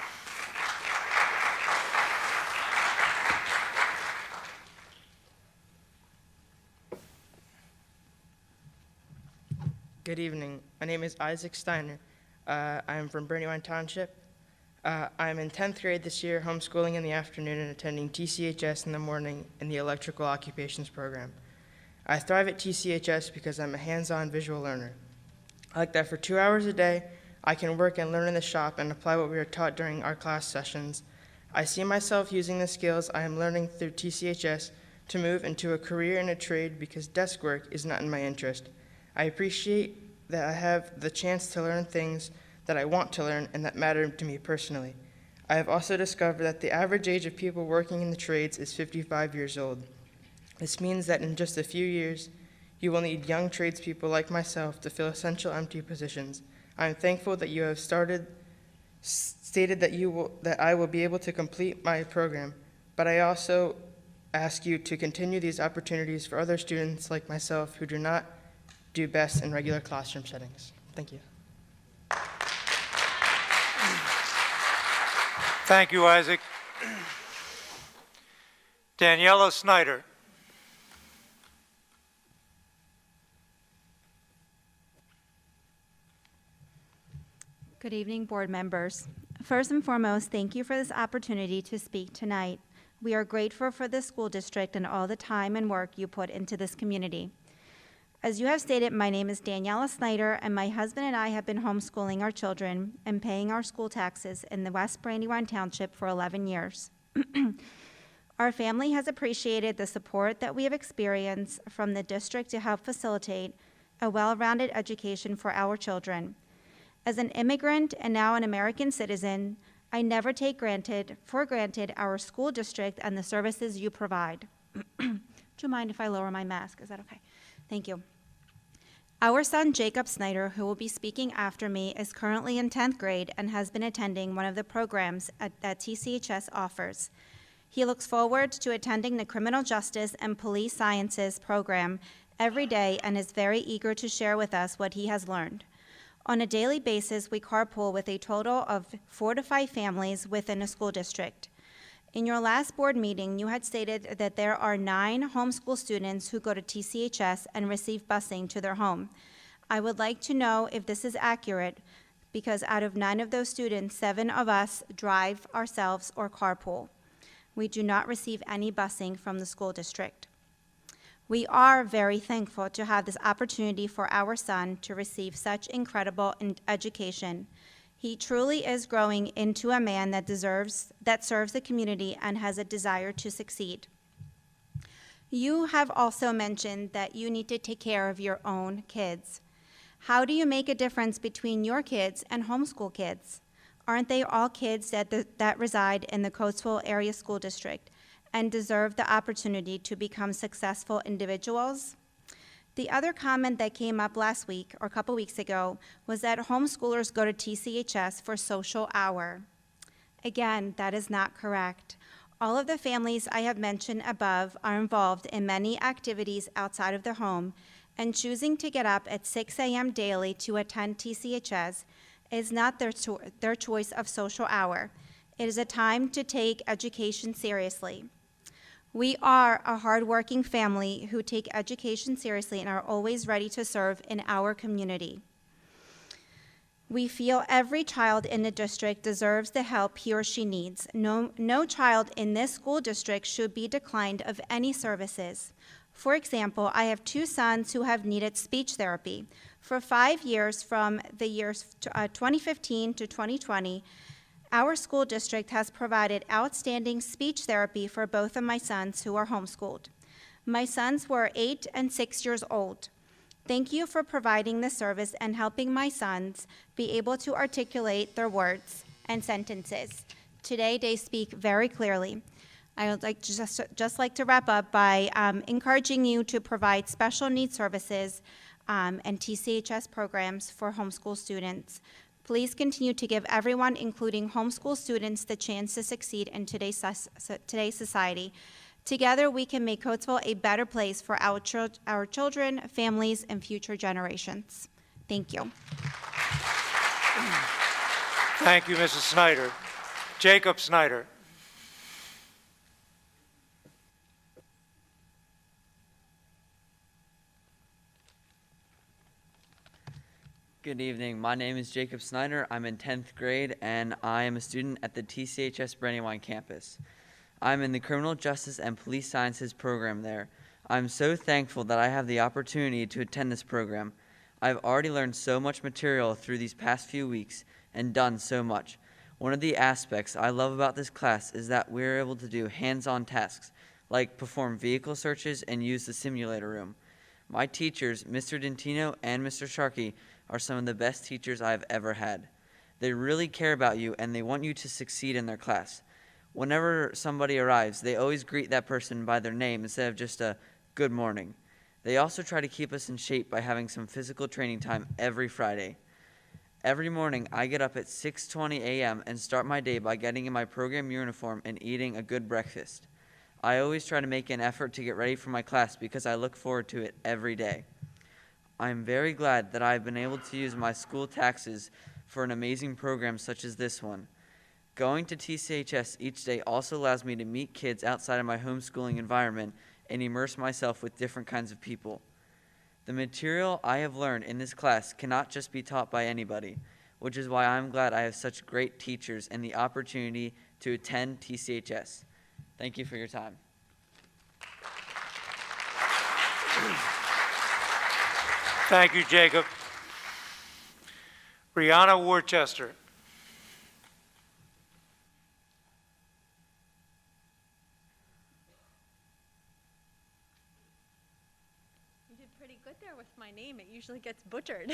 Good evening. My name is Isaac Steiner. I'm from Brandywine Township. I'm in 10th grade this year, homeschooling in the afternoon and attending TCHS in the morning in the electrical occupations program. I thrive at TCHS because I'm a hands-on visual learner. I like that for 2 hours a day, I can work and learn in the shop and apply what we are taught during our class sessions. I see myself using the skills I am learning through TCHS to move into a career in a trade because desk work is not in my interest. I appreciate that I have the chance to learn things that I want to learn and that matter to me personally. I have also discovered that the average age of people working in the trades is 55 years old. This means that in just a few years, you will need young tradespeople like myself to fill essential empty positions. I am thankful that you have stated that I will be able to complete my program, but I also ask you to continue these opportunities for other students like myself who do not do best in regular classroom settings. Thank you. Thank you, Isaac. Daniela Snyder. Good evening, board members. First and foremost, thank you for this opportunity to speak tonight. We are grateful for the school district and all the time and work you put into this community. As you have stated, my name is Daniela Snyder, and my husband and I have been homeschooling our children and paying our school taxes in the West Brandywine Township for 11 years. Our family has appreciated the support that we have experienced from the district to help facilitate a well-rounded education for our children. As an immigrant and now an American citizen, I never take for granted our school district and the services you provide. Do you mind if I lower my mask? Is that okay? Thank you. Our son, Jacob Snyder, who will be speaking after me, is currently in 10th grade and has been attending one of the programs that TCHS offers. He looks forward to attending the Criminal Justice and Police Sciences program every day and is very eager to share with us what he has learned. On a daily basis, we carpool with a total of 4 to 5 families within a school district. In your last board meeting, you had stated that there are 9 homeschool students who go to TCHS and receive busing to their home. I would like to know if this is accurate, because out of 9 of those students, 7 of us drive ourselves or carpool. We do not receive any busing from the school district. We are very thankful to have this opportunity for our son to receive such incredible education. He truly is growing into a man that serves the community and has a desire to succeed. You have also mentioned that you need to take care of your own kids. How do you make a difference between your kids and homeschool kids? Aren't they all kids that reside in the Coatesville Area School District and deserve the opportunity to become successful individuals? The other comment that came up last week or a couple weeks ago was that homeschoolers go to TCHS for social hour. Again, that is not correct. All of the families I have mentioned above are involved in many activities outside of the home, and choosing to get up at 6 a.m. daily to attend TCHS is not their choice of social hour. It is a time to take education seriously. We are a hardworking family who take education seriously and are always ready to serve in our community. We feel every child in the district deserves the help he or she needs. No child in this school district should be declined of any services. For example, I have 2 sons who have needed speech therapy. For 5 years, from the years 2015 to 2020, our school district has provided outstanding speech therapy for both of my sons who are homeschooled. My sons were 8 and 6 years old. Thank you for providing this service and helping my sons be able to articulate their words and sentences. Today, they speak very clearly. I would like to just like to wrap up by encouraging you to provide special needs services and TCHS programs for homeschool students. Please continue to give everyone, including homeschool students, the chance to succeed in today's society. Together, we can make Coatesville a better place for our children, families, and future generations. Thank you. Thank you, Mrs. Snyder. Jacob Snyder. Good evening. My name is Jacob Snyder. I'm in 10th grade, and I am a student at the TCHS Brandywine campus. I'm in the Criminal Justice and Police Sciences program there. I'm so thankful that I have the opportunity to attend this program. I've already learned so much material through these past few weeks and done so much. One of the aspects I love about this class is that we're able to do hands-on tasks, like perform vehicle searches and use the simulator room. My teachers, Mr. Dentino and Mr. Sharkey, are some of the best teachers I've ever had. They really care about you and they want you to succeed in their class. Whenever somebody arrives, they always greet that person by their name instead of just a good morning. They also try to keep us in shape by having some physical training time every Friday. Every morning, I get up at 6:20 a.m. and start my day by getting in my program uniform and eating a good breakfast. I always try to make an effort to get ready for my class because I look forward to it every day. I'm very glad that I've been able to use my school taxes for an amazing program such as this one. Going to TCHS each day also allows me to meet kids outside of my homeschooling environment and immerse myself with different kinds of people. The material I have learned in this class cannot just be taught by anybody, which is why I'm glad I have such great teachers and the opportunity to attend TCHS. Thank you for your time. Thank you, Jacob. Brianna Worcester. You did pretty good there with my name. It usually gets butchered.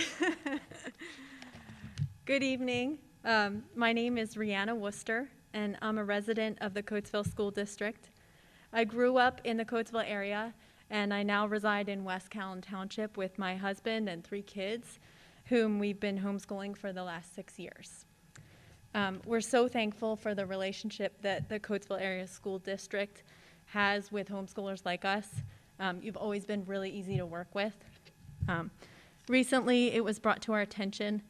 Good evening. My name is Rihanna Worcester, and I'm a resident of the Coatesville School District. I grew up in the Coatesville area, and I now reside in West Callan Township with my husband and 3 kids, whom we've been homeschooling for the last 6 years. We're so thankful for the relationship that the Coatesville Area School District has with homeschoolers like us. You've always been really easy to work with. Recently, it was brought to our attention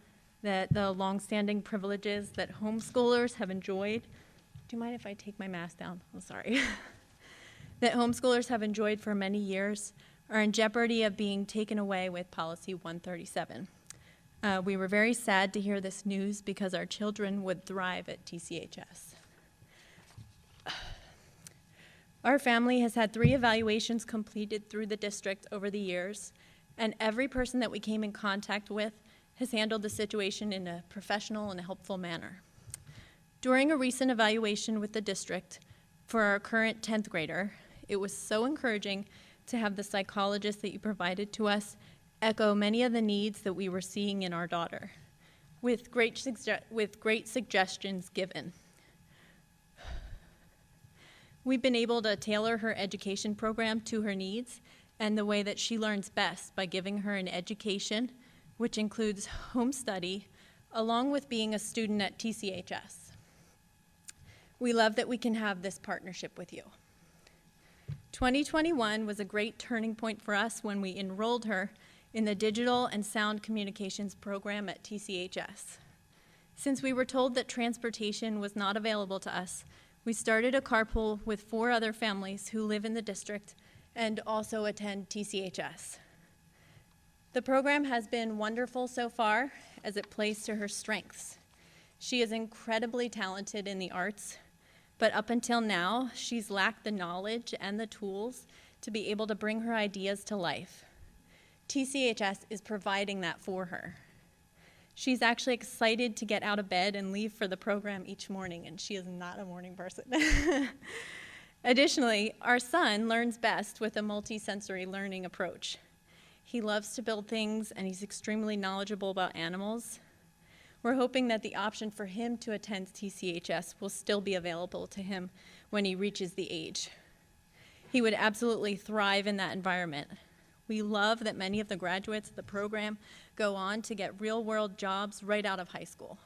that the longstanding privileges that homeschoolers have enjoyed, do you mind if I take my mask down? Oh, sorry. That homeschoolers have enjoyed for many years are in jeopardy of being taken away with Policy 137. We were very sad to hear this news because our children would thrive at TCHS. Our family has had 3 evaluations completed through the district over the years, and every person that we came in contact with has handled the situation in a professional and helpful manner. During a recent evaluation with the district for our current 10th grader, it was so encouraging to have the psychologist that you provided to us echo many of the needs that we were seeing in our daughter, with great suggestions given. We've been able to tailor her education program to her needs and the way that she learns best by giving her an education, which includes home study, along with being a student at TCHS. We love that we can have this partnership with you. 2021 was a great turning point for us when we enrolled her in the Digital and Sound Communications program at TCHS. Since we were told that transportation was not available to us, we started a carpool with 4 other families who live in the district and also attend TCHS. The program has been wonderful so far as it plays to her strengths. She is incredibly talented in the arts, but up until now, she's lacked the knowledge and the tools to be able to bring her ideas to life. TCHS is providing that for her. She's actually excited to get out of bed and leave for the program each morning, and she is not a morning person. Additionally, our son learns best with a multisensory learning approach. He loves to build things, and he's extremely knowledgeable about animals. We're hoping that the option for him to attend TCHS will still be available to him when he reaches the age. He would absolutely thrive in that environment. We love that many of the graduates of the program go on to get real-world jobs right out of high school.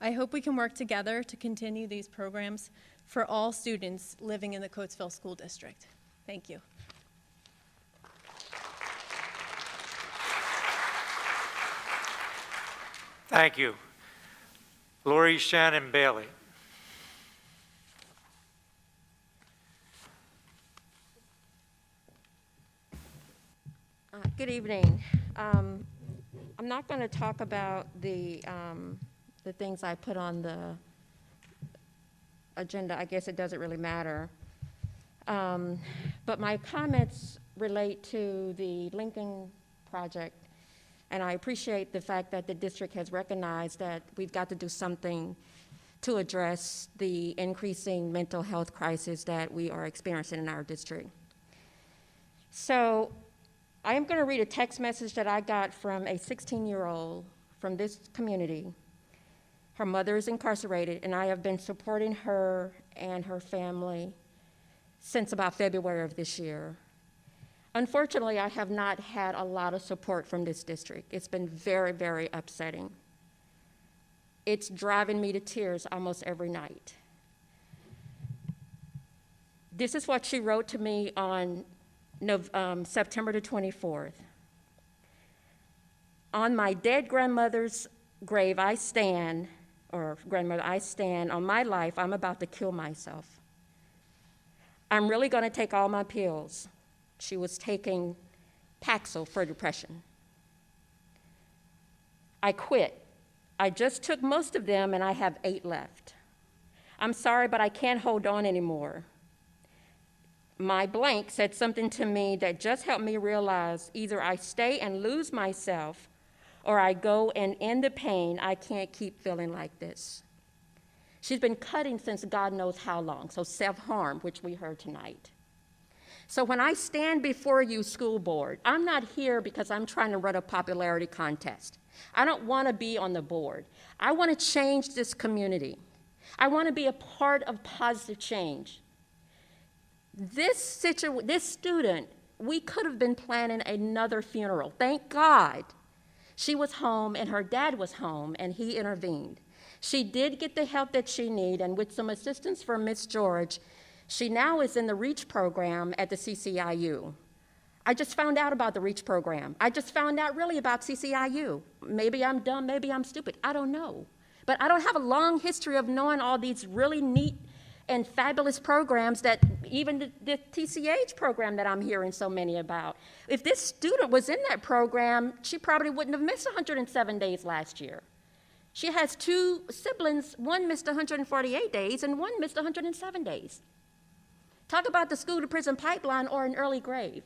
I hope we can work together to continue these programs for all students living in the Coatesville School District. Thank you. Thank you. Lori Shannon Bailey. Good evening. I'm not going to talk about the things I put on the agenda. I guess it doesn't really matter. But my comments relate to the Lincoln project, and I appreciate the fact that the district has recognized that we've got to do something to address the increasing mental health crisis that we are experiencing in our district. So I am going to read a text message that I got from a 16-year-old from this community. Her mother is incarcerated, and I have been supporting her and her family since about February of this year. Unfortunately, I have not had a lot of support from this district. It's been very, very upsetting. It's driving me to tears almost every night. This is what she wrote to me on September the 24th. On my dead grandmother's grave I stand, or grandmother, I stand. On my life, I'm about to kill myself. I'm really going to take all my pills. She was taking Paxil for depression. I quit. I just took most of them, and I have 8 left. I'm sorry, but I can't hold on anymore. My blank said something to me that just helped me realize either I stay and lose myself, or I go and end the pain. I can't keep feeling like this. She's been cutting since God knows how long, so self-harm, which we heard tonight. So when I stand before you, school board, I'm not here because I'm trying to run a popularity contest. I don't want to be on the board. I want to change this community. I want to be a part of positive change. This student, we could have been planning another funeral. Thank God she was home and her dad was home and he intervened. She did get the help that she needed, and with some assistance from Ms. George, she now is in the REACH program at the CCIU. I just found out about the REACH program. I just found out really about CCIU. Maybe I'm dumb, maybe I'm stupid, I don't know. But I don't have a long history of knowing all these really neat and fabulous programs that even the TCH program that I'm hearing so many about. If this student was in that program, she probably wouldn't have missed 107 days last year. She has 2 siblings, one missed 148 days and one missed 107 days. Talk about the school to prison pipeline or an early grave.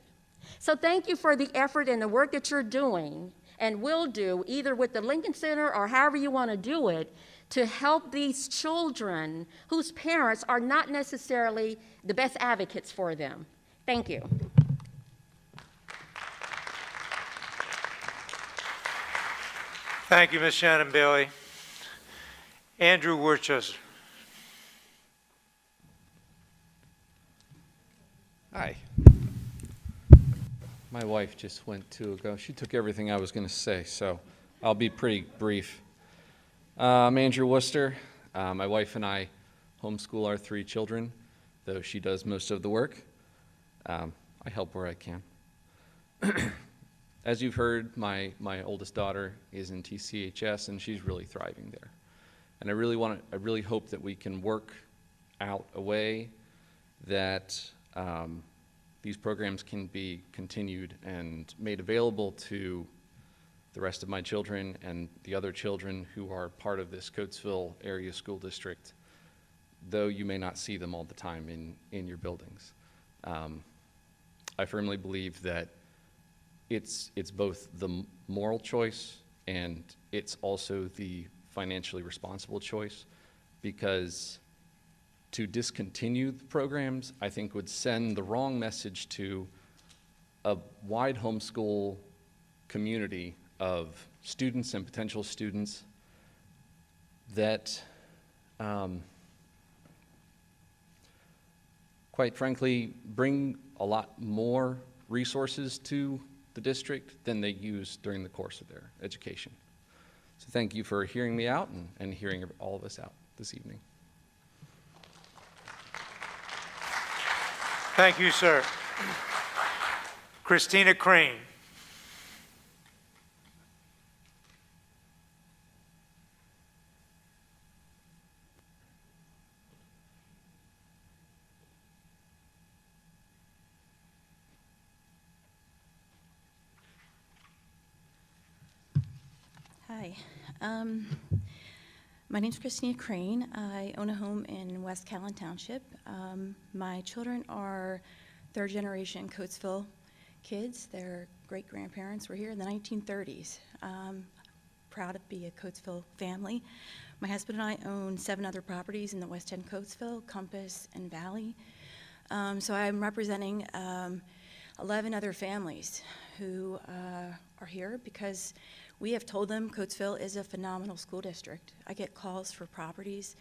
So thank you for the effort and the work that you're doing and will do, either with the Lincoln Center or however you want to do it, to help these children whose parents are not necessarily the best advocates for them. Thank you. Thank you, Ms. Shannon Bailey. Andrew Worcester. Hi. My wife just went to go. She took everything I was going to say, so I'll be pretty brief. I'm Andrew Worcester. My wife and I homeschool our 3 children, though she does most of the work. I help where I can. As you've heard, my oldest daughter is in TCHS, and she's really thriving there. And I really hope that we can work out a way that these programs can be continued and made available to the rest of my children and the other children who are part of this Coatesville area school district, though you may not see them all the time in your buildings. I firmly believe that it's both the moral choice and it's also the financially responsible choice, because to discontinue the programs, I think, would send the wrong message to a wide homeschool community of students and potential students that, quite frankly, bring a lot more resources to the district than they use during the course of their education. So thank you for hearing me out and hearing all of us out this evening. Thank you, sir. Christina Crane. Hi. My name's Christina Crane. I own a home in West Callan Township. My children are third-generation Coatesville kids. Their great-grandparents were here in the 1930s. Proud to be a Coatesville family. My husband and I own 7 other properties in the West End Coatesville, Compass, and Valley. So I'm representing 11 other families who are here because we have told them Coatesville is a phenomenal school district. I get calls for properties,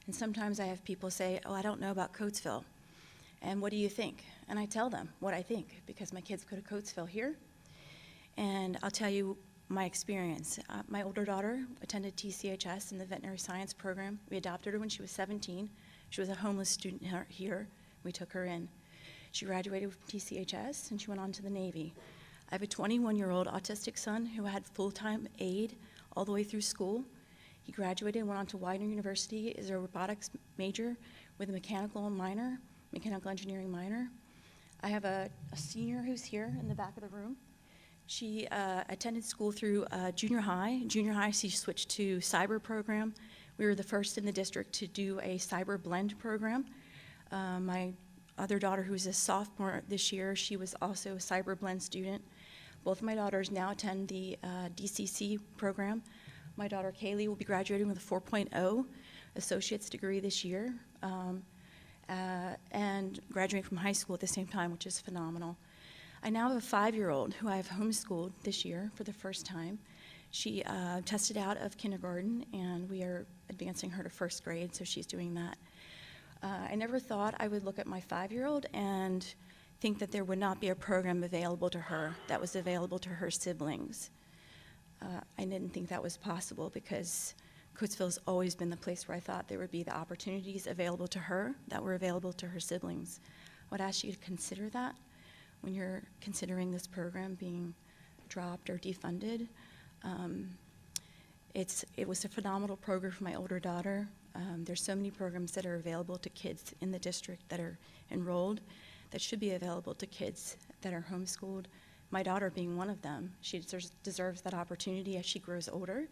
and sometimes I have people say, oh, I don't know about Coatesville, and what do you think? And I tell them what I think, because my kids go to Coatesville here, and I'll tell you my experience. My older daughter attended TCHS in the veterinary science program. We adopted her when she was 17. She was a homeless student here. We took her in. She graduated from TCHS, and she went on to the Navy. I have a 21-year-old autistic son who had full-time aid all the way through school. He graduated and went on to Widener University as a robotics major with a mechanical engineering minor. I have a senior who's here in the back of the room. She attended school through junior high. Junior high, she switched to cyber program. We were the first in the district to do a cyber blend program. My other daughter, who's a sophomore this year, she was also a cyber blend student. Both of my daughters now attend the DCC program. My daughter Kaylee will be graduating with a 4.0 associate's degree this year and graduating from high school at the same time, which is phenomenal. I now have a 5-year-old who I have homeschooled this year for the first time. She tested out of kindergarten, and we are advancing her to first grade, so she's doing that. I never thought I would look at my 5-year-old and think that there would not be a program available to her that was available to her siblings. I didn't think that was possible because Coatesville's always been the place where I thought there would be the opportunities available to her that were available to her siblings. I would ask you to consider that when you're considering this program being dropped or defunded. It was a phenomenal program for my older daughter. There's so many programs that are available to kids in the district that are enrolled that should be available to kids that are homeschooled. My daughter being one of them. She deserves that opportunity as she grows older.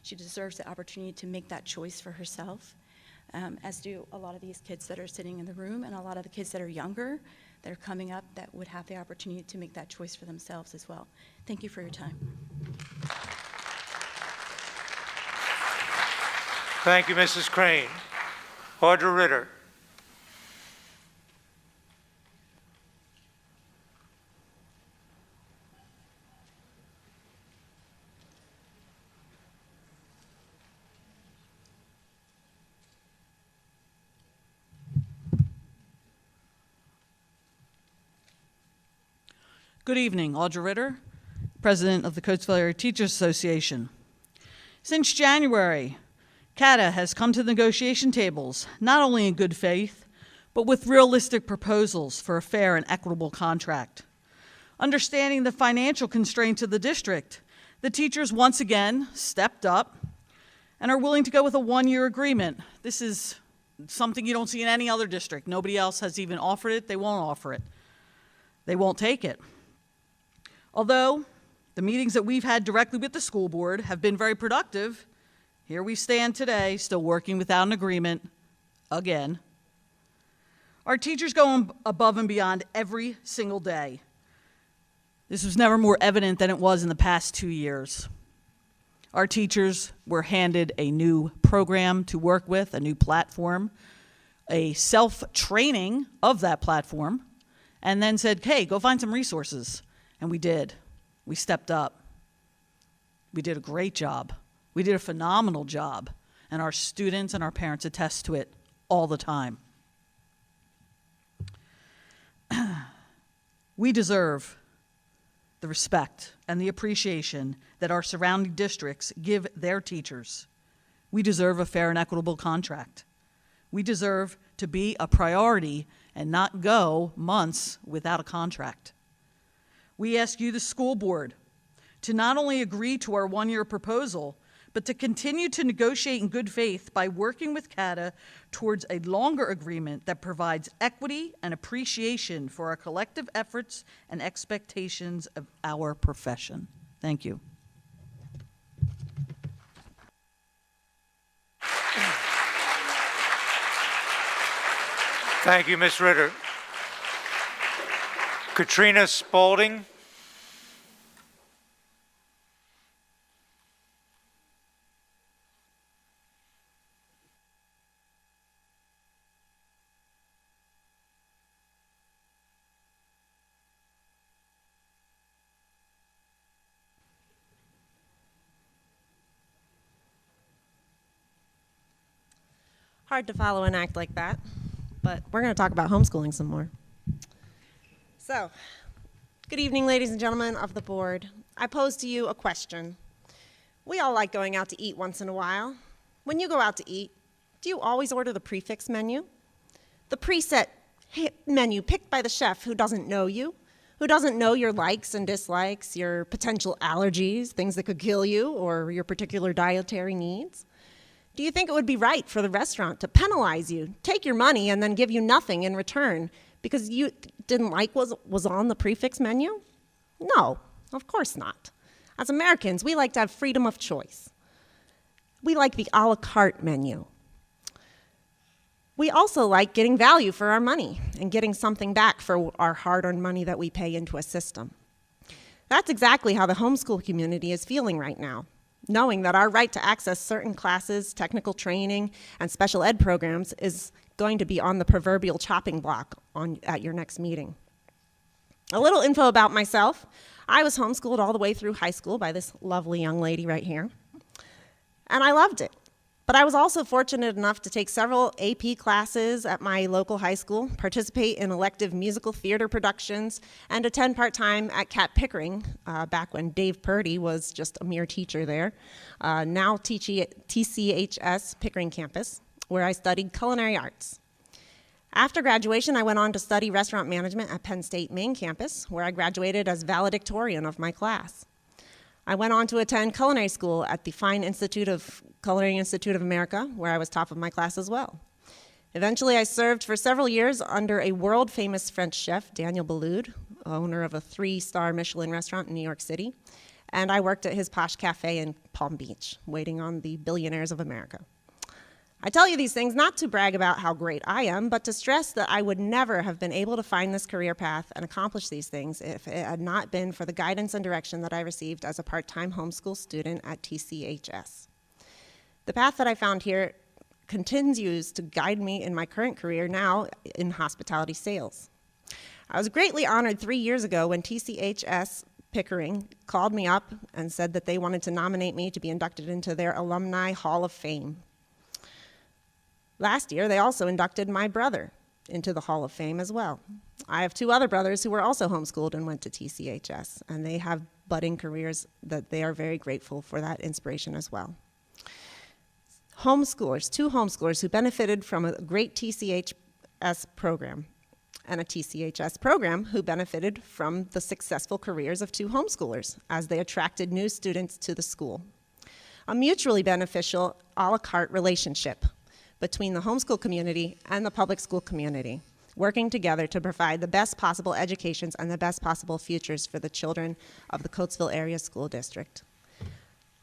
She deserves the opportunity to make that choice for herself. as do a lot of these kids that are sitting in the room and a lot of the kids that are younger that are coming up that would have the opportunity to make that choice for themselves as well. Thank you for your time. Thank you, Mrs. Crane. Audra Ritter. Good evening, Audra Ritter, President of the Coatesville Area Teachers Association. Since January, CATA has come to the negotiation tables, not only in good faith, but with realistic proposals for a fair and equitable contract. Understanding the financial constraints of the district, the teachers once again stepped up and are willing to go with a one-year agreement. This is something you don't see in any other district. Nobody else has even offered it. They won't offer it. They won't take it. Although the meetings that we've had directly with the school board have been very productive, here we stand today, still working without an agreement, again. Our teachers go above and beyond every single day. This was never more evident than it was in the past 2 years. Our teachers were handed a new program to work with, a new platform, a self-training of that platform, and then said, hey, go find some resources. And we did. We stepped up. We did a great job. We did a phenomenal job. And our students and our parents attest to it all the time. We deserve the respect and the appreciation that our surrounding districts give their teachers. We deserve a fair and equitable contract. We deserve to be a priority and not go months without a contract. We ask you, the school board, to not only agree to our one-year proposal, but to continue to negotiate in good faith by working with CATA towards a longer agreement that provides equity and appreciation for our collective efforts and expectations of our profession. Thank you. Thank you, Ms. Ritter. Katrina Spalding. Hard to follow an act like that, but we're going to talk about homeschooling some more. So, good evening, ladies and gentlemen of the board. I pose to you a question. We all like going out to eat once in a while. When you go out to eat, do you always order the prefix menu? The preset menu picked by the chef who doesn't know you, who doesn't know your likes and dislikes, your potential allergies, things that could kill you, or your particular dietary needs? Do you think it would be right for the restaurant to penalize you, take your money, and then give you nothing in return because you didn't like what was on the prefix menu? No, of course not. As Americans, we like to have freedom of choice. We like the a la carte menu. We also like getting value for our money and getting something back for our hard-earned money that we pay into a system. That's exactly how the homeschool community is feeling right now, knowing that our right to access certain classes, technical training, and special ed programs is going to be on the proverbial chopping block at your next meeting. A little info about myself. I was homeschooled all the way through high school by this lovely young lady right here, and I loved it. But I was also fortunate enough to take several AP classes at my local high school, participate in elective musical theater productions, and attend part-time at Cat Pickering, back when Dave Purdy was just a mere teacher there, now teaching at TCHS Pickering campus, where I studied culinary arts. After graduation, I went on to study restaurant management at Penn State main campus, where I graduated as valedictorian of my class. I went on to attend culinary school at the Fine Culinary Institute of America, where I was top of my class as well. Eventually, I served for several years under a world-famous French chef, Daniel Boulud, owner of a 3-star Michelin restaurant in New York City, and I worked at his posh cafe in Palm Beach, waiting on the billionaires of America. I tell you these things not to brag about how great I am, but to stress that I would never have been able to find this career path and accomplish these things if it had not been for the guidance and direction that I received as a part-time homeschool student at TCHS. The path that I found here continues to guide me in my current career now in hospitality sales. I was greatly honored 3 years ago when TCHS Pickering called me up and said that they wanted to nominate me to be inducted into their Alumni Hall of Fame. Last year, they also inducted my brother into the Hall of Fame as well. I have 2 other brothers who were also homeschooled and went to TCHS, and they have budding careers that they are very grateful for that inspiration as well. Homeschoolers, 2 homeschoolers who benefited from a great TCHS program, and a TCHS program who benefited from the successful careers of 2 homeschoolers as they attracted new students to the school. A mutually beneficial a la carte relationship between the homeschool community and the public school community, working together to provide the best possible educations and the best possible futures for the children of the Coatesville Area School District.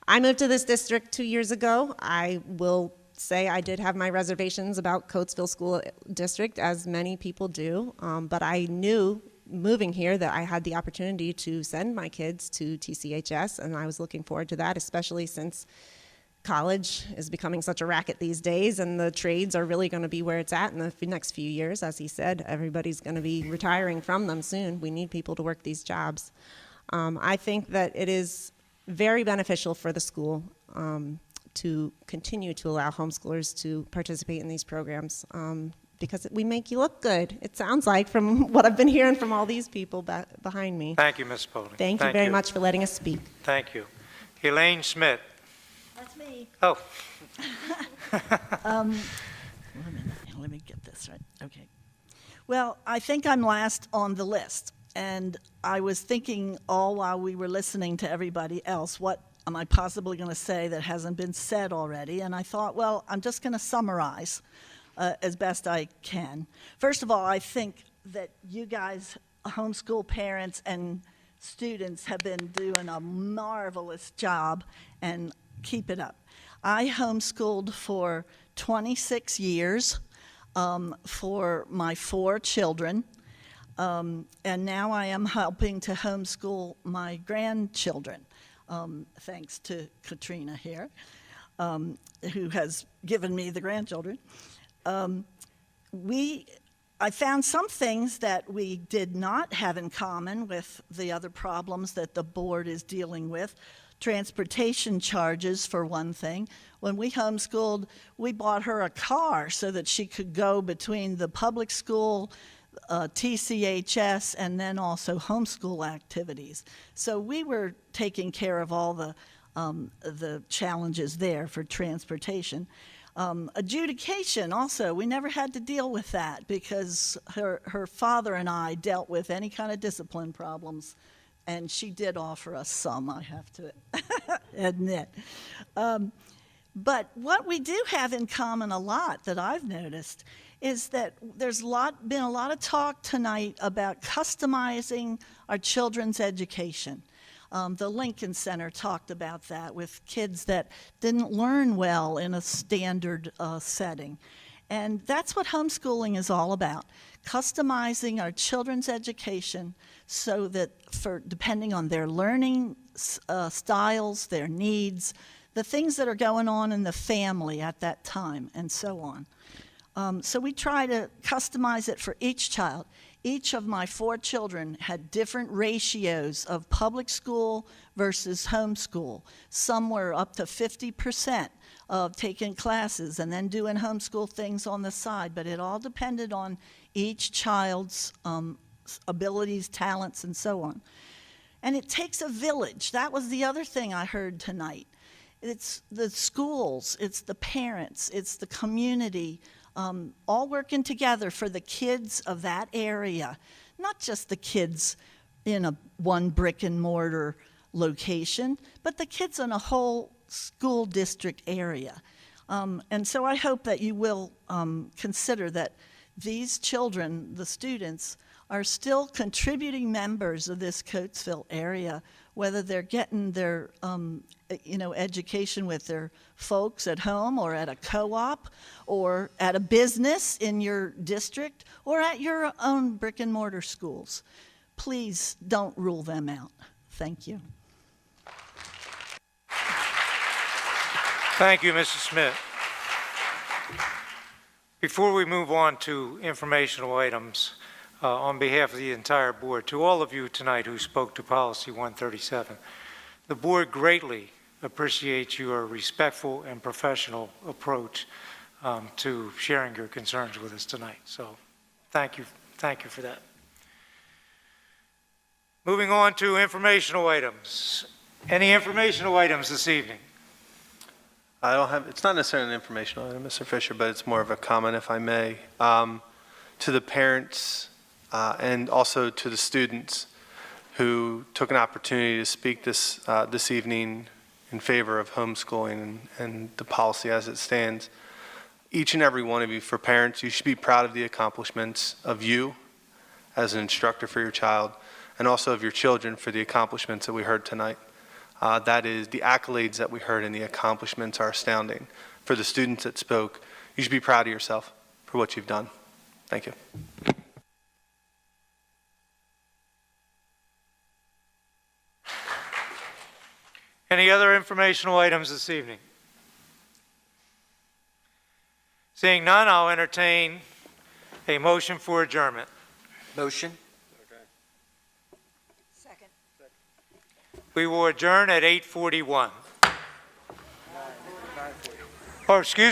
I moved to this district 2 years ago. I will say I did have my reservations about Coatesville School District, as many people do, but I knew moving here that I had the opportunity to send my kids to TCHS, and I was looking forward to that, especially since college is becoming such a racket these days, and the trades are really going to be where it's at in the next few years. As he said, everybody's going to be retiring from them soon. We need people to work these jobs. I think that it is very beneficial for the school to continue to allow homeschoolers to participate in these programs because we make you look good, it sounds like, from what I've been hearing from all these people behind me. Thank you, Ms. Spaulding. Thank you very much for letting us speak. Thank you. Elaine Schmidt. That's me. Oh. Let me get this right. Okay. Well, I think I'm last on the list. And I was thinking all while we were listening to everybody else, what am I possibly going to say that hasn't been said already? And I thought, well, I'm just going to summarize as best I can. First of all, I think that you guys, homeschool parents and students, have been doing a marvelous job, and keep it up. I homeschooled for 26 years for my 4 children. And now I am helping to homeschool my grandchildren, thanks to Katrina here, who has given me the grandchildren. I found some things that we did not have in common with the other problems that the board is dealing with. Transportation charges, for one thing. When we homeschooled, we bought her a car so that she could go between the public school, TCHS, and then also homeschool activities. So we were taking care of all the challenges there for transportation. Adjudication also, we never had to deal with that because her father and I dealt with any kind of discipline problems, and she did offer us some, I have to admit. But what we do have in common a lot that I've noticed is that there's been a lot of talk tonight about customizing our children's education. The Lincoln Center talked about that with kids that didn't learn well in a standard setting. And that's what homeschooling is all about, customizing our children's education so that depending on their learning styles, their needs, the things that are going on in the family at that time, and so on. So we try to customize it for each child. Each of my 4 children had different ratios of public school versus homeschool. Some were up to 50% of taking classes and then doing homeschool things on the side, but it all depended on each child's abilities, talents, and so on. And it takes a village. That was the other thing I heard tonight. It's the schools, it's the parents, it's the community, all working together for the kids of that area, not just the kids in one brick and mortar location, but the kids in a whole school district area. And so I hope that you will consider that these children, the students, are still contributing members of this Coatesville area, whether they're getting their education with their folks at home or at a co-op or at a business in your district or at your own brick and mortar schools. Please don't rule them out. Thank you. Thank you, Mrs. Smith. Before we move on to informational items, on behalf of the entire board, to all of you tonight who spoke to Policy 137, the board greatly appreciates your respectful and professional approach to sharing your concerns with us tonight. So thank you for that. Moving on to informational items. Any informational items this evening? I don't have, it's not necessarily an informational item, Mr. Fisher, but it's more of a comment, if I may, to the parents and also to the students who took an opportunity to speak this evening in favor of homeschooling and the policy as it stands. Each and every one of you, for parents, you should be proud of the accomplishments of you as an instructor for your child, and also of your children for the accomplishments that we heard tonight. That is, the accolades that we heard and the accomplishments are astounding. For the students that spoke, you should be proud of yourself for what you've done. Thank you. Any other informational items this evening? Seeing none, I'll entertain a motion for adjournment. Motion. Second. We will adjourn at 8:41. Or excuse me.